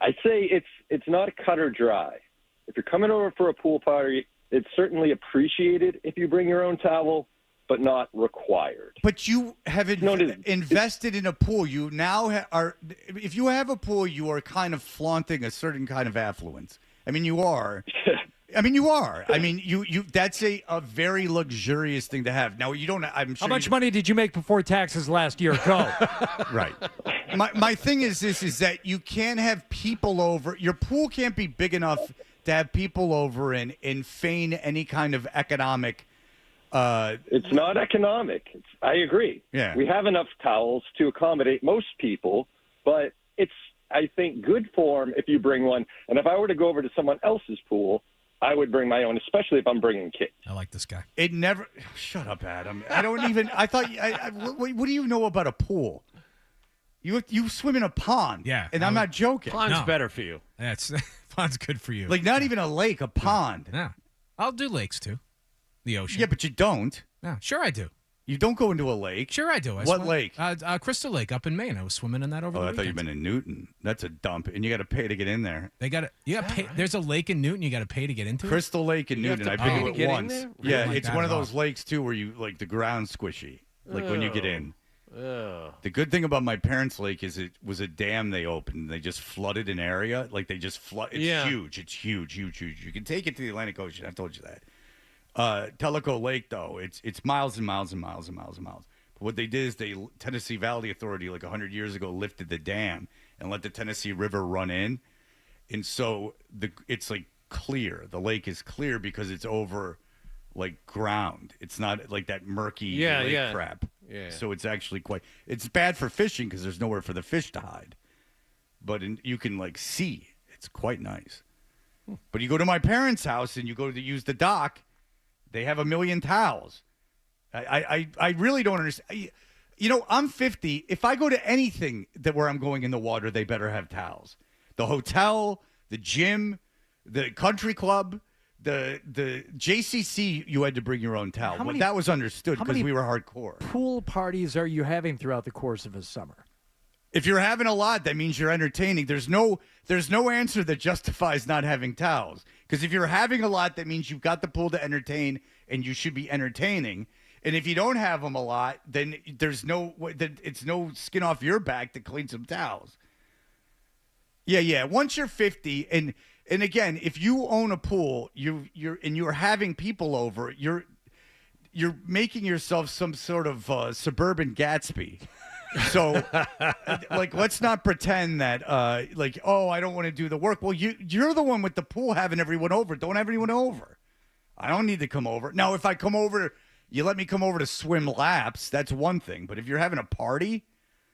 I'd say it's not cut or dry. If you're coming over for a pool party, it's certainly appreciated if you bring your own towel, but not required.
But you have invested in a pool. You now are. If you have a pool, you are kind of flaunting a certain kind of affluence. I mean, you are. You are. You. That's a very luxurious thing to have. Now, you don't. I'm sure.
How much money did you make before taxes last year? Go.
Right. My thing is that you can't have people over. Your pool can't be big enough to have people over and feign any kind of economic.
It's not economic. I agree.
Yeah.
We have enough towels to accommodate most people, but it's, I think, good form if you bring one. And if I were to go over to someone else's pool, I would bring my own, especially if I'm bringing kids.
I like this guy.
It never. Shut up, Adam. I don't even. I thought. What do you know about a pool? You swim in a pond.
Yeah.
And I'm not joking.
Pond's better for you.
That's pond's good for you.
Like not even a lake, a pond.
Yeah. I'll do lakes too. The ocean.
Yeah, but you don't.
Yeah, sure I do.
You don't go into a lake.
Sure I do.
What lake?
Crystal Lake up in Maine. I was swimming in that over the weekend.
I thought you'd been in Newton. That's a dump, and you got to pay to get in there.
You got to pay. There's a lake in Newton. You got to pay to get into.
Crystal Lake in Newton. I've been to it once. Yeah,
like
it's
that
one of
at
those
all.
lakes too where you like the ground's squishy, like when you get in.
Oh.
The good thing about my parents' lake is it was a dam they opened. They just flooded an area. Like they just flood. It's huge. It's huge. You can take it to the Atlantic Ocean. I've told you that. Tellico Lake, though, it's miles and miles and miles and miles and miles. But what they did is Tennessee Valley Authority, like 100 years ago, lifted the dam and let the Tennessee River run in. And so it's like clear. The lake is clear because it's over like ground. It's not like that murky lake crap.
Yeah.
So it's actually it's bad for fishing because there's nowhere for the fish to hide. But you can like see. It's quite nice. But you go to my parents' house and you go to use the dock, they have a million towels. I really don't understand. I'm 50. If I go to anything where I'm going in the water, they better have towels. The hotel, the gym, the country club, the JCC, you had to bring your own towel. That was understood because we were hardcore.
Pool parties are you having throughout the course of a summer?
If you're having a lot, that means you're entertaining. There's no answer that justifies not having towels. Because if you're having a lot, that means you've got the pool to entertain, and you should be entertaining. And if you don't have them a lot, then it's no skin off your back to clean some towels. Yeah. Once you're 50, and again, if you own a pool, you're having people over, you're making yourself some sort of suburban Gatsby. So, let's not pretend that, I don't want to do the work. Well, you're the one with the pool having everyone over. Don't have anyone over. I don't need to come over. Now, if I come over, you let me come over to swim laps, that's one thing. But if you're having a party.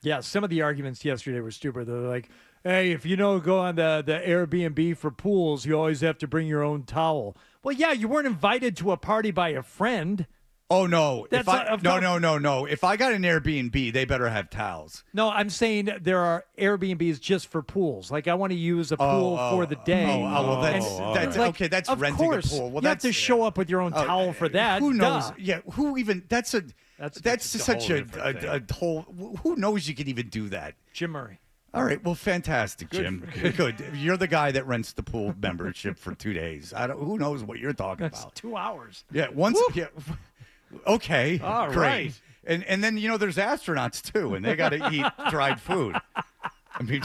Yeah, some of the arguments yesterday were stupid. They're like, hey, if you go on the Airbnb for pools, you always have to bring your own towel. Well, yeah, you weren't invited to a party by a friend.
Oh, no.
No.
If I got an Airbnb, they better have towels.
No, I'm saying there are Airbnbs just for pools. Like, I want to use a pool for the day.
Okay, that's
of
renting
course,
a pool. Well,
you have to show up with your own towel for that.
Who knows?
Duh.
Yeah, who even? That's such a whole. Who knows you can even do that?
Jim Murray.
All right. Well, fantastic, Jim. Good. You're the guy that rents the pool membership for 2 days. Who knows what you're talking
That's
about?
2 hours.
Yeah. Once. Yeah. Okay.
All
great.
right.
And then there's astronauts too, and they got to eat dried food. I mean,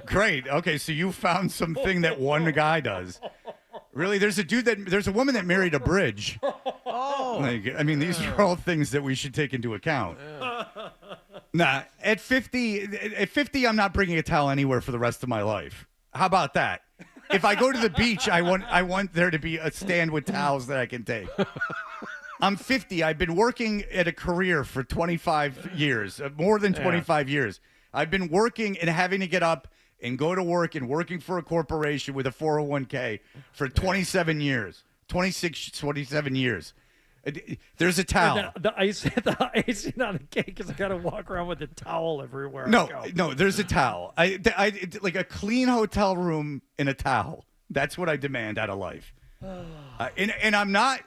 great. Okay, so you found something that one guy does. Really, there's a woman that married a bridge.
Oh.
I mean, these are all things that we should take into account. Nah, at 50, I'm not bringing a towel anywhere for the rest of my life. How about that? If I go to the beach, I want there to be a stand with towels that I can take. I'm 50. I've been working at a career for 25 years, more than 25 years. I've been working and having to get up and go to work and working for a corporation with a 401k for 27 years, 27 years. There's a towel.
The icing on the cake is I got to walk around with a towel everywhere.
No, there's a towel. I like a clean hotel room and a towel. That's what I demand out of life. And I'm not.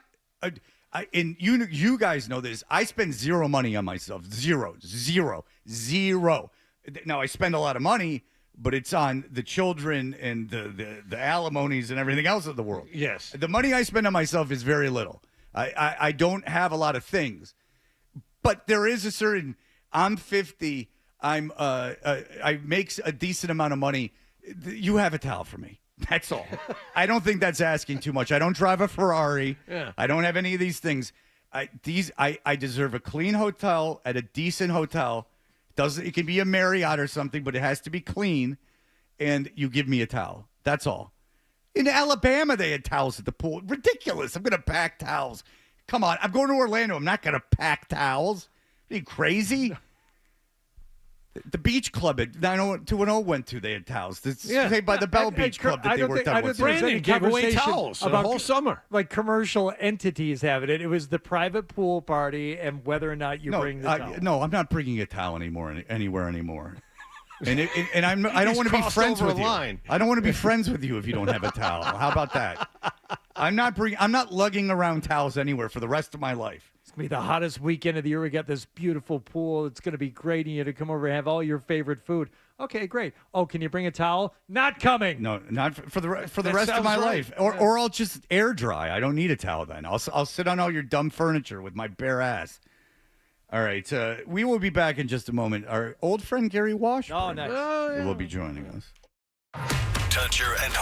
And you guys know this. I spend zero money on myself. Zero. Now I spend a lot of money, but it's on the children and the alimonies and everything else of the world.
Yes.
The money I spend on myself is very little. I don't have a lot of things, but there is a certain. I'm 50. I make a decent amount of money. You have a towel for me. That's all. I don't think that's asking too much. I don't drive a Ferrari.
Yeah.
I don't have any of these things. I deserve a clean hotel at a decent hotel. It can be a Marriott or something, but it has to be clean. And you give me a towel. That's all. In Alabama, they had towels at the pool. Ridiculous. I'm going to pack towels. Come on. I'm going to Orlando. I'm not going to pack towels. Are you crazy? The beach club at 90210 went to. They had towels. Say by the Bell Beach Club that they worked out with.
Brandon gave away towels the whole summer.
Like commercial entities having it. It was the private pool party and whether or not you bring the towel.
No, I'm not bringing a towel anywhere anymore. And I don't want to be friends with you. I don't want to be friends with you if you don't have a towel. How about that? I'm not lugging around towels anywhere for the rest of my life.
It's going to be the hottest weekend of the year. We got this beautiful pool. It's going to be great. And you to come over and have all your favorite food. Okay, great. Oh, can you bring a towel? Not coming.
No, not for the rest of my life. Or I'll just air dry. I don't need a towel then. I'll sit on all your dumb furniture with my bare ass. All right, we will be back in just a moment. Our old friend Gary Washburn will be joining us.
Tuncher and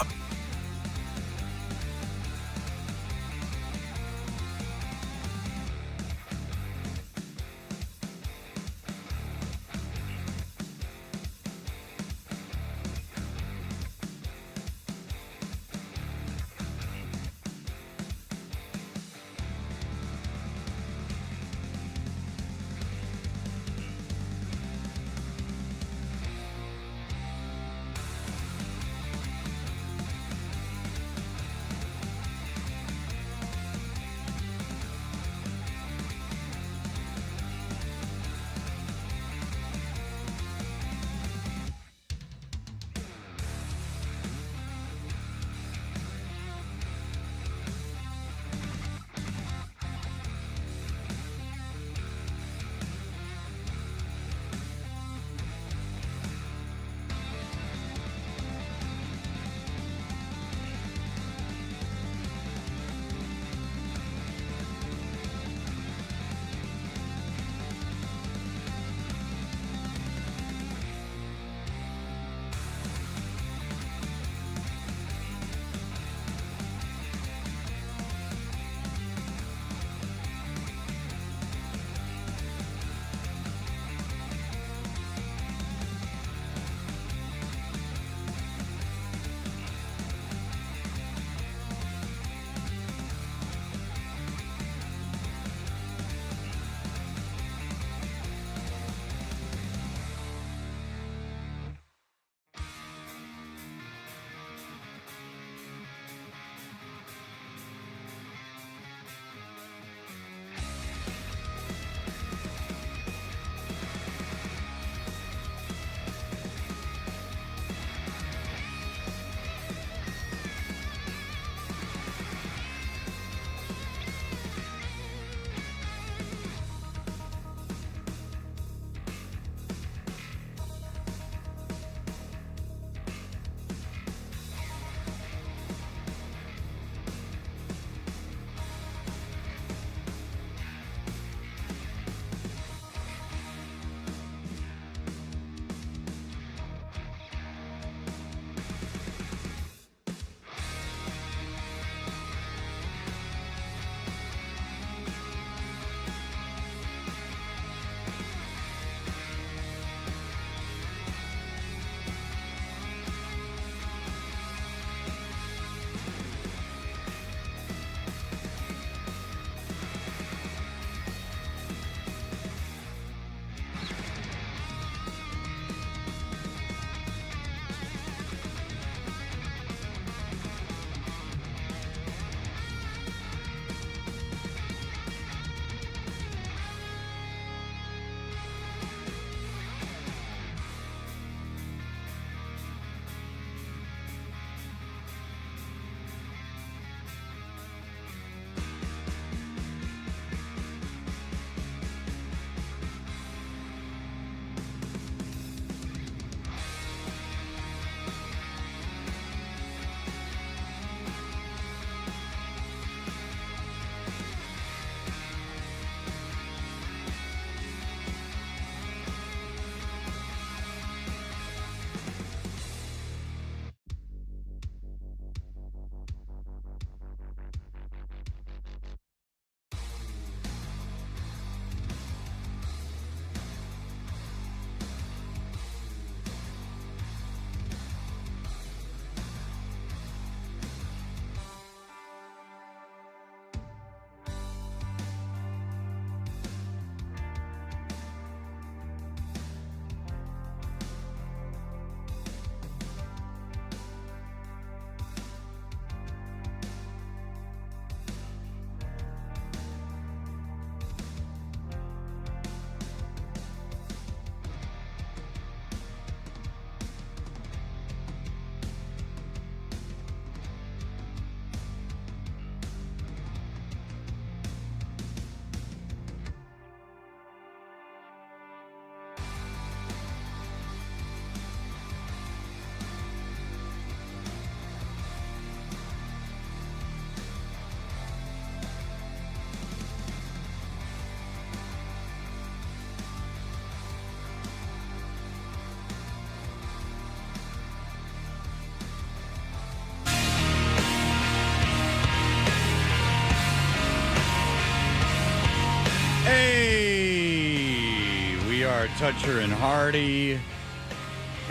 our Toucher and Hardy,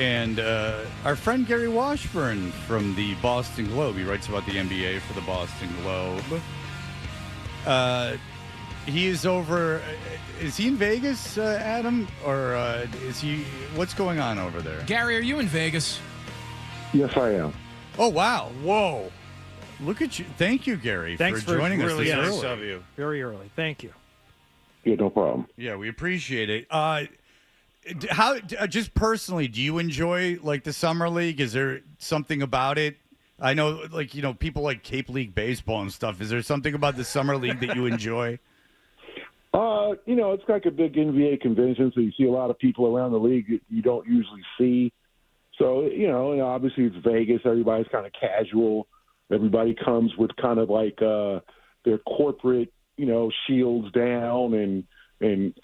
and our friend Gary Washburn from the Boston Globe. He writes about the NBA for the Boston Globe. He is over. Is he in Vegas, Adam, or is he? What's going on over there?
Gary, are you in Vegas?
Yes, I am.
Oh wow! Whoa! Look at you! Thank you, Gary,
Thanks
for joining us
really
this
nice
early.
of you. Very early. Thank you.
Yeah, no problem.
Yeah, we appreciate it. How just personally, do you enjoy like the summer league? Is there something about it? I know, like, you know, people like Cape League baseball and stuff. Is there something about the summer league that you enjoy?
You know, it's like a big NBA convention, so you see a lot of people around the league that you don't usually see. So, you know, and obviously it's Vegas. Everybody's kind of casual. Everybody comes with kind of like their corporate, you know, shields down and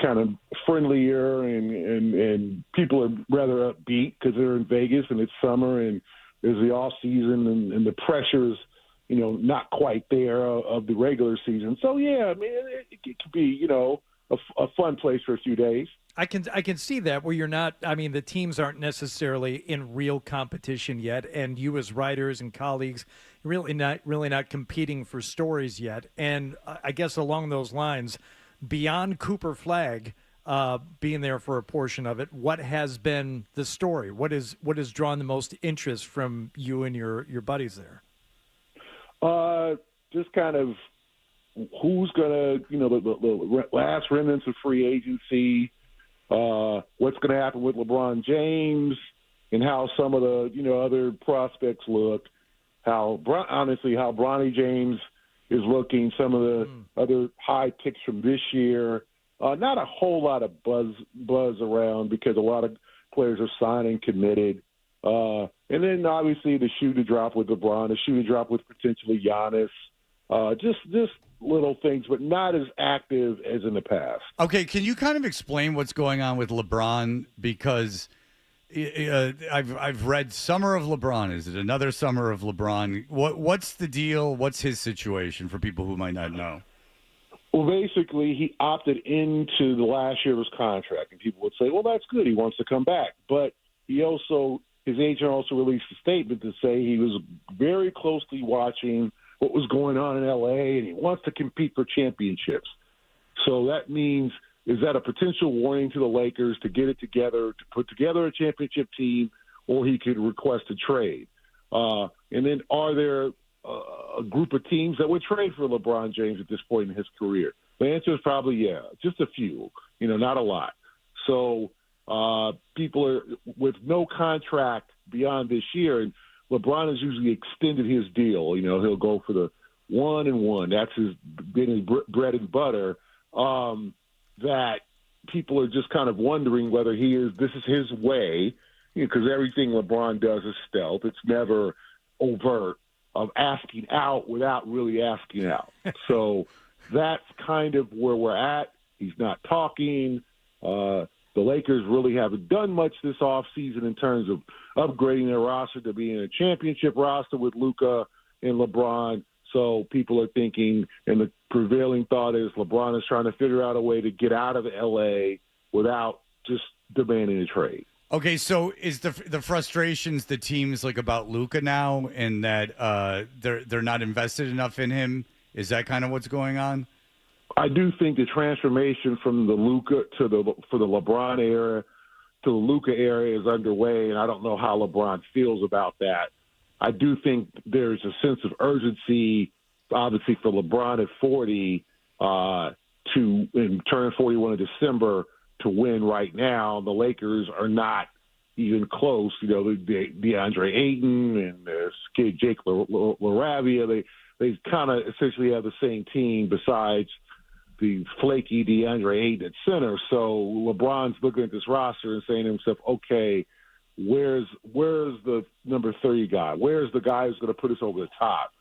kind of friendlier, and people are rather upbeat because they're in Vegas and it's summer and there's the off season and the pressures, you know, not quite there of the regular season. So yeah, I mean, it could be, you know, a fun place for a few days.
I can see that where you're not. I mean, the teams aren't necessarily in real competition yet, and you as writers and colleagues really not competing for stories yet. And I guess along those lines, beyond Cooper Flagg being there for a portion of it, what has been the story? What has drawn the most interest from you and your buddies there?
Just kind of who's gonna, you know, the last remnants of free agency. What's going to happen with LeBron James and how some of the, you know, other prospects look, how Bronny James is looking, some of the other high picks from this year. Not a whole lot of buzz around because a lot of players are signed and committed. And then obviously the shoe to drop with LeBron, the shoe to drop with potentially Giannis. Just little things, but not as active as in the past.
Okay, can you kind of explain what's going on with LeBron? Because I've read Summer of LeBron. Is it another Summer of LeBron? What's the deal? What's his situation for people who might not know?
Well, basically, he opted into the last year of his contract, and people would say, well, that's good. He wants to come back. But his agent also released a statement to say he was very closely watching what was going on in L.A., and he wants to compete for championships. So that means, is that a potential warning to the Lakers to get it together, to put together a championship team, or he could request a trade? And then are there a group of teams that would trade for LeBron James at this point in his career? The answer is probably yeah, just a few, you know, not a lot. So people are with no contract beyond this year, and LeBron has usually extended his deal. You know, he'll go for the 1-and-1. That's been his bread and butter. That people are just kind of wondering whether this is his way, because everything LeBron does is stealth. It's never overt of asking out without really asking out. So that's kind of where we're at. He's not talking. The Lakers really haven't done much this offseason in terms of upgrading their roster to being a championship roster with Luka and LeBron. So people are thinking, and the prevailing thought is LeBron is trying to figure out a way to get out of L.A. without just demanding a trade.
Okay, so is the frustrations the teams like about Luka now, and that they're not invested enough in him? Is that kind of what's going on?
I do think the transformation from the Luka for the LeBron era to the Luka era is underway, and I don't know how LeBron feels about that. I do think there's a sense of urgency, obviously, for LeBron at 40 to turn 41 in December to win right now. The Lakers are not even close. You know, DeAndre Ayton and kid Jake LaRavia, they kind of essentially have the same team besides the flaky DeAndre Ayton at center. So LeBron's looking at this roster and saying to himself, okay, where's the number 30 guy? Where's the guy who's going to put us over the top?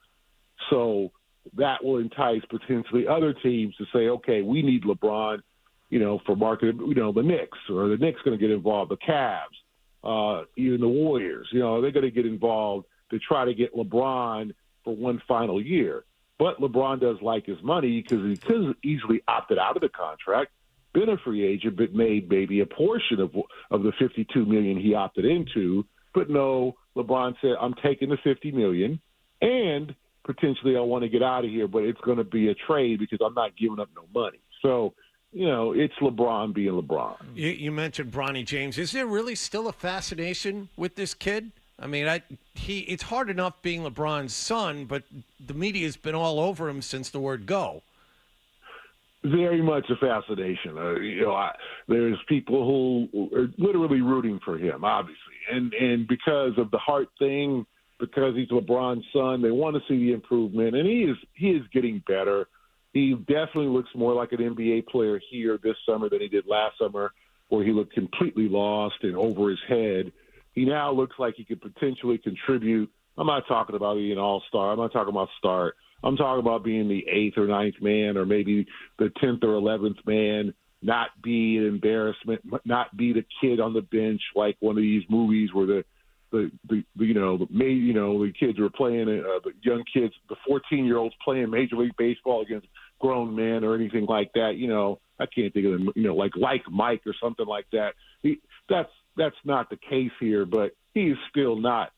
So that will entice potentially other teams to say, okay, we need LeBron, you know, for market, you know, the Knicks, or the Knicks going to get involved, the Cavs, even the Warriors, you know, they're going to get involved to try to get LeBron for one final year. But LeBron does like his money because he could have easily opted out of the contract, been a free agent, but made maybe a portion of the $52 million he opted into. But no, LeBron said, I'm taking the $50 million, and potentially I want to get out of here, but it's going to be a trade because I'm not giving up no money. So, it's LeBron being LeBron.
You mentioned Bronny James. Is there really still a fascination with this kid? I mean, it's hard enough being LeBron's son, but the media's been all over him since the word go.
Very much a fascination. There's people who are literally rooting for him, obviously. And because of the heart thing, because he's LeBron's son, they want to see the improvement. And he is getting better. He definitely looks more like an NBA player here this summer than he did last summer, where he looked completely lost and over his head. He now looks like he could potentially contribute. I'm not talking about being an all-star. I'm not talking about start. I'm talking about being the 8th or 9th man, or maybe the 10th or 11th man, not be an embarrassment, not be the kid on the bench like one of these movies where the kids were playing, the young kids, the 14-year-olds playing Major League Baseball against grown men or anything like that. I can't think of them, like Mike or something like that. That's not the case here, but he is still not,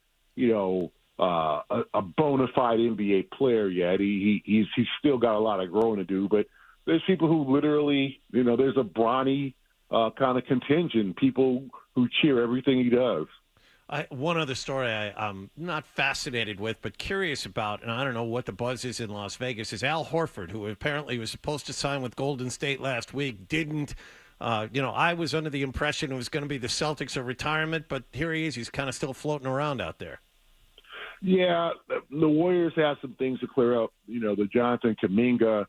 a bona fide NBA player yet. He's still got a lot of growing to do, but there's people who literally, there's a Bronny kind of contingent, people who cheer everything he does.
One other story I'm not fascinated with, but curious about, and I don't know what the buzz is in Las Vegas, is Al Horford, who apparently was supposed to sign with Golden State last week, didn't. I was under the impression it was going to be the Celtics or retirement, but here he is. He's kind of still floating around out there.
Yeah, the Warriors have some things to clear up. The Jonathan Kuminga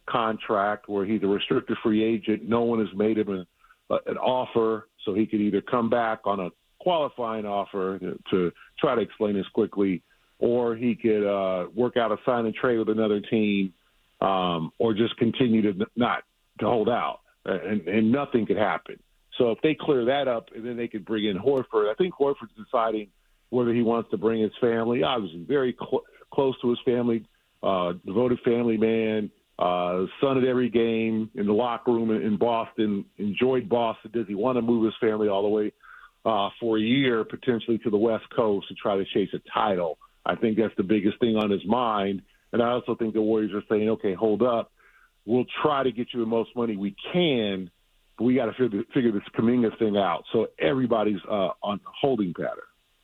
contract, where he's a restricted free agent. No one has made him an offer, so he could either come back on a qualifying offer to try to explain this quickly, or he could work out a sign and trade with another team, or just continue to not to hold out, and nothing could happen. So if they clear that up, and then they could bring in Horford. I think Horford's deciding whether he wants to bring his family. Obviously, very close to his family, devoted family man, son at every game, in the locker room in Boston, enjoyed Boston. Does he want to move his family all the way for a year, potentially to the West Coast, to try to chase a title? I think that's the biggest thing on his mind. And I also think the Warriors are saying, okay, hold up. We'll try to get you the most money we can, but we got to figure this Kuminga thing out. So everybody's on holding pattern.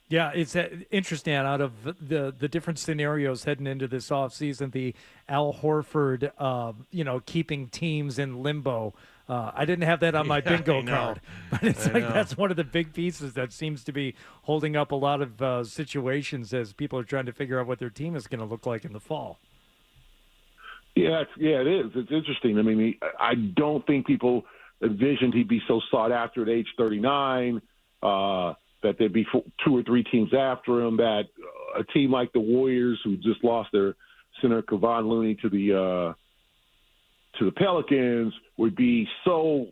Yeah, it's interesting. Out of the different scenarios heading into this offseason, the Al Horford, keeping teams in limbo. I didn't have that on my bingo card, but it's that's one of the big pieces that seems to be holding up a lot of situations as people are trying to figure out what their team is going to look like in the fall.
Yeah, it is. It's interesting. I mean, I don't think people envisioned he'd be so sought after at age 39. That there'd be 2 or 3 teams after him, that a team like the Warriors, who just lost their center Kevon Looney to the Pelicans, would be so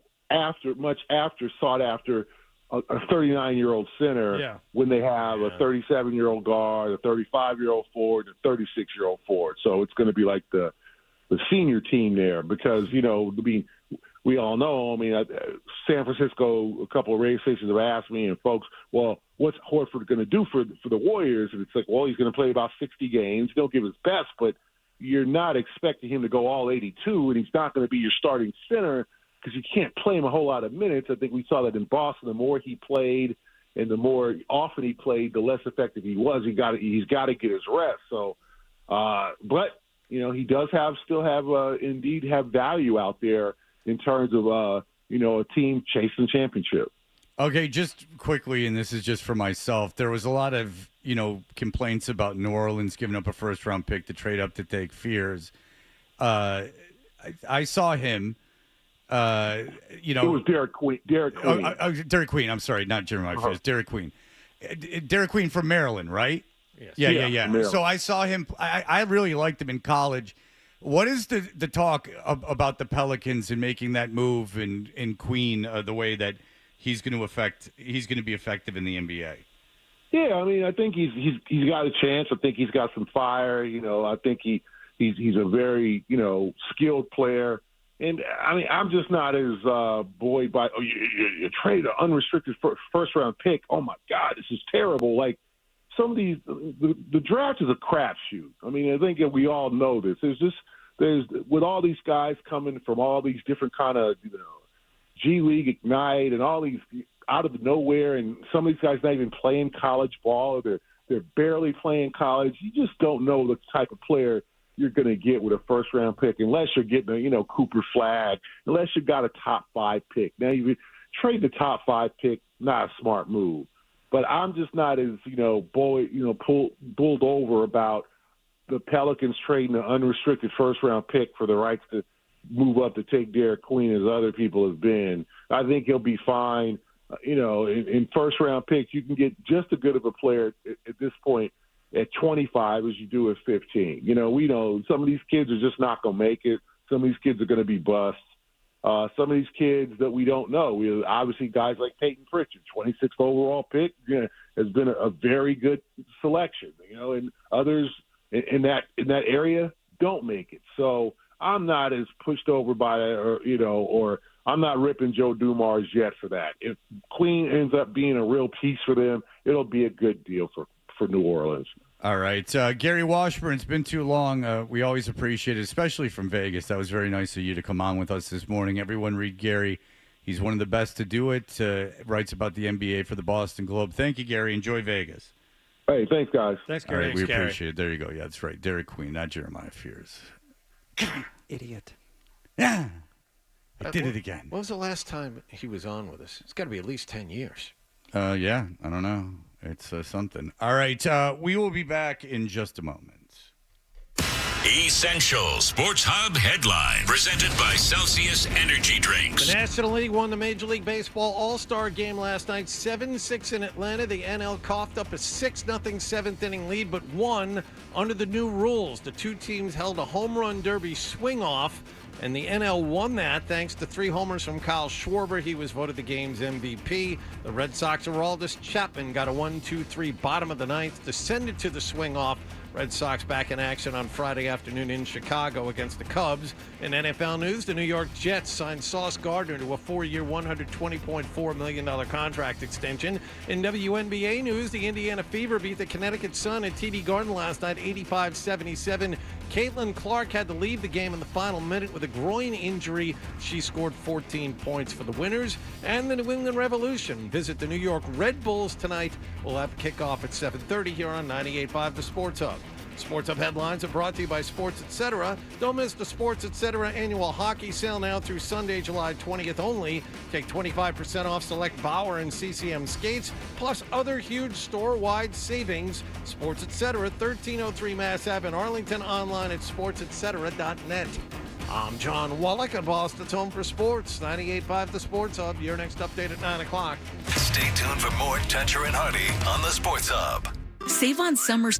much after sought after a 39-year-old center when they have a 37-year-old guard, a 35-year-old forward, a 36-year-old forward. So it's going to be like the senior team there, because we all know, San Francisco, a couple of radio stations have asked me and folks, well, what's Horford going to do for the Warriors? And it's like, well, he's going to play about 60 games. He'll give his best, but you're not expecting him to go all 82, and he's not going to be your starting center because you can't play him a whole lot of minutes. I think we saw that in Boston. The more he played and the more often he played, the less effective he was. He's got to get his rest. So, but he does still have value out there in terms of, a team chasing championship.
Okay, just quickly, and this is just for myself, there was a lot of, complaints about New Orleans giving up a first-round pick to trade up to take Fears. I saw him, It
was Derek Queen. Derek
Queen, I'm sorry, not Jeremiah Fears, Derek Queen. Derek Queen from Maryland, right? Yes. Yeah. So I saw him. I really liked him in college. What is the talk about the Pelicans and making that move in Queen the way that he's going to be effective in the NBA?
Yeah, I think he's got a chance. I think he's got some fire. I think he's a very skilled player, And I mean, I'm just not as buoyed by you trade an unrestricted first round pick. Oh my God, this is terrible. Like some of these, the draft is a crapshoot. I mean, I think that we all know this. There's with all these guys coming from all these different kind of G League Ignite and all these out of nowhere, and some of these guys not even playing college ball. Or they're barely playing college. You just don't know the type of player you're going to get with a first-round pick unless you're getting a Cooper Flag, unless you got a top 5 pick. Now, you trade the top 5 pick, not a smart move. But I'm just not as, bulled over about the Pelicans trading an unrestricted first-round pick for the rights to move up to take Derek Queen as other people have been. I think he'll be fine. In first-round picks, you can get just as good of a player at this point at 25 as you do at 15. We know some of these kids are just not going to make it. Some of these kids are going to be busts. Some of these kids that we don't know. Obviously, guys like Peyton Pritchard, 26th overall pick, has been a very good selection. And others in that area don't make it. So I'm not as pushed over by it, or I'm not ripping Joe Dumars yet for that. If Queen ends up being a real piece for them, it'll be a good deal for New Orleans.
All right. Gary Washburn, it's been too long. We always appreciate it, especially from Vegas. That was very nice of you to come on with us this morning. Everyone read Gary. He's one of the best to do it. Writes about the NBA for the Boston Globe. Thank you, Gary. Enjoy Vegas.
Hey, thanks, guys.
Thanks,
All
Gary.
right, we appreciate it. There you go. Yeah, that's right. Derek Queen, not Jeremiah Fears.
Idiot.
Yeah. I did it again.
When was the last time he was on with us? It's got to be at least 10 years.
Yeah, I don't know. It's something. All right, we will be back in just a moment.
Essential Sports Hub headline presented by Celsius Energy Drinks.
The National League won the Major League Baseball All-Star game last night, 7-6 in Atlanta. The NL coughed up a 6-0 seventh-inning lead, but won under the new rules. The two teams held a home run derby swing-off, and the NL won that thanks to 3 homers from Kyle Schwarber. He was voted the game's MVP. The Red Sox Aroldis Chapman got a 1-2-3 bottom of the ninth, descended to the swing-off. Red Sox back in action on Friday afternoon in Chicago against the Cubs. In NFL news, the New York Jets signed Sauce Gardner to a 4-year, $120.4 million contract extension. In WNBA news, the Indiana Fever beat the Connecticut Sun at TD Garden last night, 85-77. Caitlin Clark had to leave the game in the final minute with a groin injury. She scored 14 points for the winners. And the New England Revolution visit the New York Red Bulls tonight. We'll have kickoff at 7:30 here on 98.5 The Sports Hub. Sports Hub headlines are brought to you by Sports Etc. Don't miss the Sports Etc. annual hockey sale now through Sunday, July 20th only. Take 25% off select Bauer and CCM skates, plus other huge store-wide savings. Sports Etc. 1303 Mass Ave in Arlington, online at sportsetcetera.net. I'm John Wallach at Boston's Home for Sports, 98.5 The Sports Hub. Your next update at 9 o'clock.
Stay tuned for more Toucher and Hardy on the Sports Hub.
Save on summer.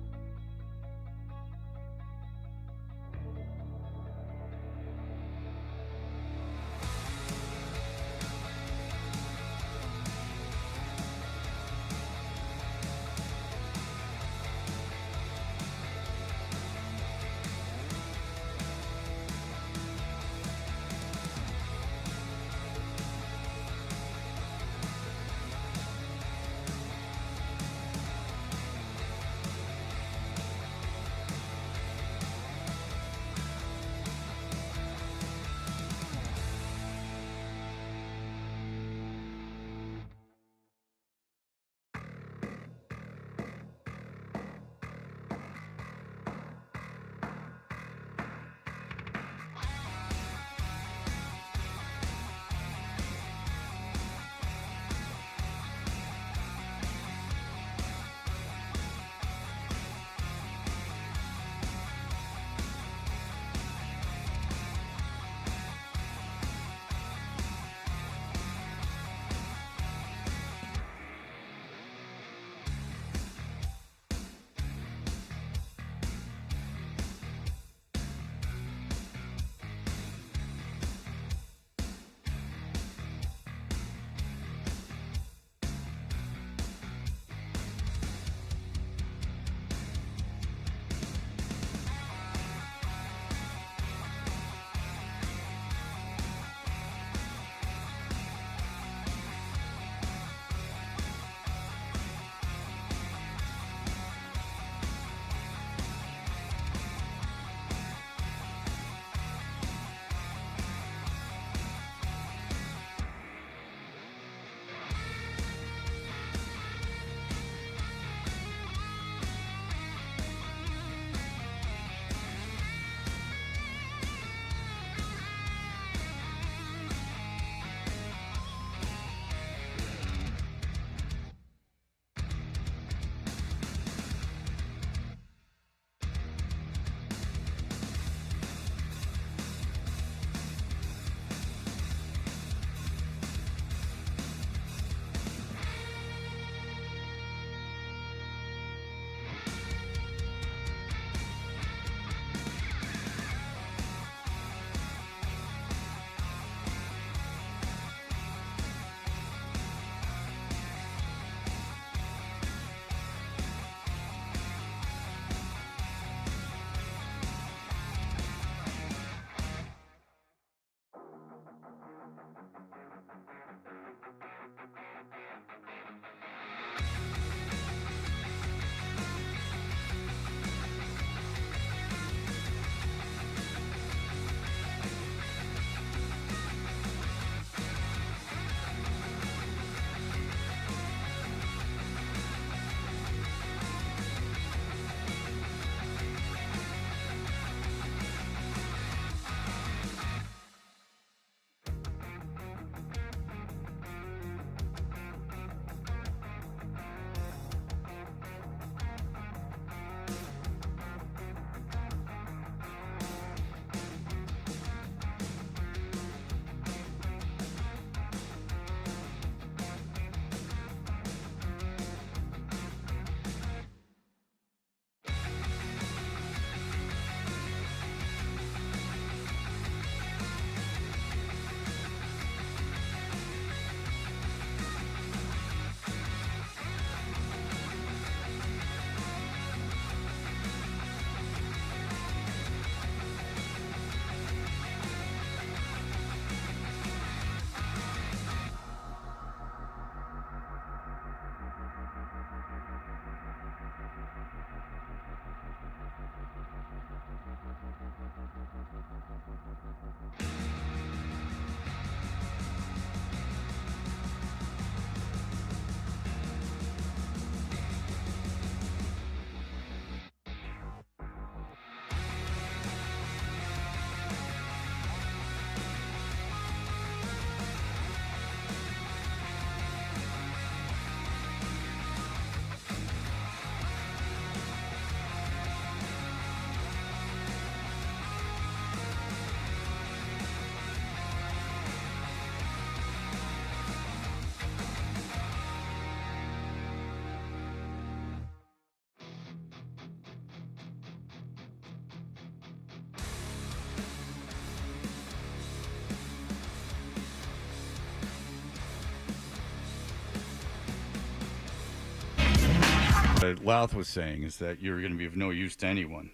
Louth was saying is that you're going to be of no use to anyone.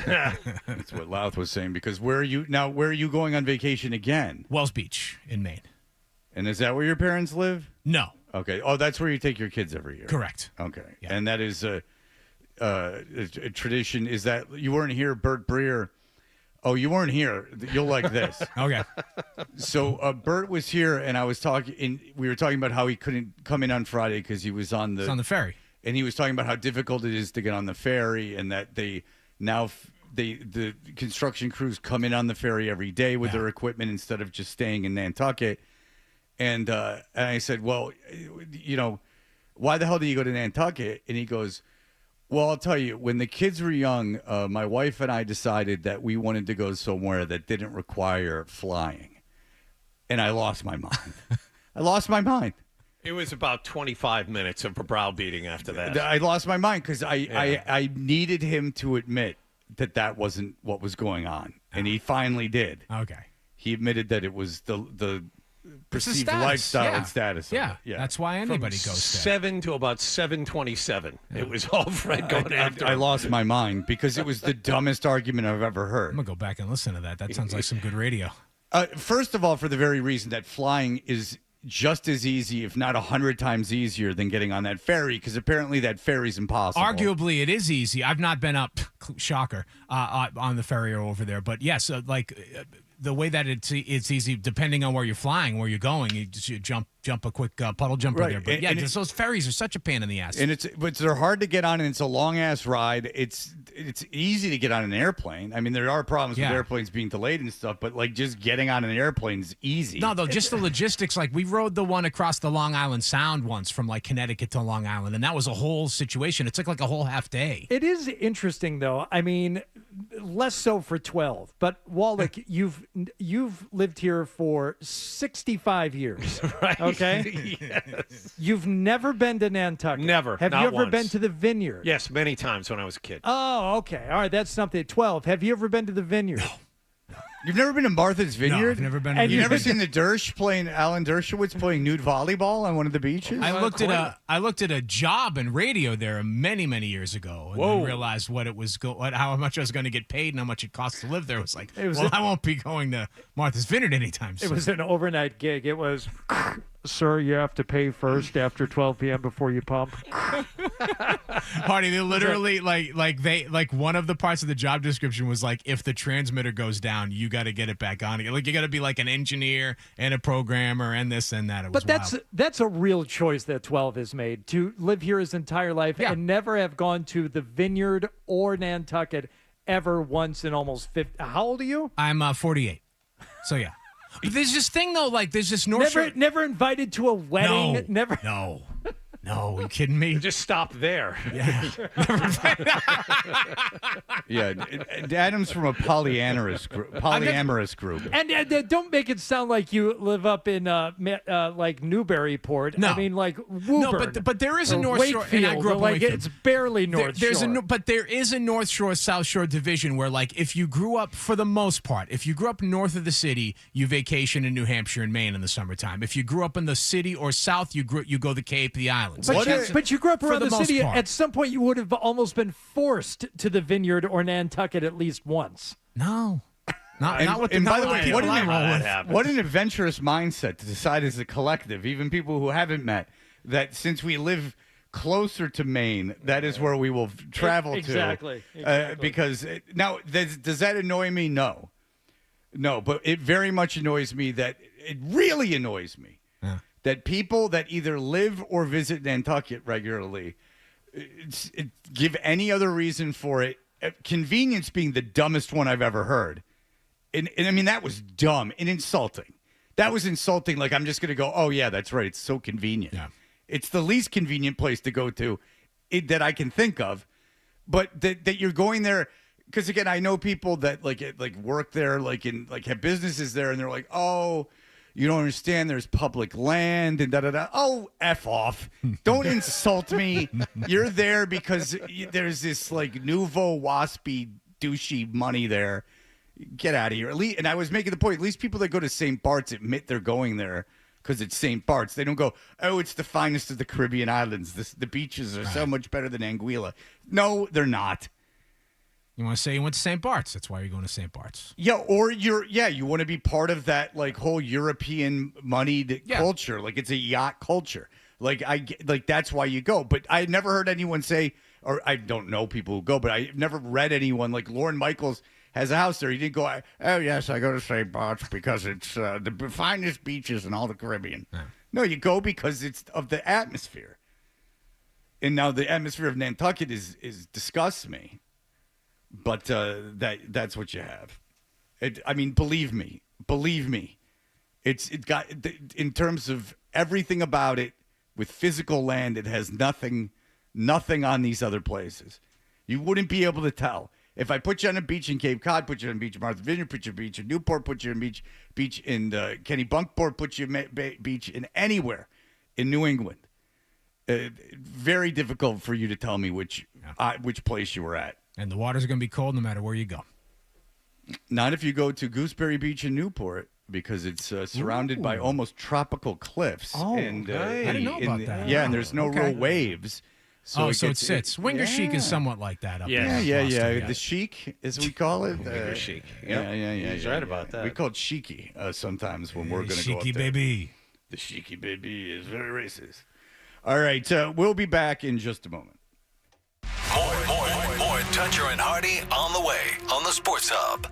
That's what Louth was saying. Because where are you going on vacation again?
Wells Beach in Maine.
And is that where your parents live?
No.
Okay. Oh, that's where you take your kids every year.
Correct.
Okay. Yeah. And that is a tradition. Is that you weren't here, Bert Breer? Oh, you weren't here. You'll like this.
Okay.
So Bert was here, and we were talking about how he couldn't come in on Friday because he was on
the ferry.
And he was talking about how difficult it is to get on the ferry, and that the construction crews come in on the ferry every day with their equipment instead of just staying in Nantucket. And I said, well, why the hell do you go to Nantucket? And he goes, well, I'll tell you, when the kids were young, my wife and I decided that we wanted to go somewhere that didn't require flying. And I lost my mind.
It was about 25 minutes of a browbeating after that.
I lost my mind because I needed him to admit that wasn't what was going on. And he finally did.
Okay.
He admitted that it was the perceived lifestyle and status.
Yeah. That's why anybody
From
goes
7 to about 7:27. It was all Fred going after
I
him.
lost my mind because it was the dumbest argument I've ever heard.
I'm going to go back and listen to that. That sounds like some good radio.
First of all, for the very reason that flying is just as easy, if not 100 times easier than getting on that ferry, because apparently that ferry's impossible.
Arguably, it is easy. I've not been up, shocker, on the ferry or over there. But yes, the way that it's easy, depending on where you're flying, where you're going, you jump a quick puddle jumper there. But those ferries are such a pain in the ass.
And they're hard to get on, and it's a long ass ride. It's easy to get on an airplane. I mean, there are problems with airplanes being delayed and stuff, but like just getting on an airplane is easy.
No, though, just the logistics. Like we rode the one across the Long Island Sound once from like Connecticut to Long Island, and that was a whole situation. It took like a whole half day.
It is interesting, though. I mean, less so for 12, but Wallach, you've lived here for 65 years,
right?
Okay.
Yes.
You've never been to Nantucket.
Never.
Have
not
you ever
once.
been to the Vineyard?
Yes, many times when I was a kid.
Oh, okay. All right, that's something. 12. Have you ever been to the Vineyard? No.
You've never been to Martha's Vineyard?
No, I've never been.
You've never seen the Dersh playing Alan Dershowitz playing nude volleyball on one of the beaches?
I looked at a job in radio there many years ago, and then realized what it was how much I was going to get paid and how much it cost to live there. It was like, I won't be going to Martha's Vineyard anytime soon.
It was an overnight gig. It was, sir, you have to pay first after 12 p.m. before you pump.
Hardy, they literally like one of the parts of the job description was like, if the transmitter goes down, you got to get it back on again. Like you got to be like an engineer and a programmer and this and that.
But that's a real choice that 12 has made, to live here his entire life and never have gone to the Vineyard or Nantucket ever once in almost 50. How old are you?
I'm 48. So yeah. But there's this thing though, like there's this North Shore.
Never invited to a wedding.
No,
never.
No, are you kidding me?
Just stop there.
Yeah.
Yeah, Adam's from a polyamorous group.
And don't make it sound like you live up in like Newburyport.
No.
I mean like Woburn.
No, but there is a North Shore, and I grew up
like it's barely North Shore.
But there is a North Shore, South Shore division where, like, if you grew up, for the most part, if you grew up north of the city, you vacation in New Hampshire and Maine in the summertime. If you grew up in the city or south, you go to the Cape, the islands.
But you grew up around the city.
Part.
At some point, you would have almost been forced to the Vineyard or Nantucket at least once.
No. Not with
and by the way,
what
an adventurous mindset to decide as a collective, even people who haven't met, that since we live closer to Maine, that is where we will travel to.
Exactly.
Because now, does that annoy me? No, but it very much annoys me it really annoys me that people that either live or visit Nantucket regularly give any other reason for it. Convenience being the dumbest one I've ever heard. And I mean, that was dumb and insulting. That was insulting. Like, I'm just going to go, oh, yeah, that's right. It's so convenient. Yeah. It's the least convenient place to go to that I can think of. But that you're going there, because, again, I know people that, like work there, have businesses there, and they're like, oh, you don't understand, there's public land and da-da-da. Oh, F off. Don't insult me. You're there because there's this, like, nouveau waspy, douchey money there. Get out of here. And I was making the point, at least people that go to St. Bart's admit they're going there because it's St. Bart's. They don't go, oh, it's the finest of the Caribbean islands. The beaches are so much better than Anguilla. No, they're not.
You want to say you went to St. Bart's. That's why you're going to St. Bart's.
Yeah, or you want to be part of that like whole European moneyed culture. Like it's a yacht culture. Like that's why you go. But I never heard anyone say, or I don't know people who go, but I've never read anyone like Lorne Michaels has a house there. He didn't go, oh, yes, I go to St. Bart's because it's the finest beaches in all the Caribbean. Yeah. No, you go because it's of the atmosphere. And now the atmosphere of Nantucket is disgusts me. But that's what you have. I mean, believe me. It got, in terms of everything about it, with physical land, it has nothing on these other places. You wouldn't be able to tell. If I put you on a beach in Cape Cod, put you on a beach in Martha's Vineyard, put you on a beach in Newport, put you on a beach in Kennebunkport, put you on a beach in anywhere in New England. Very difficult for you to tell me which place you were at.
And the waters are going to be cold no matter where you go.
Not if you go to Gooseberry Beach in Newport, because it's surrounded by almost tropical cliffs.
Oh, and, I didn't know about that.
Yeah, and there's no real waves.
So it sits. Winger chic is somewhat like that up there.
Yeah. The chic, as we call it.
Winger chic.
Yeah.
He's right about that.
We call it cheeky sometimes when we're going to go up there.
Cheeky baby.
The cheeky baby is very racist. All right, we'll be back in just a moment.
More Toucher and Hardy on the way on the Sports Hub.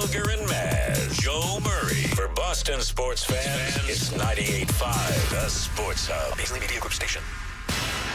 Booger and Maz. Joe Murray. For Boston sports fans, it's 98.5, the Sports Hub. Beasley Media Group Station.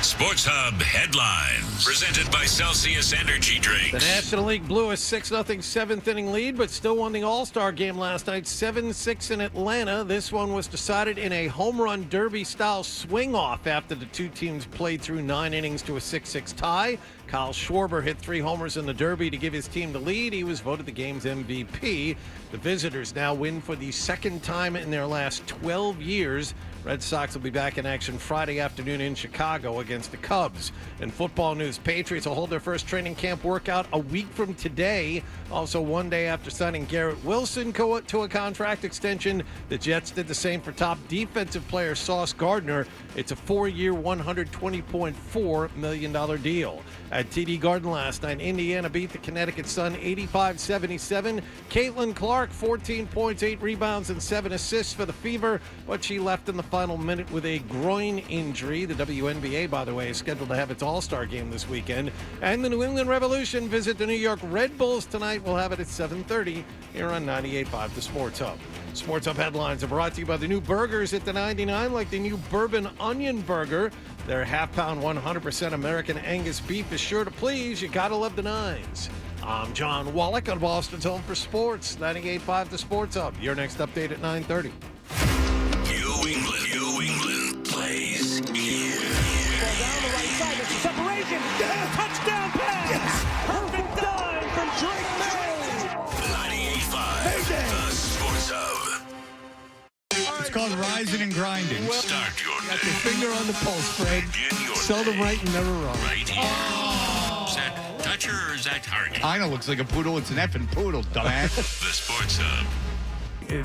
Sports Hub headlines. Presented by Celsius Energy Drinks.
The National League blew a 6-0 seventh-inning lead, but still won the All-Star game last night, 7-6 in Atlanta. This one was decided in a home run derby-style swing-off after the two teams played through 9 innings to a 6-6 tie. Kyle Schwarber hit 3 homers in the derby to give his team the lead. He was voted the game's MVP. The visitors now win for the second time in their last 12 years. Red Sox will be back in action Friday afternoon in Chicago against the Cubs. In football news, Patriots will hold their first training camp workout a week from today. Also, one day after signing Garrett Wilson to a contract extension, the Jets did the same for top defensive player Sauce Gardner. It's a 4-year, $120.4 million deal. At TD Garden last night, Indiana beat the Connecticut Sun 85-77. Caitlin Clark, 14 points, 8 rebounds, and 7 assists for the Fever, but she left in the final minute with a groin injury. The WNBA, by the way, is scheduled to have its All-Star game this weekend. And the New England Revolution visit the New York Red Bulls tonight. We'll have it at 7:30 here on 98.5, the Sports Hub. Sports Hub headlines are brought to you by the new burgers at the 99, like the new Bourbon Onion Burger. Their half-pound, 100% American Angus beef is sure to please. You gotta love the nines. I'm John Wallach on Boston's Home for Sports, 98.5 the Sports Hub. Your next update at 9:30.
New England plays here.
Ball down the right side. It's a separation. Touchdown pass. Yes. Perfect dive from Drake May.
98.5 the Sports Hub.
It's called rising and grinding.
Start your
Got your finger on the pulse, Fred. Seldom right and never wrong.
Right here. Is that Dutcher or is that Target?
Kinda looks like a poodle. It's an effing poodle, dumbass.
The Sports Hub.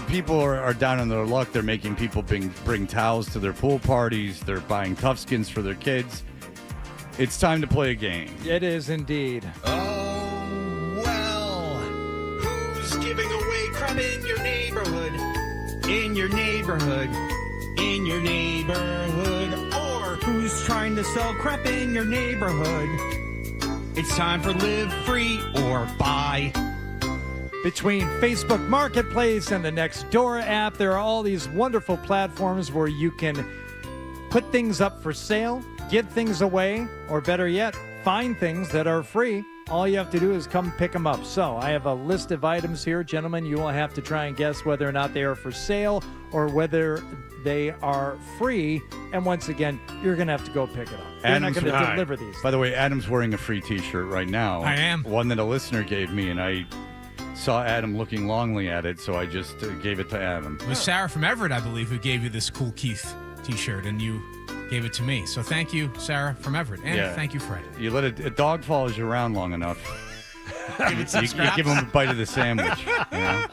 People are down on their luck. They're making people bring towels to their pool parties. They're buying tough skins for their kids. It's time to play a game.
It is indeed.
Oh, well, who's giving away crap in your neighborhood? In your neighborhood. In your neighborhood. Or who's trying to sell crap in your neighborhood? It's time for Live Free or Buy.
Between Facebook Marketplace and the Nextdoor app, there are all these wonderful platforms where you can put things up for sale, give things away, or better yet, find things that are free. All you have to do is come pick them up. So I have a list of items here, gentlemen. You will have to try and guess whether or not they are for sale or whether they are free. And once again, you're going to have to go pick it up. You're not going to deliver these.
By the way, Adam's wearing a free T-shirt right now.
I am.
One that a listener gave me, and I saw Adam looking longly at it, so I just gave it to Adam.
It was Sarah from Everett, I believe, who gave you this cool Keith T-shirt, and you gave it to me. So thank you, Sarah from Everett, and thank you, Fred.
You let a dog follows you around long enough. you give him a bite of the sandwich. You know?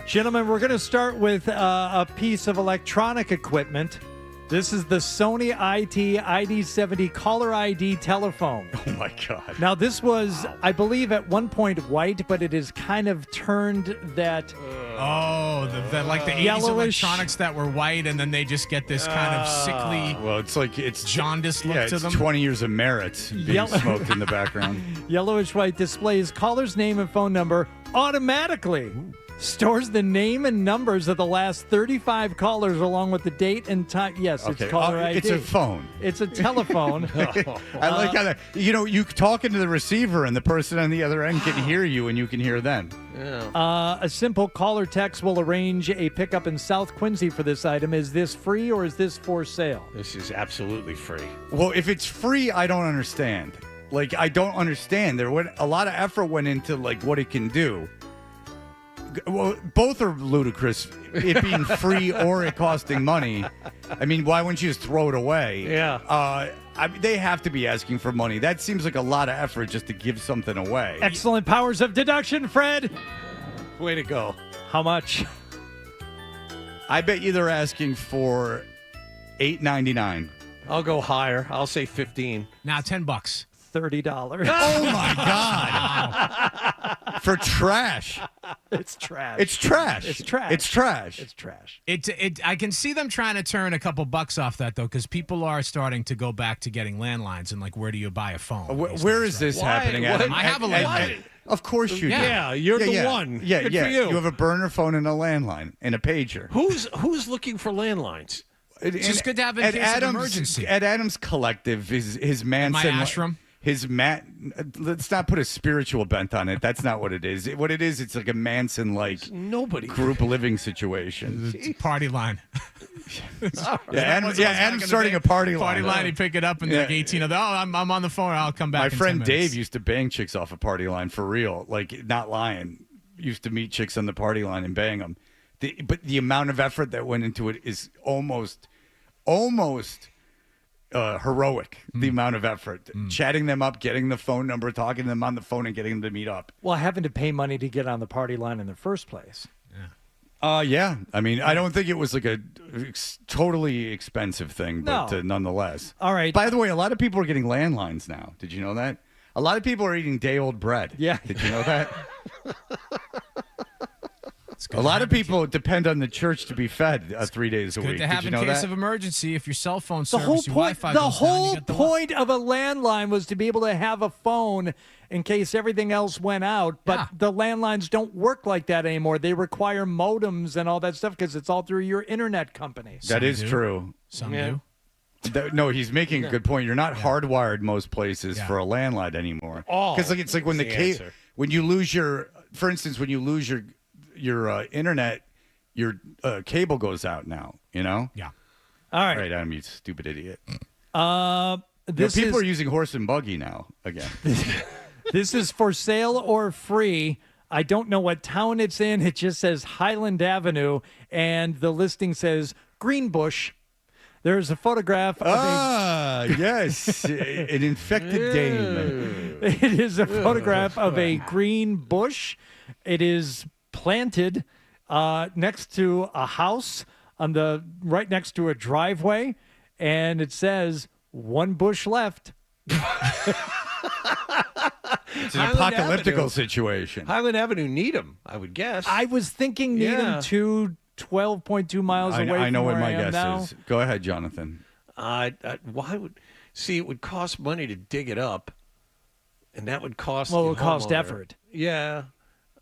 Gentlemen, we're going to start with a piece of electronic equipment. This is the Sony IT ID70 caller ID telephone.
Oh, my God.
Now, this was, I believe, at one point white, but it is kind of turned that...
like the 80s
yellowish
electronics that were white, and then they just get this kind of sickly,
well, it's like it's
jaundiced look to them.
20 years of merit being smoked in the background.
Yellowish white displays caller's name and phone number automatically. Stores the name and numbers of the last 35 callers along with the date and time. Yes,
Okay.
it's caller ID.
It's a phone.
It's a telephone.
I like how you talking to the receiver and the person on the other end can hear you and you can hear them.
A simple caller text will arrange a pickup in South Quincy for this item. Is this free or is this for sale?
This is absolutely free.
Well, if it's free, I don't understand. Like, I don't understand. A lot of effort went into like what it can do. Well, both are ludicrous. It being free or it costing money. I mean, why wouldn't you just throw it away?
Yeah.
They have to be asking for money. That seems like a lot of effort just to give something away.
Excellent powers of deduction, Fred.
Way to go.
How much?
I bet you they're asking for $8.99.
I'll go higher. I'll say 15.
Now $10.
$30.
Oh my God! For trash.
It's trash.
It's trash.
It's trash.
It's trash.
It's trash.
I can see them trying to turn a couple bucks off that though, because people are starting to go back to getting landlines and like, where do you buy a phone?
Where is this happening? Adam?
I have a landline.
Of course you do.
Yeah, you're the one.
Yeah,
Good
yeah.
for you.
You have a burner phone and a landline and a pager.
Who's looking for landlines?
It's just good to have in case of emergency.
At Adam's Collective, his Manson.
My ashram?
Let's not put a spiritual bent on it. That's not what it is. What it is, it's like a Manson-like group living situation.
It's a party line.
Adam's starting a party line.
Party line, you pick it up and like 18 of them. Oh, I'm on the phone. I'll come back.
My
in
friend
10 minutes.
Dave used to bang chicks off a party line for real, like not lying. Used to meet chicks on the party line and bang them. But the amount of effort that went into it is almost heroic. The amount of effort, chatting them up, getting the phone number, talking to them on the phone, and getting them to meet up.
Well, having to pay money to get on the party line in the first place.
Yeah. I mean, I don't think it was like a totally expensive thing, but
No.
nonetheless.
All right.
By the way, a lot of people are getting landlines now. Did you know that? A lot of people are eating day-old bread.
Yeah.
Did you know that? A lot of people depend on the church to be fed 3 days a
Good
week.
to have
Did you
in
know
case
that?
of emergency. If your cell phone
The
service,
whole
your
point,
Wi-Fi
the
goes down, you
whole
get the
point of a landline was to be able to have a phone in case everything else went out. But the landlines don't work like that anymore. They require modems and all that stuff because it's all through your internet company.
That is true.
Some do.
No, he's making a good point. You're not hardwired most places for a landline anymore. Because it's like when when you lose for instance, when you lose your internet, your cable goes out now. You know.
Yeah.
All right.
Right, Adam, you stupid idiot.
People
are using horse and buggy now again.
This is for sale or free. I don't know what town it's in. It just says Highland Avenue, and the listing says Greenbush. There's a photograph of
yes, an infected dame.
It is a photograph of a green bush. It is planted next to a house right next to a driveway, and it says 1 bush left.
It's an apocalyptical situation.
Highland Avenue, Needham, I would guess.
I was thinking Needham 12.2 miles away
I know
from
what
where
my
I am
guess
now.
is. Go ahead, Jonathan.
Why would it would cost money to dig it up, and that would cost.
Well, it
the
would cost
homeowner.
effort.
Yeah.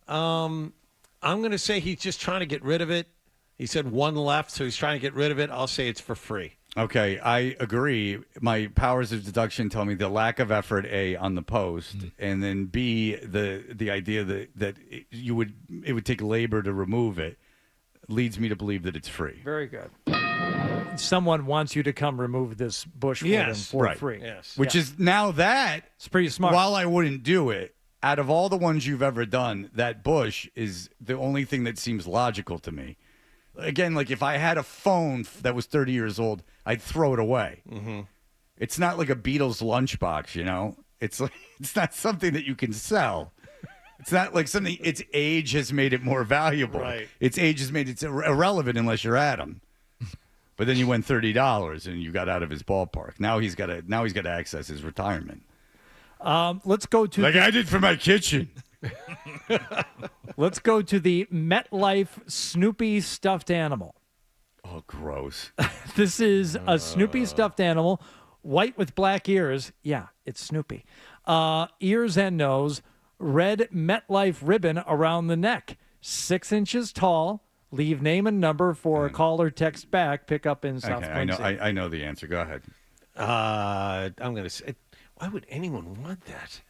I'm going to say he's just trying to get rid of it. He said 1 left, so he's trying to get rid of it. I'll say it's for free.
Okay, I agree. My powers of deduction tell me the lack of effort, A, on the post, and then B, the idea that it would take labor to remove it, leads me to believe that it's free.
Very good. Someone wants you to come remove this bush for them for free.
Yes.
Which is now that
it's pretty smart.
While I wouldn't do it, out of all the ones you've ever done, that bush is the only thing that seems logical to me. Again, like if I had a phone that was 30 years old, I'd throw it away.
Mm-hmm.
It's not like a Beatles lunchbox, you know? It's not something that you can sell. It's not like something, its age has made it more valuable.
Right.
Its age has made it irrelevant unless you're Adam. But then you win $30 and you got out of his ballpark. Now he's got to access his retirement.
Let's go to
I did for my kitchen.
Let's go to the MetLife Snoopy stuffed animal.
Oh, gross.
This is a Snoopy stuffed animal, white with black ears. Yeah, it's Snoopy. Ears and nose, red MetLife ribbon around the neck, 6 inches tall. Leave name and number for a call or text back. Pick up in South Quincy.
I know the answer. Go ahead.
I'm going to say, why would anyone want that?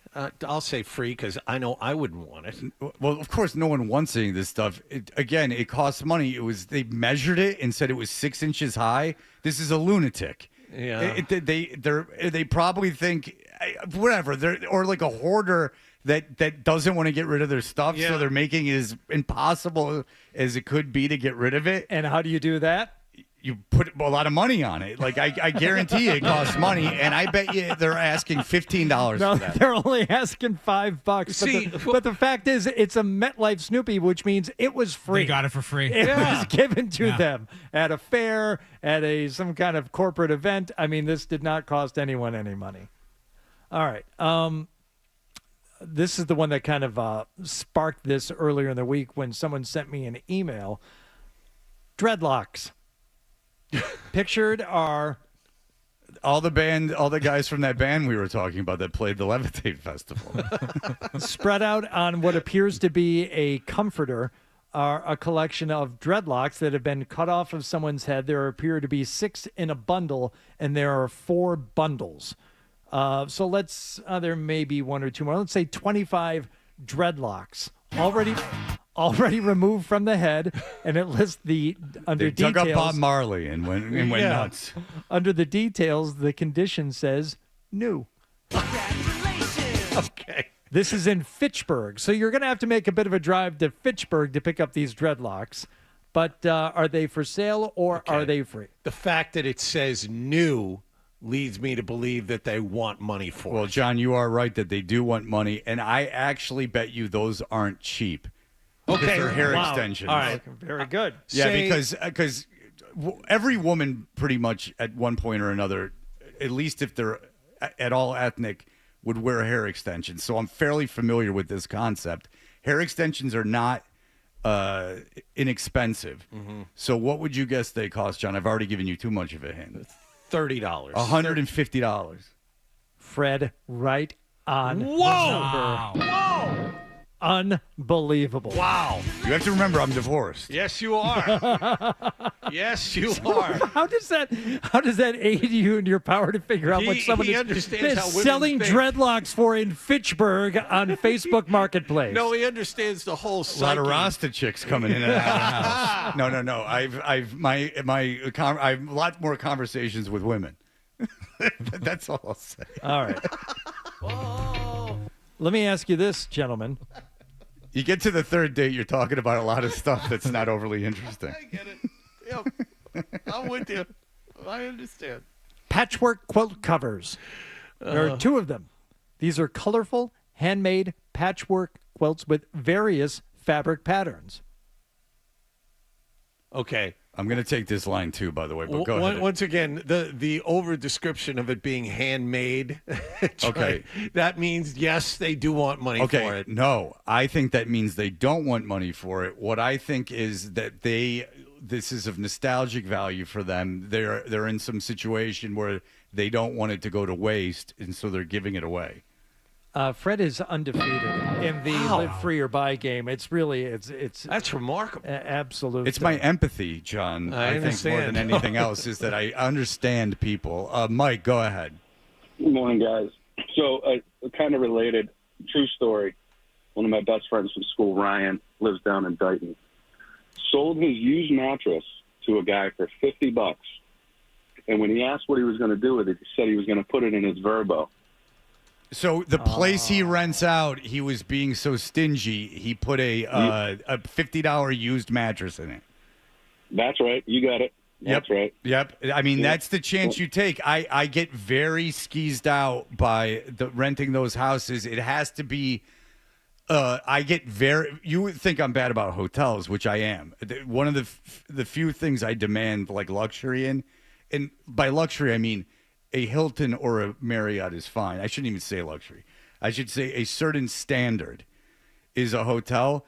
I'll say free because I know I wouldn't want it.
Well, of course, no one wants any of this stuff. It costs money. They measured it and said it was 6 inches high. This is a lunatic.
Yeah.
They probably think whatever. Or like a hoarder that doesn't want to get rid of their stuff, so they're making it as impossible as it could be to get rid of it.
And how do you do that?
You put a lot of money on it. Like I guarantee it costs money, and I bet you they're asking $15
No,
for that.
they're only asking $5. But the fact is, it's a MetLife Snoopy, which means it was free.
They got it for free.
It was given to them at a fair, at some kind of corporate event. I mean, this did not cost anyone any money. All right. This is the one that kind of sparked this earlier in the week when someone sent me an email. Dreadlocks. Pictured are
All the guys from that band we were talking about that played the Levitate Festival.
Spread out on what appears to be a comforter are a collection of dreadlocks that have been cut off of someone's head. There appear to be 6 in a bundle, and there are 4 bundles. So there may be 1 or 2 more. Let's say 25 dreadlocks already removed from the head, and it lists under
They
details.
dug up Bob Marley and went nuts.
Under the details, the condition says new.
Okay.
This is in Fitchburg, so you're going to have to make a bit of a drive to Fitchburg to pick up these dreadlocks. But are they for sale or are they free?
The fact that it says new leads me to believe that they want money for
Well,
it.
John, you are right that they do want money, and I actually bet you those aren't cheap.
Okay.
Because they're hair
Wow.
extensions.
All right. Very good.
Yeah, because every woman pretty much at one point or another, at least if they're at all ethnic, would wear hair extensions. So I'm fairly familiar with this concept. Hair extensions are not inexpensive.
Mm-hmm.
So what would you guess they cost, John? I've already given you too much of a hint.
$30.
$150.
Fred, right on
Whoa!
the number.
Whoa!
Unbelievable.
Wow.
You have to remember I'm divorced.
Yes, you are. Yes, you are.
How does that aid you in your power to figure out what someone
he
is
understands how women
selling
think.
dreadlocks for in Fitchburg on Facebook Marketplace?
No, he understands the whole
A
psyche.
lot of Rasta chicks coming in and out of the house. No. I've a lot more conversations with women. That's all I'll say.
All right. Let me ask you this, gentlemen.
You get to the third date, you're talking about a lot of stuff that's not overly interesting.
I get it. Yep. I'm with you. I understand.
Patchwork quilt covers. There are 2 of them. These are colorful, handmade patchwork quilts with various fabric patterns.
Okay.
I'm going to take this line too, by the way, but go ahead.
Once again, the over description of it being handmade.
Okay.
That means, yes, they do want money for it.
No, I think that means they don't want money for it. What I think is that this is of nostalgic value for them. They're in some situation where they don't want it to go to waste, and so they're giving it away.
Fred is undefeated in the live free or buy game. It's really it's
that's remarkable.
Absolutely,
it's my empathy, John. I think more than anything else is that I understand people. Mike, go ahead.
Good morning, guys. So, kind of related, true story. One of my best friends from school, Ryan, lives down in Dighton. Sold his used mattress to a guy for $50, and when he asked what he was going to do with it, he said he was going to put it in his Verbo.
So the place he rents out, he was being so stingy, he put a $50 used mattress in it.
That's right. You got it. That's right.
Yep. I mean, that's the chance you take. I get very skeezed out by renting those houses. It has to be. You would think I'm bad about hotels, which I am. One of the few things I demand like luxury in, and by luxury I mean a Hilton or a Marriott is fine. I shouldn't even say luxury. I should say a certain standard is a hotel.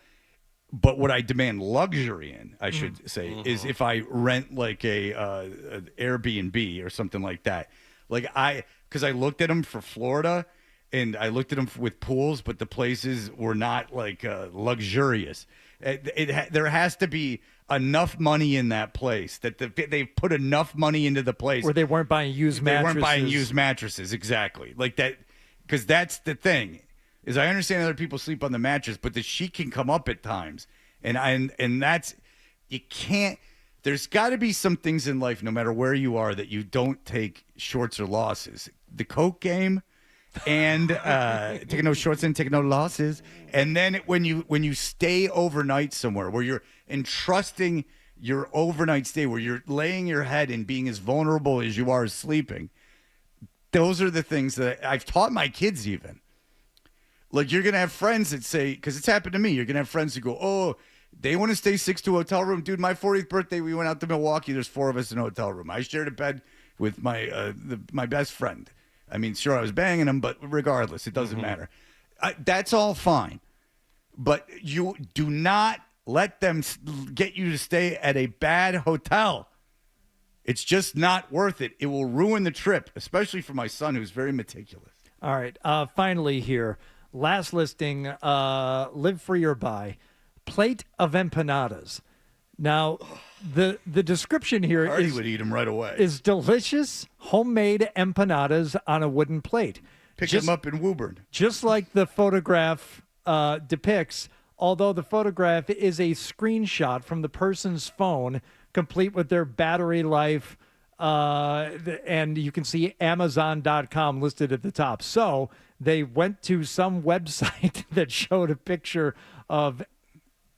But what I demand luxury in, I should say, is if I rent like an Airbnb or something like that. Because I looked at them for Florida, and I looked at them with pools, but the places were not like luxurious. There has to be enough money in that place that they've put enough money into the place
where they weren't buying used mattresses.
They weren't buying used mattresses, exactly. Like that, because that's the thing. Is I understand other people sleep on the mattress, but the sheet can come up at times, and that's you can't. There's got to be some things in life, no matter where you are, that you don't take shorts or losses. The Coke game, and taking no shorts and taking no losses, and then when you stay overnight somewhere where you're entrusting your overnight stay, where you're laying your head and being as vulnerable as you are sleeping. Those are the things that I've taught my kids even. Like, you're going to have friends that say, because it's happened to me, you're going to have friends who go, oh, they want to stay 6 to a hotel room. Dude, my 40th birthday, we went out to Milwaukee. There's 4 of us in a hotel room. I shared a bed with my best friend. I mean, sure, I was banging him, but regardless, it doesn't matter. That's all fine. But you do not let them get you to stay at a bad hotel. It's just not worth it. It will ruin the trip, especially for my son, who's very meticulous.
All right. Finally here, last listing, live free or buy, plate of empanadas. Now, the description here
I already would eat them right away.
is delicious homemade empanadas on a wooden plate.
Pick them up in Woburn.
Just like the photograph depicts, although the photograph is a screenshot from the person's phone, complete with their battery life, and you can see Amazon.com listed at the top. So they went to some website that showed a picture of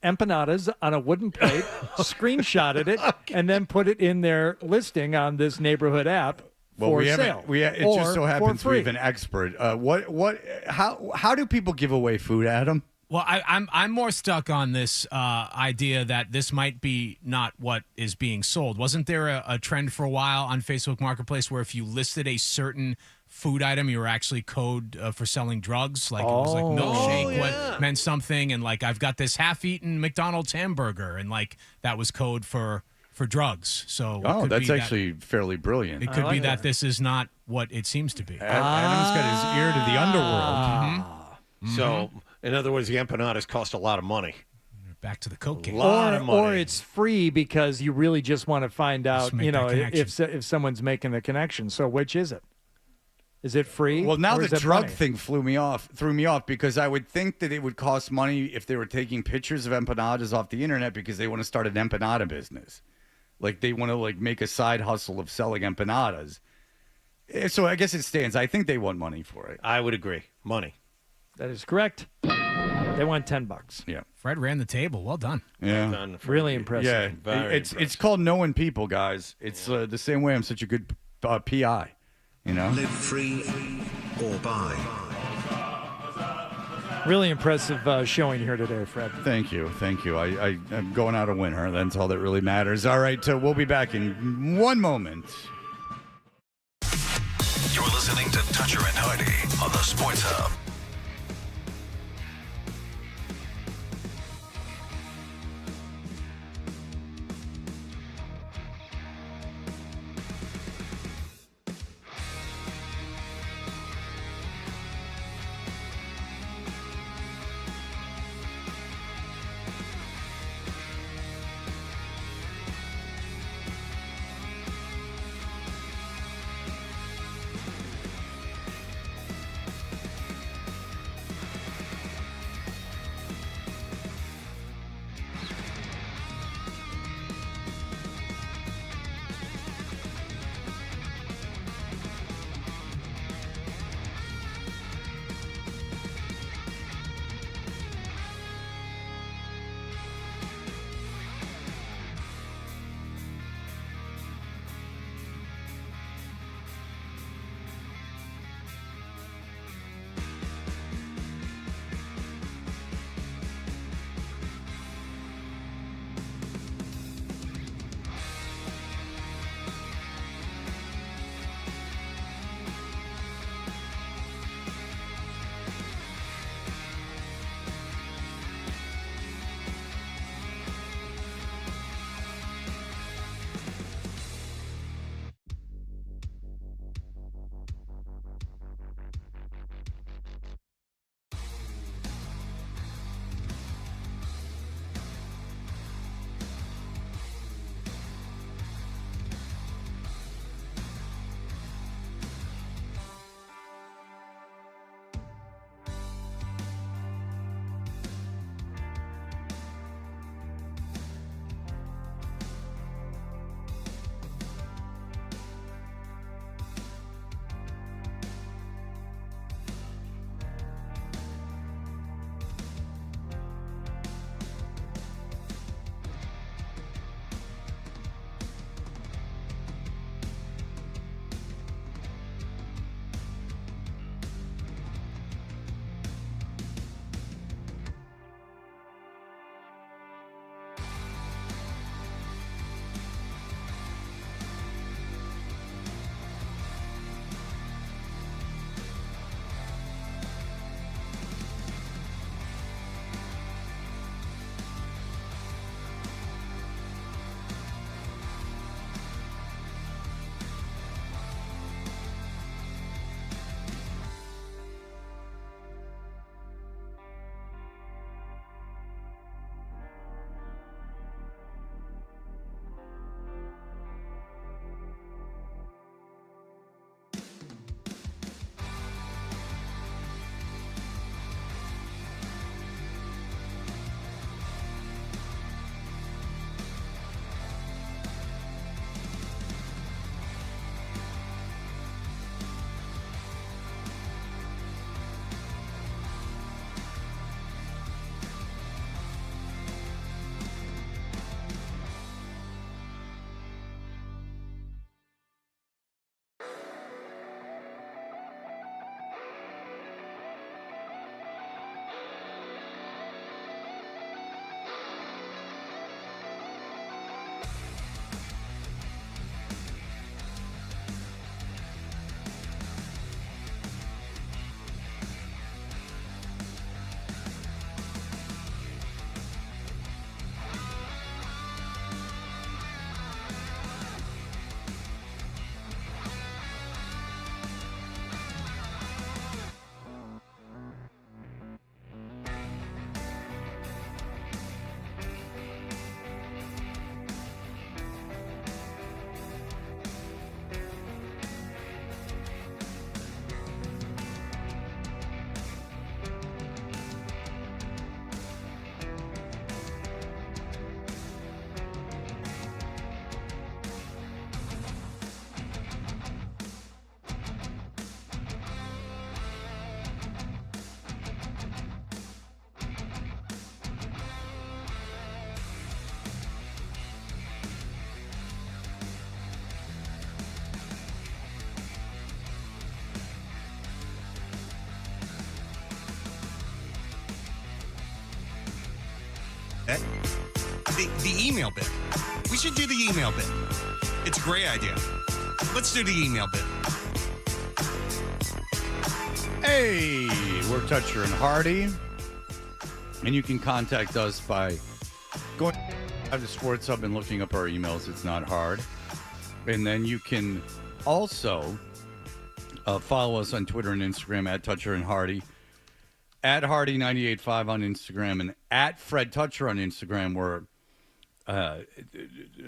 empanadas on a wooden plate, screenshotted it, and then put it in their listing on this neighborhood app for sale.
It just so happens we have an expert. How do people give away food, Adam?
Well, I'm more stuck on this idea that this might be not what is being sold. Wasn't there a trend for a while on Facebook Marketplace where if you listed a certain food item, you were actually code for selling drugs? Like it was like milkshake what meant something, and like I've got this half-eaten McDonald's hamburger, and like that was code for drugs. So
that's actually fairly brilliant.
It could be that this is not what it seems to be.
Adam's got his ear to the underworld.
So, in other words, the empanadas cost a lot of money.
Back to the coke game.
Or it's free because you really just want to find out,
make that connection.
if someone's making the connection. So which is it? Is it free?
Well, now
or
the
is it
drug
money?
thing threw me off because I would think that it would cost money if they were taking pictures of empanadas off the internet because they want to start an empanada business. Like they want to make a side hustle of selling empanadas. So I guess it stands. I think they want money for it.
I would agree. Money.
That is correct. They want $10.
Yeah.
Fred ran the table. Well done.
Yeah.
Well done.
Really impressive.
Yeah. It's called knowing people, guys. It's the same way I'm such a good PI. You know?
Live free or buy.
Really impressive showing here today, Fred.
Thank you. I'm going out a winner. That's all that really matters. All right, we'll be back in one moment.
You're listening to Toucher and Hardy on the Sports Hub.
The email bit. We should do the email bit. It's a great idea. Let's do the email bit.
Hey, we're Toucher and Hardy. And you can contact us by going to the Sports Hub and looking up our emails. It's not hard. And then you can also follow us on Twitter and Instagram at Toucher and Hardy, at Hardy985 on Instagram, and at Fred Toucher on Instagram, where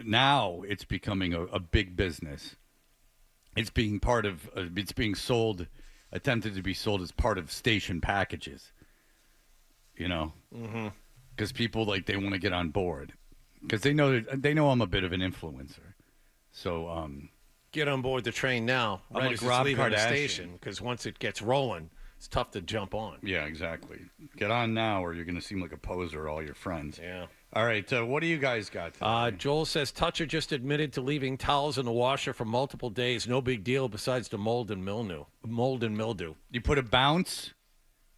now it's becoming a big business. It's being part of, it's being sold, attempted to be sold as part of station packages. You know, because people they want to get on board because they know I'm a bit of an influencer. So
get on board the train now, right
like
as
Rob
it's leaving the
Kardashian.
station, because once it gets rolling, it's tough to jump on.
Yeah, exactly. Get on now, or you're going to seem like a poser to all your friends.
Yeah.
All right. What do you guys got today?
Joel says Toucher just admitted to leaving towels in the washer for multiple days. No big deal besides the mold and mildew.
You put a bounce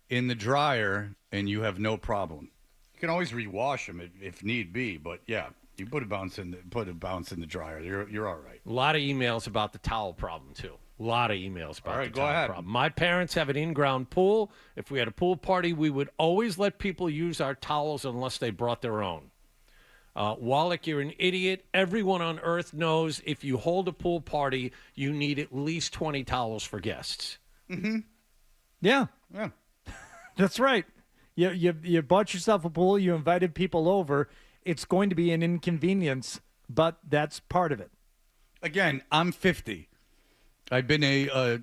in the dryer, and you have no problem. You can always rewash them if need be, but yeah, you put a bounce in the dryer. You're all right.
A lot of emails about the towel problem too. A lot of emails about the towel problem. My parents have an in-ground pool. If we had a pool party, we would always let people use our towels unless they brought their own. Wallach, you're an idiot. Everyone on earth knows if you hold a pool party, you need at least 20 towels for guests.
Mm-hmm.
Yeah.
Yeah.
That's right. You bought yourself a pool. You invited people over. It's going to be an inconvenience, but that's part of it.
Again, I'm 50. I've been a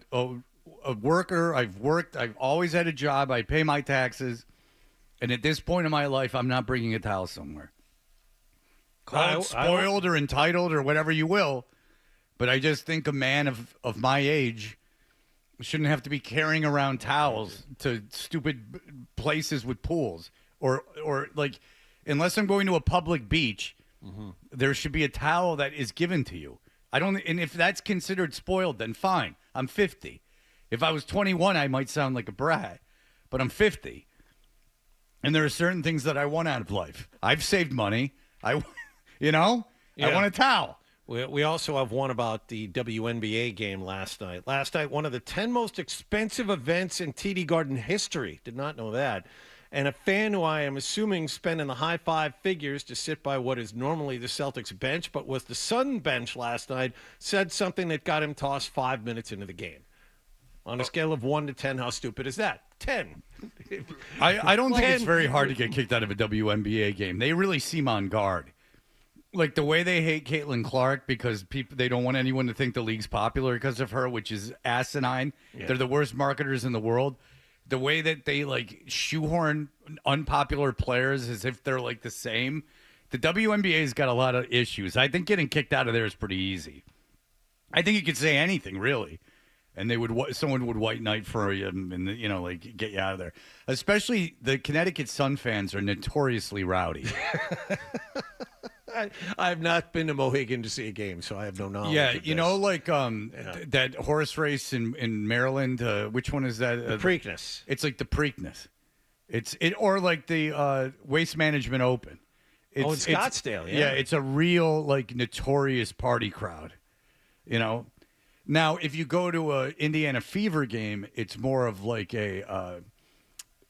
worker. I've worked. I've always had a job. I pay my taxes. And at this point in my life, I'm not bringing a towel somewhere. Call it spoiled or entitled or whatever you will. But I just think a man of my age shouldn't have to be carrying around towels to stupid places with pools. Or unless I'm going to a public beach, there should be a towel that is given to you. And if that's considered spoiled, then fine. I'm 50. If I was 21, I might sound like a brat, but I'm 50. And there are certain things that I want out of life. I've saved money. I want a towel.
We also have one about the WNBA game last night. Last night, one of the 10 most expensive events in TD Garden history. Did not know that. And a fan who I am assuming spent in the high five figures to sit by what is normally the Celtics bench, but was the Sun bench last night, said something that got him tossed 5 minutes into the game. On a scale of 1 to 10, how stupid is that? 10.
I don't think it's very hard to get kicked out of a WNBA game. They really seem on guard. Like the way they hate Caitlin Clark because they don't want anyone to think the league's popular because of her, which is asinine. Yeah. They're the worst marketers in the world. The way that they shoehorn unpopular players as if they're the same. The WNBA's got a lot of issues. I think getting kicked out of there is pretty easy. I think you could say anything really, and someone would white knight for you and get you out of there. Especially the Connecticut Sun fans are notoriously rowdy.
I have not been to Mohegan to see a game, so I have no knowledge.
Yeah,
of
that horse race in Maryland. Which one is that?
The Preakness.
It's like the Preakness. Or like the Waste Management Open.
In Scottsdale.
Yeah, it's a real notorious party crowd. Now if you go to a Indiana Fever game, it's more of like an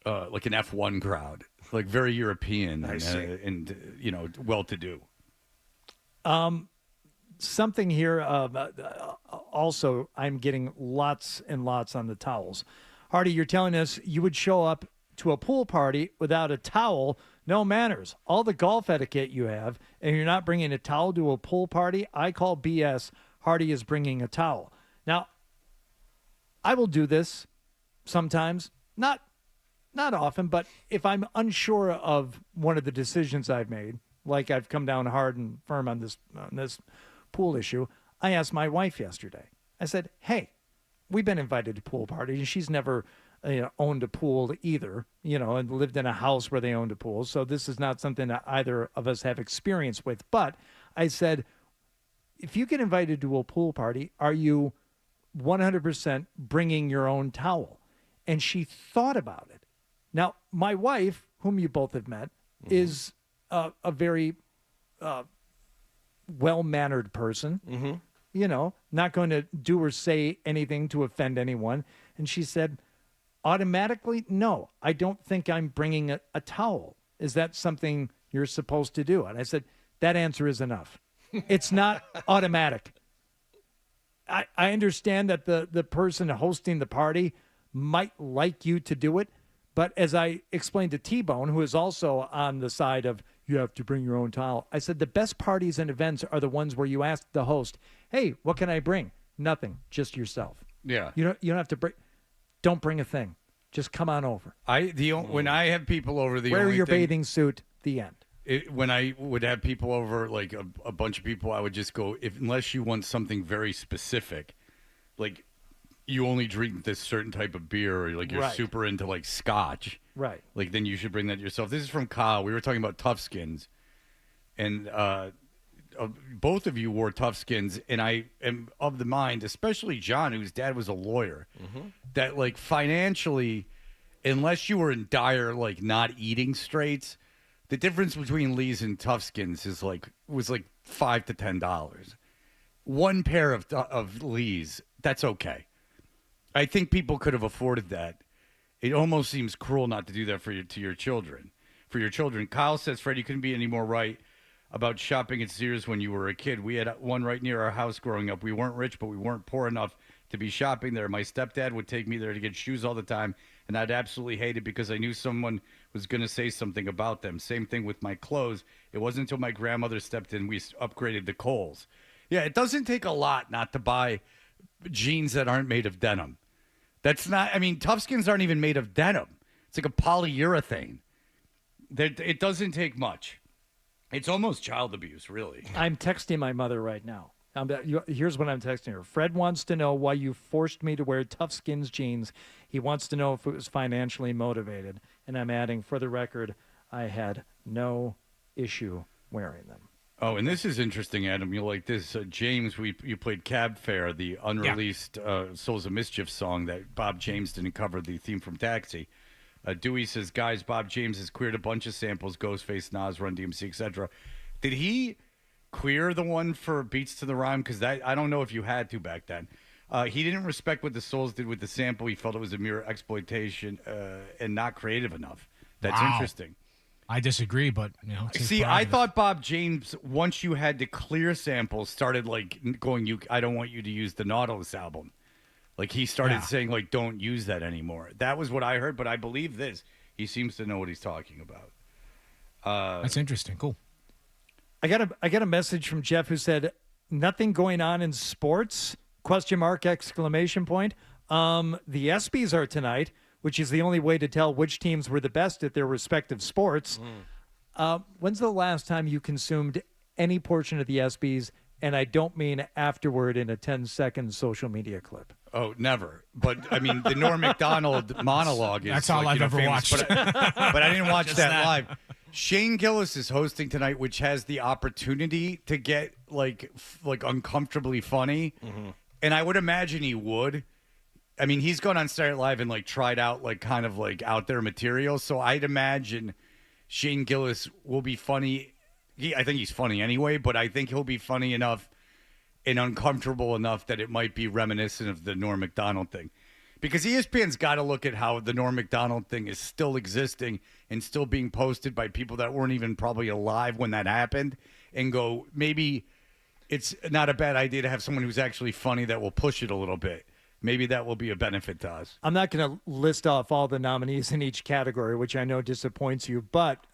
F1 crowd, very European and well-to-do.
Something here. Also, I'm getting lots and lots on the towels. Hardy, you're telling us you would show up to a pool party without a towel. No manners. All the golf etiquette you have, and you're not bringing a towel to a pool party. I call BS. Hardy is bringing a towel. Now, I will do this sometimes. Not often, but if I'm unsure of one of the decisions I've made, like I've come down hard and firm on this pool issue, I asked my wife yesterday. I said, hey, we've been invited to pool parties, and she's never owned a pool either, and lived in a house where they owned a pool. So this is not something that either of us have experience with. But I said, if you get invited to a pool party, are you 100% bringing your own towel? And she thought about it. Now, my wife, whom you both have met, is a very well-mannered person.
Mm-hmm.
You know, not going to do or say anything to offend anyone. And she said, automatically, no, I don't think I'm bringing a towel. Is that something you're supposed to do? And I said, that answer is enough. It's not automatic. I understand that the person hosting the party might like you to do it. But as I explained to T-Bone, who is also on the side of you have to bring your own towel, I said the best parties and events are the ones where you ask the host, hey, what can I bring? Nothing, just yourself.
Yeah.
You don't have to bring. Don't bring a thing. Just come on over.
When I have people over,
wear your bathing suit. The end.
When I would have people over, like a bunch of people, I would just go, unless you want something very specific, like you only drink this certain type of beer, or like you're super into like scotch,
right?
Like then you should bring that yourself. This is from Kyle. We were talking about Tough Skins, and both of you wore Tough Skins, and I am of the mind, especially John, whose dad was a lawyer, that like financially, unless you were in dire like not eating straits, the difference between Lee's and Tough Skins was like $5 to $10. One pair of Lee's, that's okay. I think people could have afforded that. It almost seems cruel not to do that for your children. For your children, Kyle says, Fred, you couldn't be any more right about shopping at Sears when you were a kid. We had one right near our house growing up. We weren't rich, but we weren't poor enough to be shopping there. My stepdad would take me there to get shoes all the time, and I'd absolutely hate it because I knew someone was going to say something about them. Same thing with my clothes. It wasn't until my grandmother stepped in we upgraded the Kohl's. Yeah, it doesn't take a lot not to buy jeans that aren't made of denim. That's not, I mean, Tough Skins aren't even made of denim. It's like a polyurethane. It doesn't take much. It's almost child abuse, really.
I'm texting my mother right now. Here's what I'm texting her. Fred wants to know why you forced me to wear Tough Skins jeans. He wants to know if it was financially motivated. And I'm adding, for the record, I had no issue wearing them.
Oh, and this is interesting, Adam. You'll like this. James, you played Cab Fare, the unreleased Souls of Mischief song that Bob James didn't cover, the theme from Taxi. Dewey says, guys, Bob James has queered a bunch of samples, Ghostface, Nas, Run DMC, etc. Did he queer the one for Beats to the Rhyme? Because I don't know if you had to back then. He didn't respect what the Souls did with the sample. He felt it was a mere exploitation and not creative enough. That's interesting.
I disagree, but
See, I thought Bob James, once you had to clear samples, started like going, I don't want you to use the Nautilus album. Like he started saying, like, don't use that anymore. That was what I heard, but I believe this. He seems to know what he's talking about.
That's interesting. Cool.
I got a message from Jeff who said, nothing going on in sports? ? Exclamation point. The ESPYs are tonight, which is the only way to tell which teams were the best at their respective sports. When's the last time you consumed any portion of the ESPYs? And I don't mean afterward in a 10-second social media clip.
Oh, never. But, I mean, the Norm Macdonald monologue is
that's all I've ever
famous,
watched.
But I didn't watch that live. Shane Gillis is hosting tonight, which has the opportunity to get, like uncomfortably funny. And I would imagine he would. I mean, he's gone on Saturday Night Live and, like, tried out, like, kind of, like, out there material. So I'd imagine Shane Gillis will be funny. I think he's funny anyway, but I think he'll be funny enough and uncomfortable enough that it might be reminiscent of the Norm Macdonald thing. Because ESPN's got to look at how the Norm Macdonald thing is still existing and still being posted by people that weren't even probably alive when that happened and go, maybe it's not a bad idea to have someone who's actually funny that will push it a little bit. Maybe that will be a benefit to us.
I'm not going to list off all the nominees in each category, which I know disappoints you, but,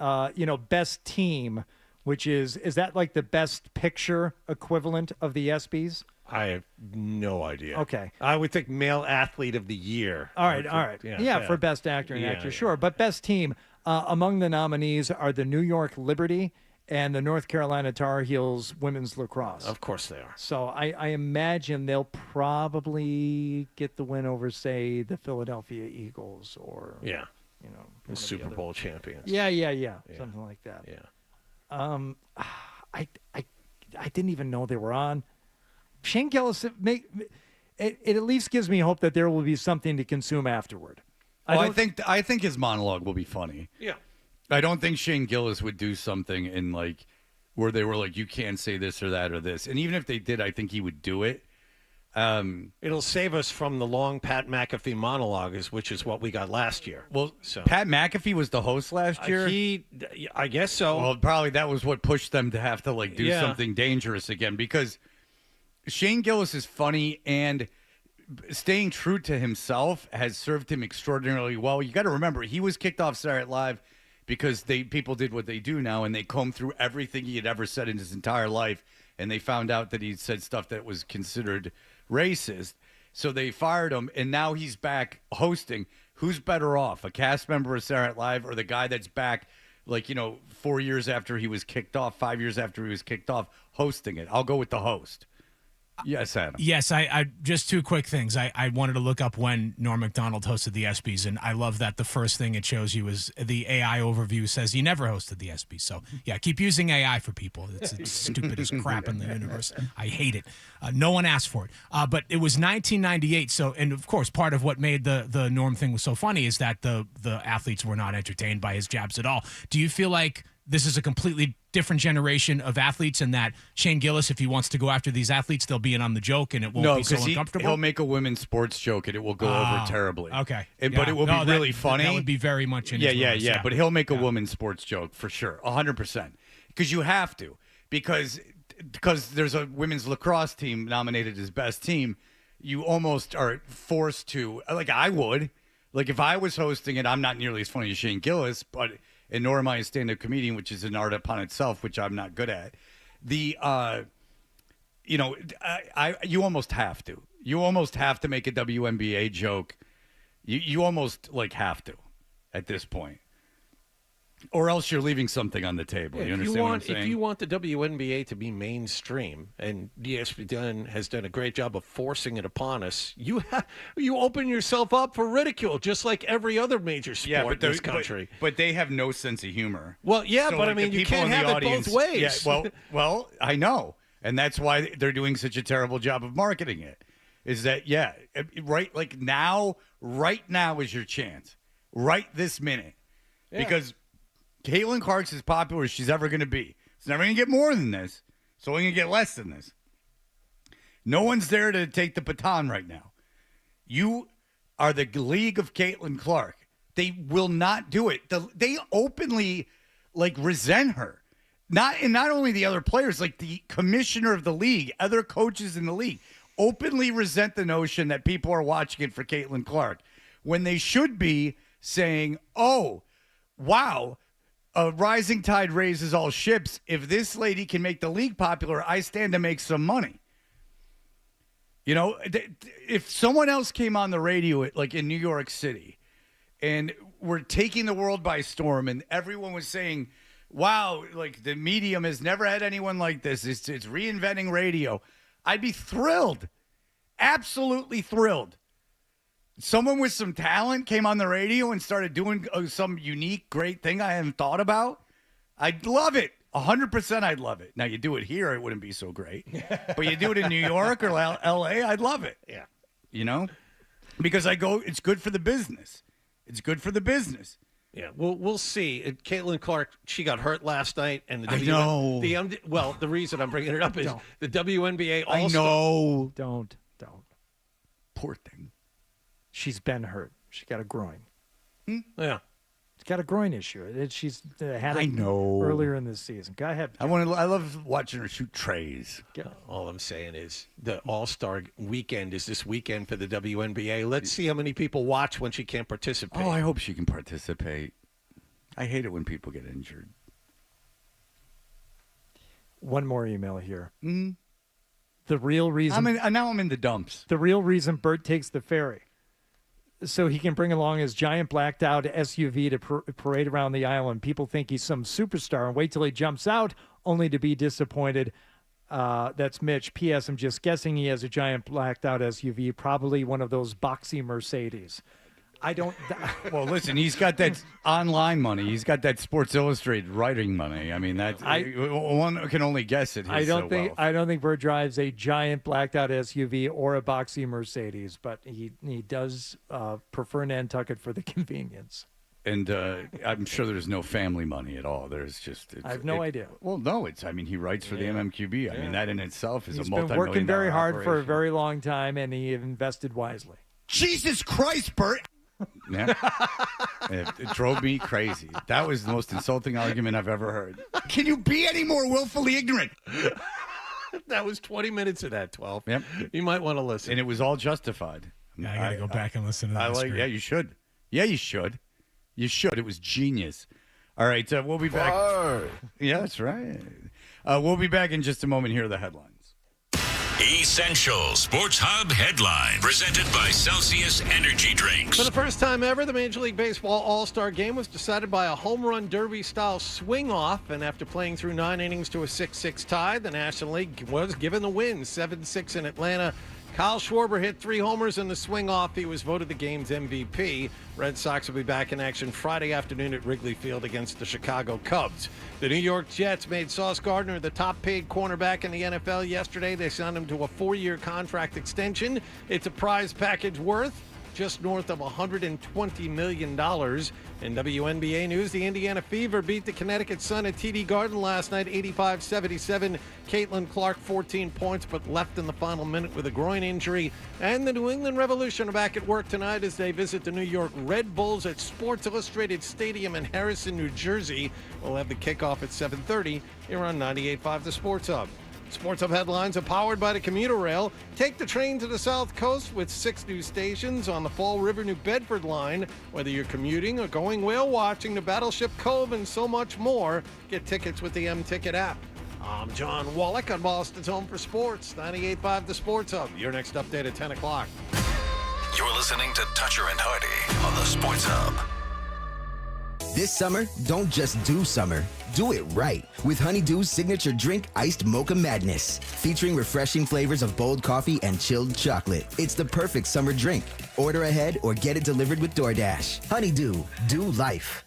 best team, which is that like the best picture equivalent of the ESPYs?
I have no idea.
Okay.
I would think male athlete of the year.
All right. Yeah, for best actor and actress, sure. But best team, among the nominees are the New York Liberty and the North Carolina Tar Heels women's lacrosse.
Of course they are.
So I imagine they'll probably get the win over, say, the Philadelphia Eagles or
the Super Bowl champions.
Yeah, something like that.
Yeah.
I didn't even know they were on. Shane Gillis, it at least gives me hope that there will be something to consume afterward.
I think his monologue will be funny.
Yeah.
I don't think Shane Gillis would do something in like where they were like, you can't say this or that or this. And even if they did, I think he would do it.
It'll save us from the long Pat McAfee monologue, which is what we got last year.
Well, Pat McAfee was the host last year.
I guess so.
Well, probably that was what pushed them to have to like do something dangerous again, because Shane Gillis is funny and staying true to himself has served him extraordinarily well. You got to remember, he was kicked off Saturday Night Live because people did what they do now, and they combed through everything he had ever said in his entire life, and they found out that he'd said stuff that was considered racist. So they fired him, and now he's back hosting. Who's better off, a cast member of Saturday Night Live or the guy that's back, 4 years after he was kicked off, 5 years after he was kicked off, hosting it? I'll go with the host. Yes, Adam.
Yes, I just two quick things. I wanted to look up when Norm Macdonald hosted the ESPYs, and I love that the first thing it shows you is the AI overview says he never hosted the ESPYs. So, yeah, keep using AI for people. It's the stupidest crap in the universe. I hate it. No one asked for it. But it was 1998, so, and of course, part of what made the Norm thing was so funny is that the athletes were not entertained by his jabs at all. Do you feel like this is a completely different generation of athletes, and that Shane Gillis, if he wants to go after these athletes, they'll be in on the joke and it won't be so uncomfortable?
He'll make a women's sports joke and it will go over terribly.
Okay.
But it will be really funny.
That would be very much in his rules,
yeah. But he'll make a women's sports joke for sure, 100%. Because you have to. Because there's a women's lacrosse team nominated as best team, you almost are forced to, like I would. Like if I was hosting it, I'm not nearly as funny as Shane Gillis, and nor am I a stand-up comedian, which is an art upon itself, which I'm not good at. You almost have to. You almost have to make a WNBA joke. You almost have to at this point. Or else you're leaving something on the table. You understand what I'm saying?
If you want the WNBA to be mainstream, and ESPN has done a great job of forcing it upon us, you open yourself up for ridicule, just like every other major sport in this country.
But they have no sense of humor.
Well, yeah, so but I mean, you can't have it both ways.
Yeah, well, I know. And that's why they're doing such a terrible job of marketing it. Is that, right now is your chance. Right this minute. Yeah. Because Caitlin Clark's as popular as she's ever going to be. It's never going to get more than this. It's only going to get less than this. No one's there to take the baton right now. You are the league of Caitlin Clark. They will not do it. They openly resent her. Not only the other players, like the commissioner of the league, other coaches in the league, openly resent the notion that people are watching it for Caitlin Clark, when they should be saying, "Oh, wow, a rising tide raises all ships. If this lady can make the league popular, I stand to make some money." You know, if someone else came on the radio, in New York City, and we're taking the world by storm, and everyone was saying, "Wow, the medium has never had anyone like this. It's reinventing radio," I'd be thrilled, absolutely thrilled. Someone with some talent came on the radio and started doing some unique, great thing I hadn't thought about. I'd love it. 100% I'd love it. Now, you do it here, it wouldn't be so great. But you do it in New York or L.A., I'd love it.
Yeah.
You know? Because it's good for the business. It's good for the business.
Yeah, we'll see. Caitlin Clark, she got hurt last night, and the the reason I'm bringing it up is the WNBA All-Star.
I know.
Don't.
Poor thing.
She's been hurt. She got a groin.
Yeah.
She's got a groin issue. She's had it earlier in this season. Go ahead.
I love watching her shoot trays.
All I'm saying is the All-Star weekend is this weekend for the WNBA. Let's see how many people watch when she can't participate.
Oh, I hope she can participate. I hate it when people get injured.
One more email here.
Mm-hmm.
The real reason...
now I'm in the dumps.
The real reason Bert takes the ferry, so he can bring along his giant blacked-out SUV to parade around the island. People think he's some superstar and wait till he jumps out, only to be disappointed. That's Mitch. P.S. I'm just guessing he has a giant blacked-out SUV, probably one of those boxy Mercedes. I don't...
Well, listen, he's got that online money. He's got that Sports Illustrated writing money. I mean, one can only guess at his
I don't think Bert drives a giant blacked-out SUV or a boxy Mercedes, but he does prefer Nantucket for the convenience.
And I'm sure there's no family money at all. There's just...
I have no idea.
Well, no, he writes for the MMQB. I mean, that in itself is
He's
a
been
multi-million
working very hard
operation.
for a very long time, and he invested wisely.
Jesus Christ, Bert! Yeah. It drove me crazy. That was the most insulting argument I've ever heard. Can you be any more willfully ignorant?
That was 20 minutes of that, 12.
Yep.
You might want to listen.
And it was all justified.
Yeah, I got to go back and listen to that.
Yeah, you should. Yeah, you should. You should. It was genius. All right, we'll be back. Yeah, that's right. We'll be back in just a moment. Here are the headlines.
Essential Sports Hub headline presented by Celsius Energy Drinks.
For the first time ever, the Major League Baseball All-Star Game was decided by a home run derby-style swing-off, and after playing through 9 innings to a 6-6 tie, the National League was given the win, 7-6 in Atlanta. Kyle Schwarber hit 3 homers in the swing-off. He was voted the game's MVP. Red Sox will be back in action Friday afternoon at Wrigley Field against the Chicago Cubs. The New York Jets made Sauce Gardner the top-paid cornerback in the NFL yesterday. They signed him to a 4-year contract extension. It's a prize package worth just north of $120 million. In WNBA news, the Indiana Fever beat the Connecticut Sun at TD Garden last night, 85-77. Caitlin Clark, 14 points, but left in the final minute with a groin injury. And the New England Revolution are back at work tonight as they visit the New York Red Bulls at Sports Illustrated Stadium in Harrison, New Jersey. We'll have the kickoff at 7:30 here on 98.5 The Sports Hub. Sports Hub headlines are powered by the commuter rail. Take the train to the South Coast with 6 new stations on the Fall River, New Bedford line. Whether you're commuting or going whale watching to Battleship Cove and so much more, get tickets with the M-Ticket app. I'm John Wallach on Boston's Home for Sports, 98.5 The Sports Hub. Your next update at 10 o'clock.
You're listening to Toucher and Hardy on the Sports Hub.
This summer, don't just do summer. Do it right with Honeydew's signature drink, Iced Mocha Madness. Featuring refreshing flavors of bold coffee and chilled chocolate. It's the perfect summer drink. Order ahead or get it delivered with DoorDash. Honeydew, do life.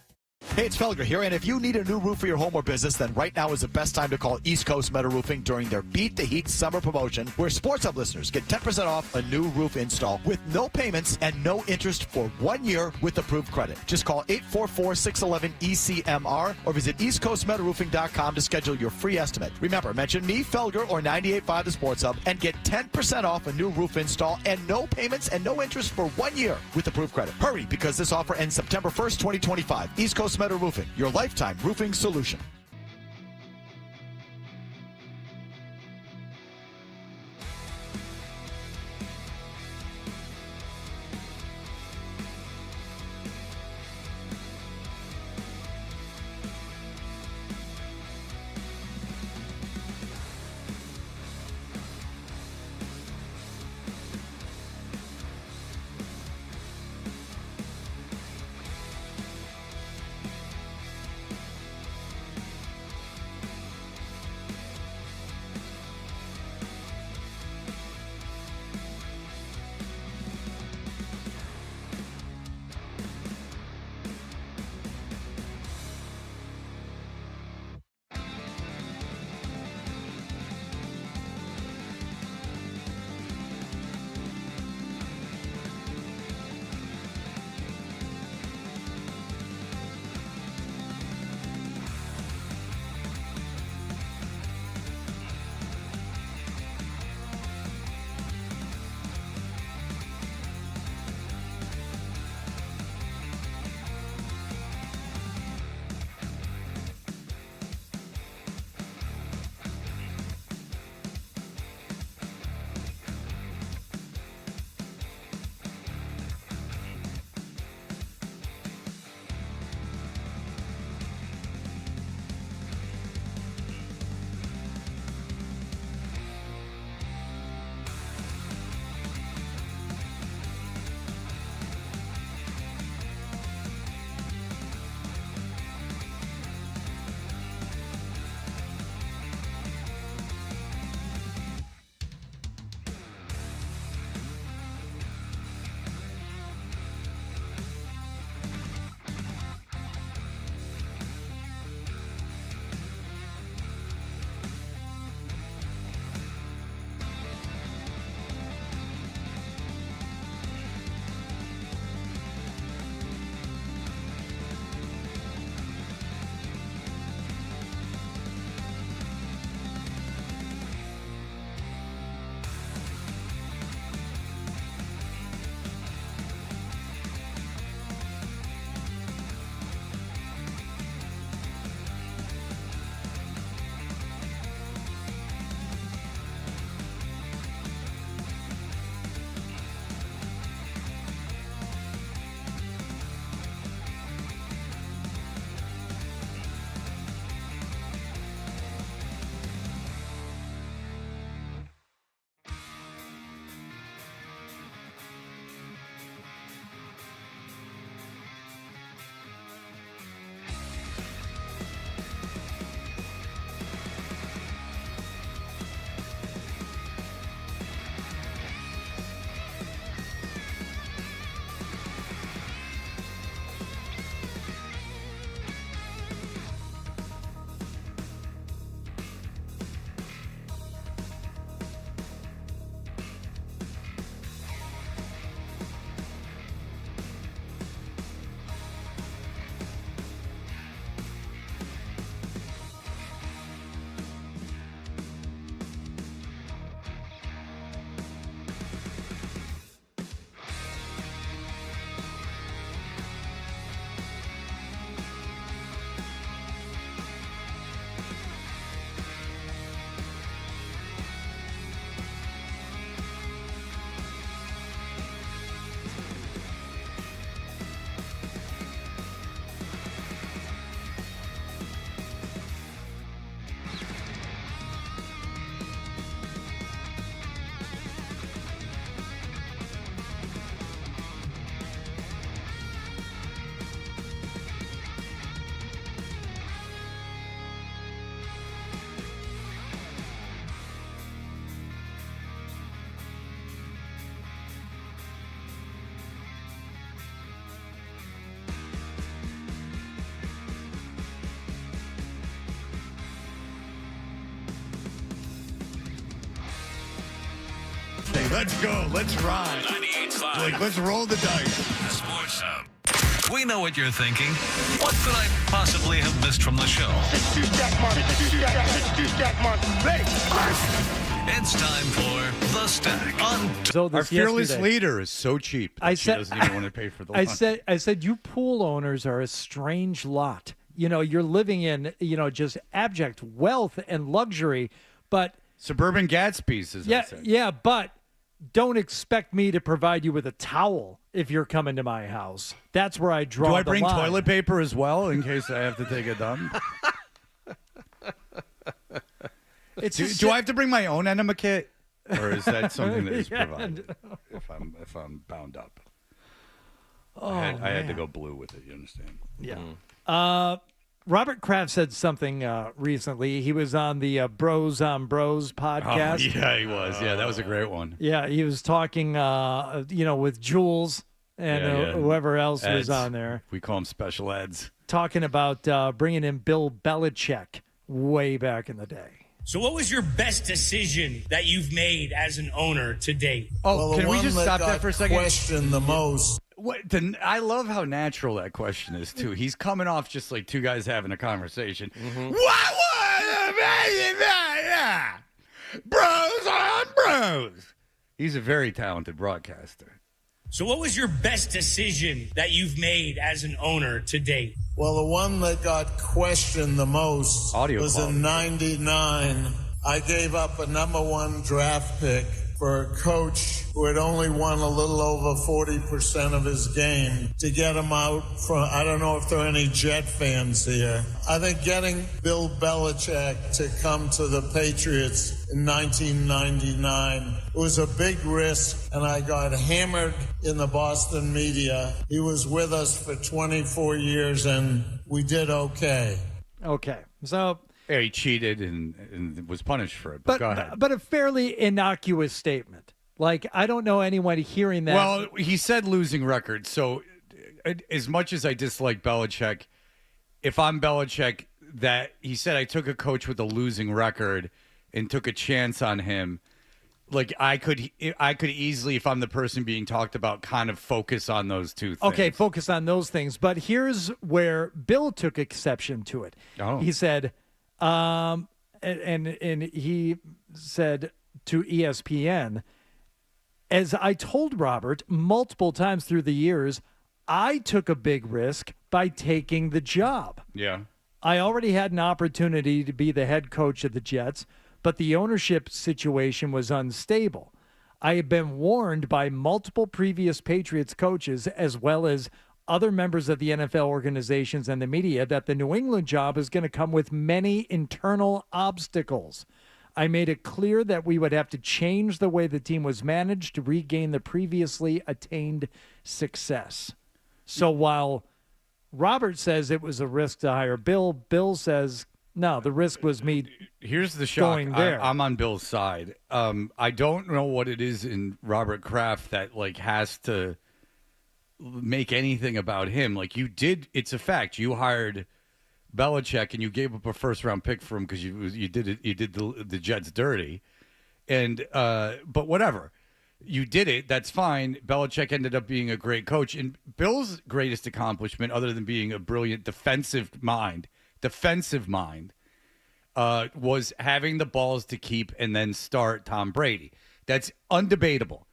Hey, it's Felger here, and if you need a new roof for your home or business, then right now is the best time to call East Coast Metal Roofing during their Beat the Heat summer promotion, where Sports Hub listeners get 10% off a new roof install with no payments and no interest for 1 year with approved credit. Just call 844-611-ECMR or visit eastcoastmetalroofing.com to schedule your free estimate. Remember, mention me, Felger, or 98.5 The Sports Hub, and get 10% off a new roof install and no payments and no interest for 1 year with approved credit. Hurry, because this offer ends September 1st, 2025. East Coast Metal Roofing, your lifetime roofing solution.
Let's go. Let's ride.
98.5.
Like, let's roll the dice.
Sports Hub. We know what you're thinking. What could I possibly have missed from the show?
It's too stack money.
It's time for The Stack on
So
Our
this
fearless
yesterday-
leader is so cheap that she doesn't even want to pay for the lunch.
I said, you pool owners are a strange lot. You know, you're living in, just abject wealth and luxury, but
Suburban Gatsby's, as I said.
Yeah, but don't expect me to provide you with a towel if you're coming to my house. That's where I draw
Do I
the
bring
line.
toilet paper as well in case I have to take a dump? Do I have to bring my own enema kit, or is that something that is provided if I'm bound up? I had to go blue with it. You understand?
Yeah. Robert Kraft said something recently. He was on the Bros on Bros podcast.
Oh, yeah, he was. Yeah, that was a great one.
Yeah, he was talking, with Jules and whoever else was on there.
We call them special eds.
Talking about bringing in Bill Belichick way back in the day.
So what was your best decision that you've made as an owner to date?
Oh, can we just stop that for a second?
Question the most.
I love how natural that question is, too. He's coming off just like two guys having a conversation. Bros on bros. He's a very talented broadcaster.
So what was your best decision that you've made as an owner to date?
Well, the one that got questioned the most was in '99. I gave up a #1 draft pick for a coach who had only won a little over 40% of his game to get him out from, I don't know if there are any Jet fans here. I think getting Bill Belichick to come to the Patriots in 1999, it was a big risk, and I got hammered in the Boston media. He was with us for 24 years, and we did okay.
Okay, so...
Yeah, he cheated and was punished for it. But go ahead.
But a fairly innocuous statement. Like, I don't know anyone hearing that.
Well, he said losing record. So as much as I dislike Belichick, if I'm Belichick, that he said I took a coach with a losing record and took a chance on him. Like, I could easily, if I'm the person being talked about, kind of focus on those two things.
Okay, focus on those things. But here's where Bill took exception to it.
Oh.
He said... and he said to ESPN, as I told Robert multiple times through the years, I took a big risk by taking the job.
Yeah.
I already had an opportunity to be the head coach of the Jets, but the ownership situation was unstable. I had been warned by multiple previous Patriots coaches, as well as other members of the NFL organizations and the media, that the New England job is going to come with many internal obstacles. I made it clear that we would have to change the way the team was managed to regain the previously attained success. So while Robert says it was a risk to hire Bill, Bill says, no, the risk was me.
Here's the shock.
Going there.
I'm on Bill's side. I don't know what it is in Robert Kraft that has to make anything about him. Like, you did, it's a fact. You hired Belichick and you gave up a first-round pick for him because you did the Jets dirty, and but whatever, you did it. That's fine. Belichick ended up being a great coach, and Bill's greatest accomplishment, other than being a brilliant defensive mind, was having the balls to keep and then start Tom Brady. That's undebatable.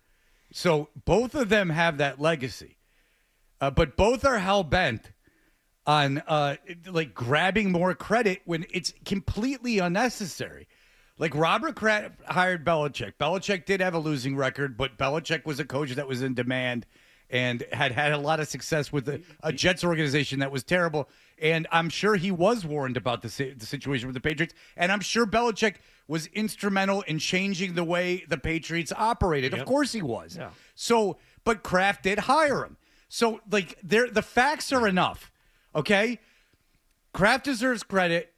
So both of them have that legacy. But both are hell-bent on grabbing more credit when it's completely unnecessary. Like, Robert Kraft hired Belichick. Belichick did have a losing record, but Belichick was a coach that was in demand and had a lot of success with a Jets organization that was terrible. And I'm sure he was warned about the situation with the Patriots. And I'm sure Belichick was instrumental in changing the way the Patriots operated. Yep. Of course he was. Yeah. So, but Kraft did hire him. So, the facts are enough, okay? Kraft deserves credit.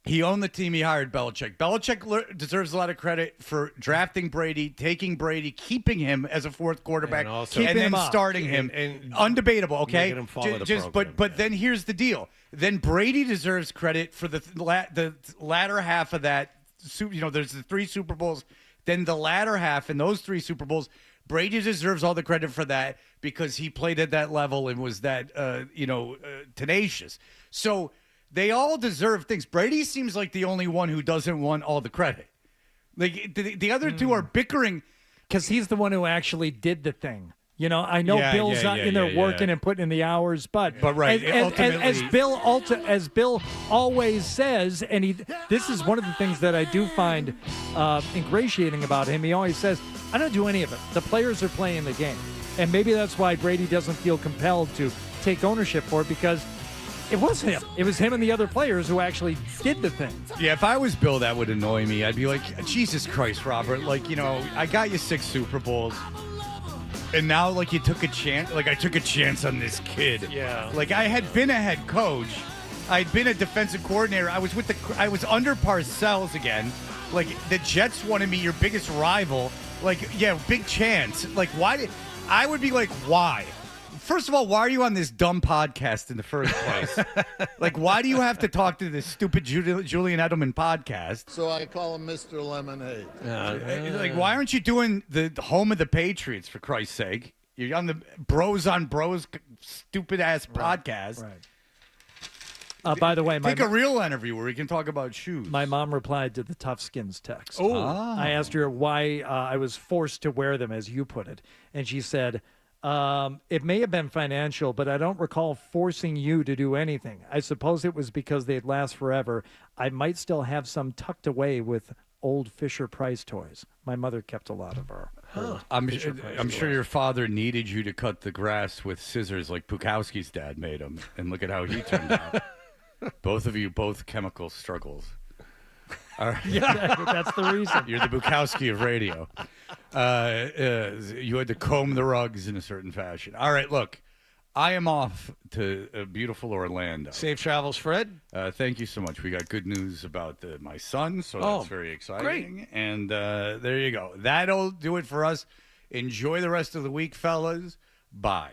He owned the team. He hired Belichick. Belichick deserves a lot of credit for drafting Brady, taking Brady, keeping him as a fourth quarterback, and then starting him. And undebatable, okay?
Making him follow the program.
But then here's the deal. Then Brady deserves credit for the latter half of that. There's the 3 Super Bowls then the latter half in those 3 Super Bowls, Brady deserves all the credit for that because he played at that level and was that, tenacious. So they all deserve things. Brady seems like the only one who doesn't want all the credit. Like the other 2 are bickering.
Because he's the one who actually did the thing. I know Bill's in there working and putting in the hours, but
right,
as Bill always says, and this is one of the things that I do find ingratiating about him. He always says, "I don't do any of it. The players are playing the game," and maybe that's why Brady doesn't feel compelled to take ownership for it because it was him. It was him and the other players who actually did the thing.
Yeah, if I was Bill, that would annoy me. I'd be like, Jesus Christ, Robert. Like, I got you 6 Super Bowls. And now, like, you took a chance. Like, I took a chance on this kid.
Yeah.
Like, I had been a head coach. I'd been a defensive coordinator. I was under Parcells again. Like, the Jets wanted me, your biggest rival. Like, yeah, big chance. Like, I would be like, why? First of all, why are you on this dumb podcast in the first place? Like, why do you have to talk to this stupid Julian Edelman podcast?
So I call him Mr. Lemonade.
Like, why aren't you doing the home of the Patriots, for Christ's sake? You're on the Bros on Bros stupid-ass podcast.
Right. By the way,
take a real interview where we can talk about shoes.
My mom replied to the Tough Skins text.
Oh.
I asked her why I was forced to wear them, as you put it. And she said, it may have been financial, but I don't recall forcing you to do anything. I suppose it was because they'd last forever. I might still have some tucked away with old Fisher-Price toys. My mother kept a lot of her.
I'm sure your father needed you to cut the grass with scissors like Bukowski's dad made him. And look at how he turned out. Both of you, both chemical struggles. All right.
Yeah, that's the reason.
You're the Bukowski of radio. You had to comb the rugs in a certain fashion. All right, look, I am off to beautiful Orlando.
Safe travels, Fred.
Thank you so much. We got good news about my son, so that's very exciting.
Great.
And there you go. That'll do it for us. Enjoy the rest of the week, fellas. Bye.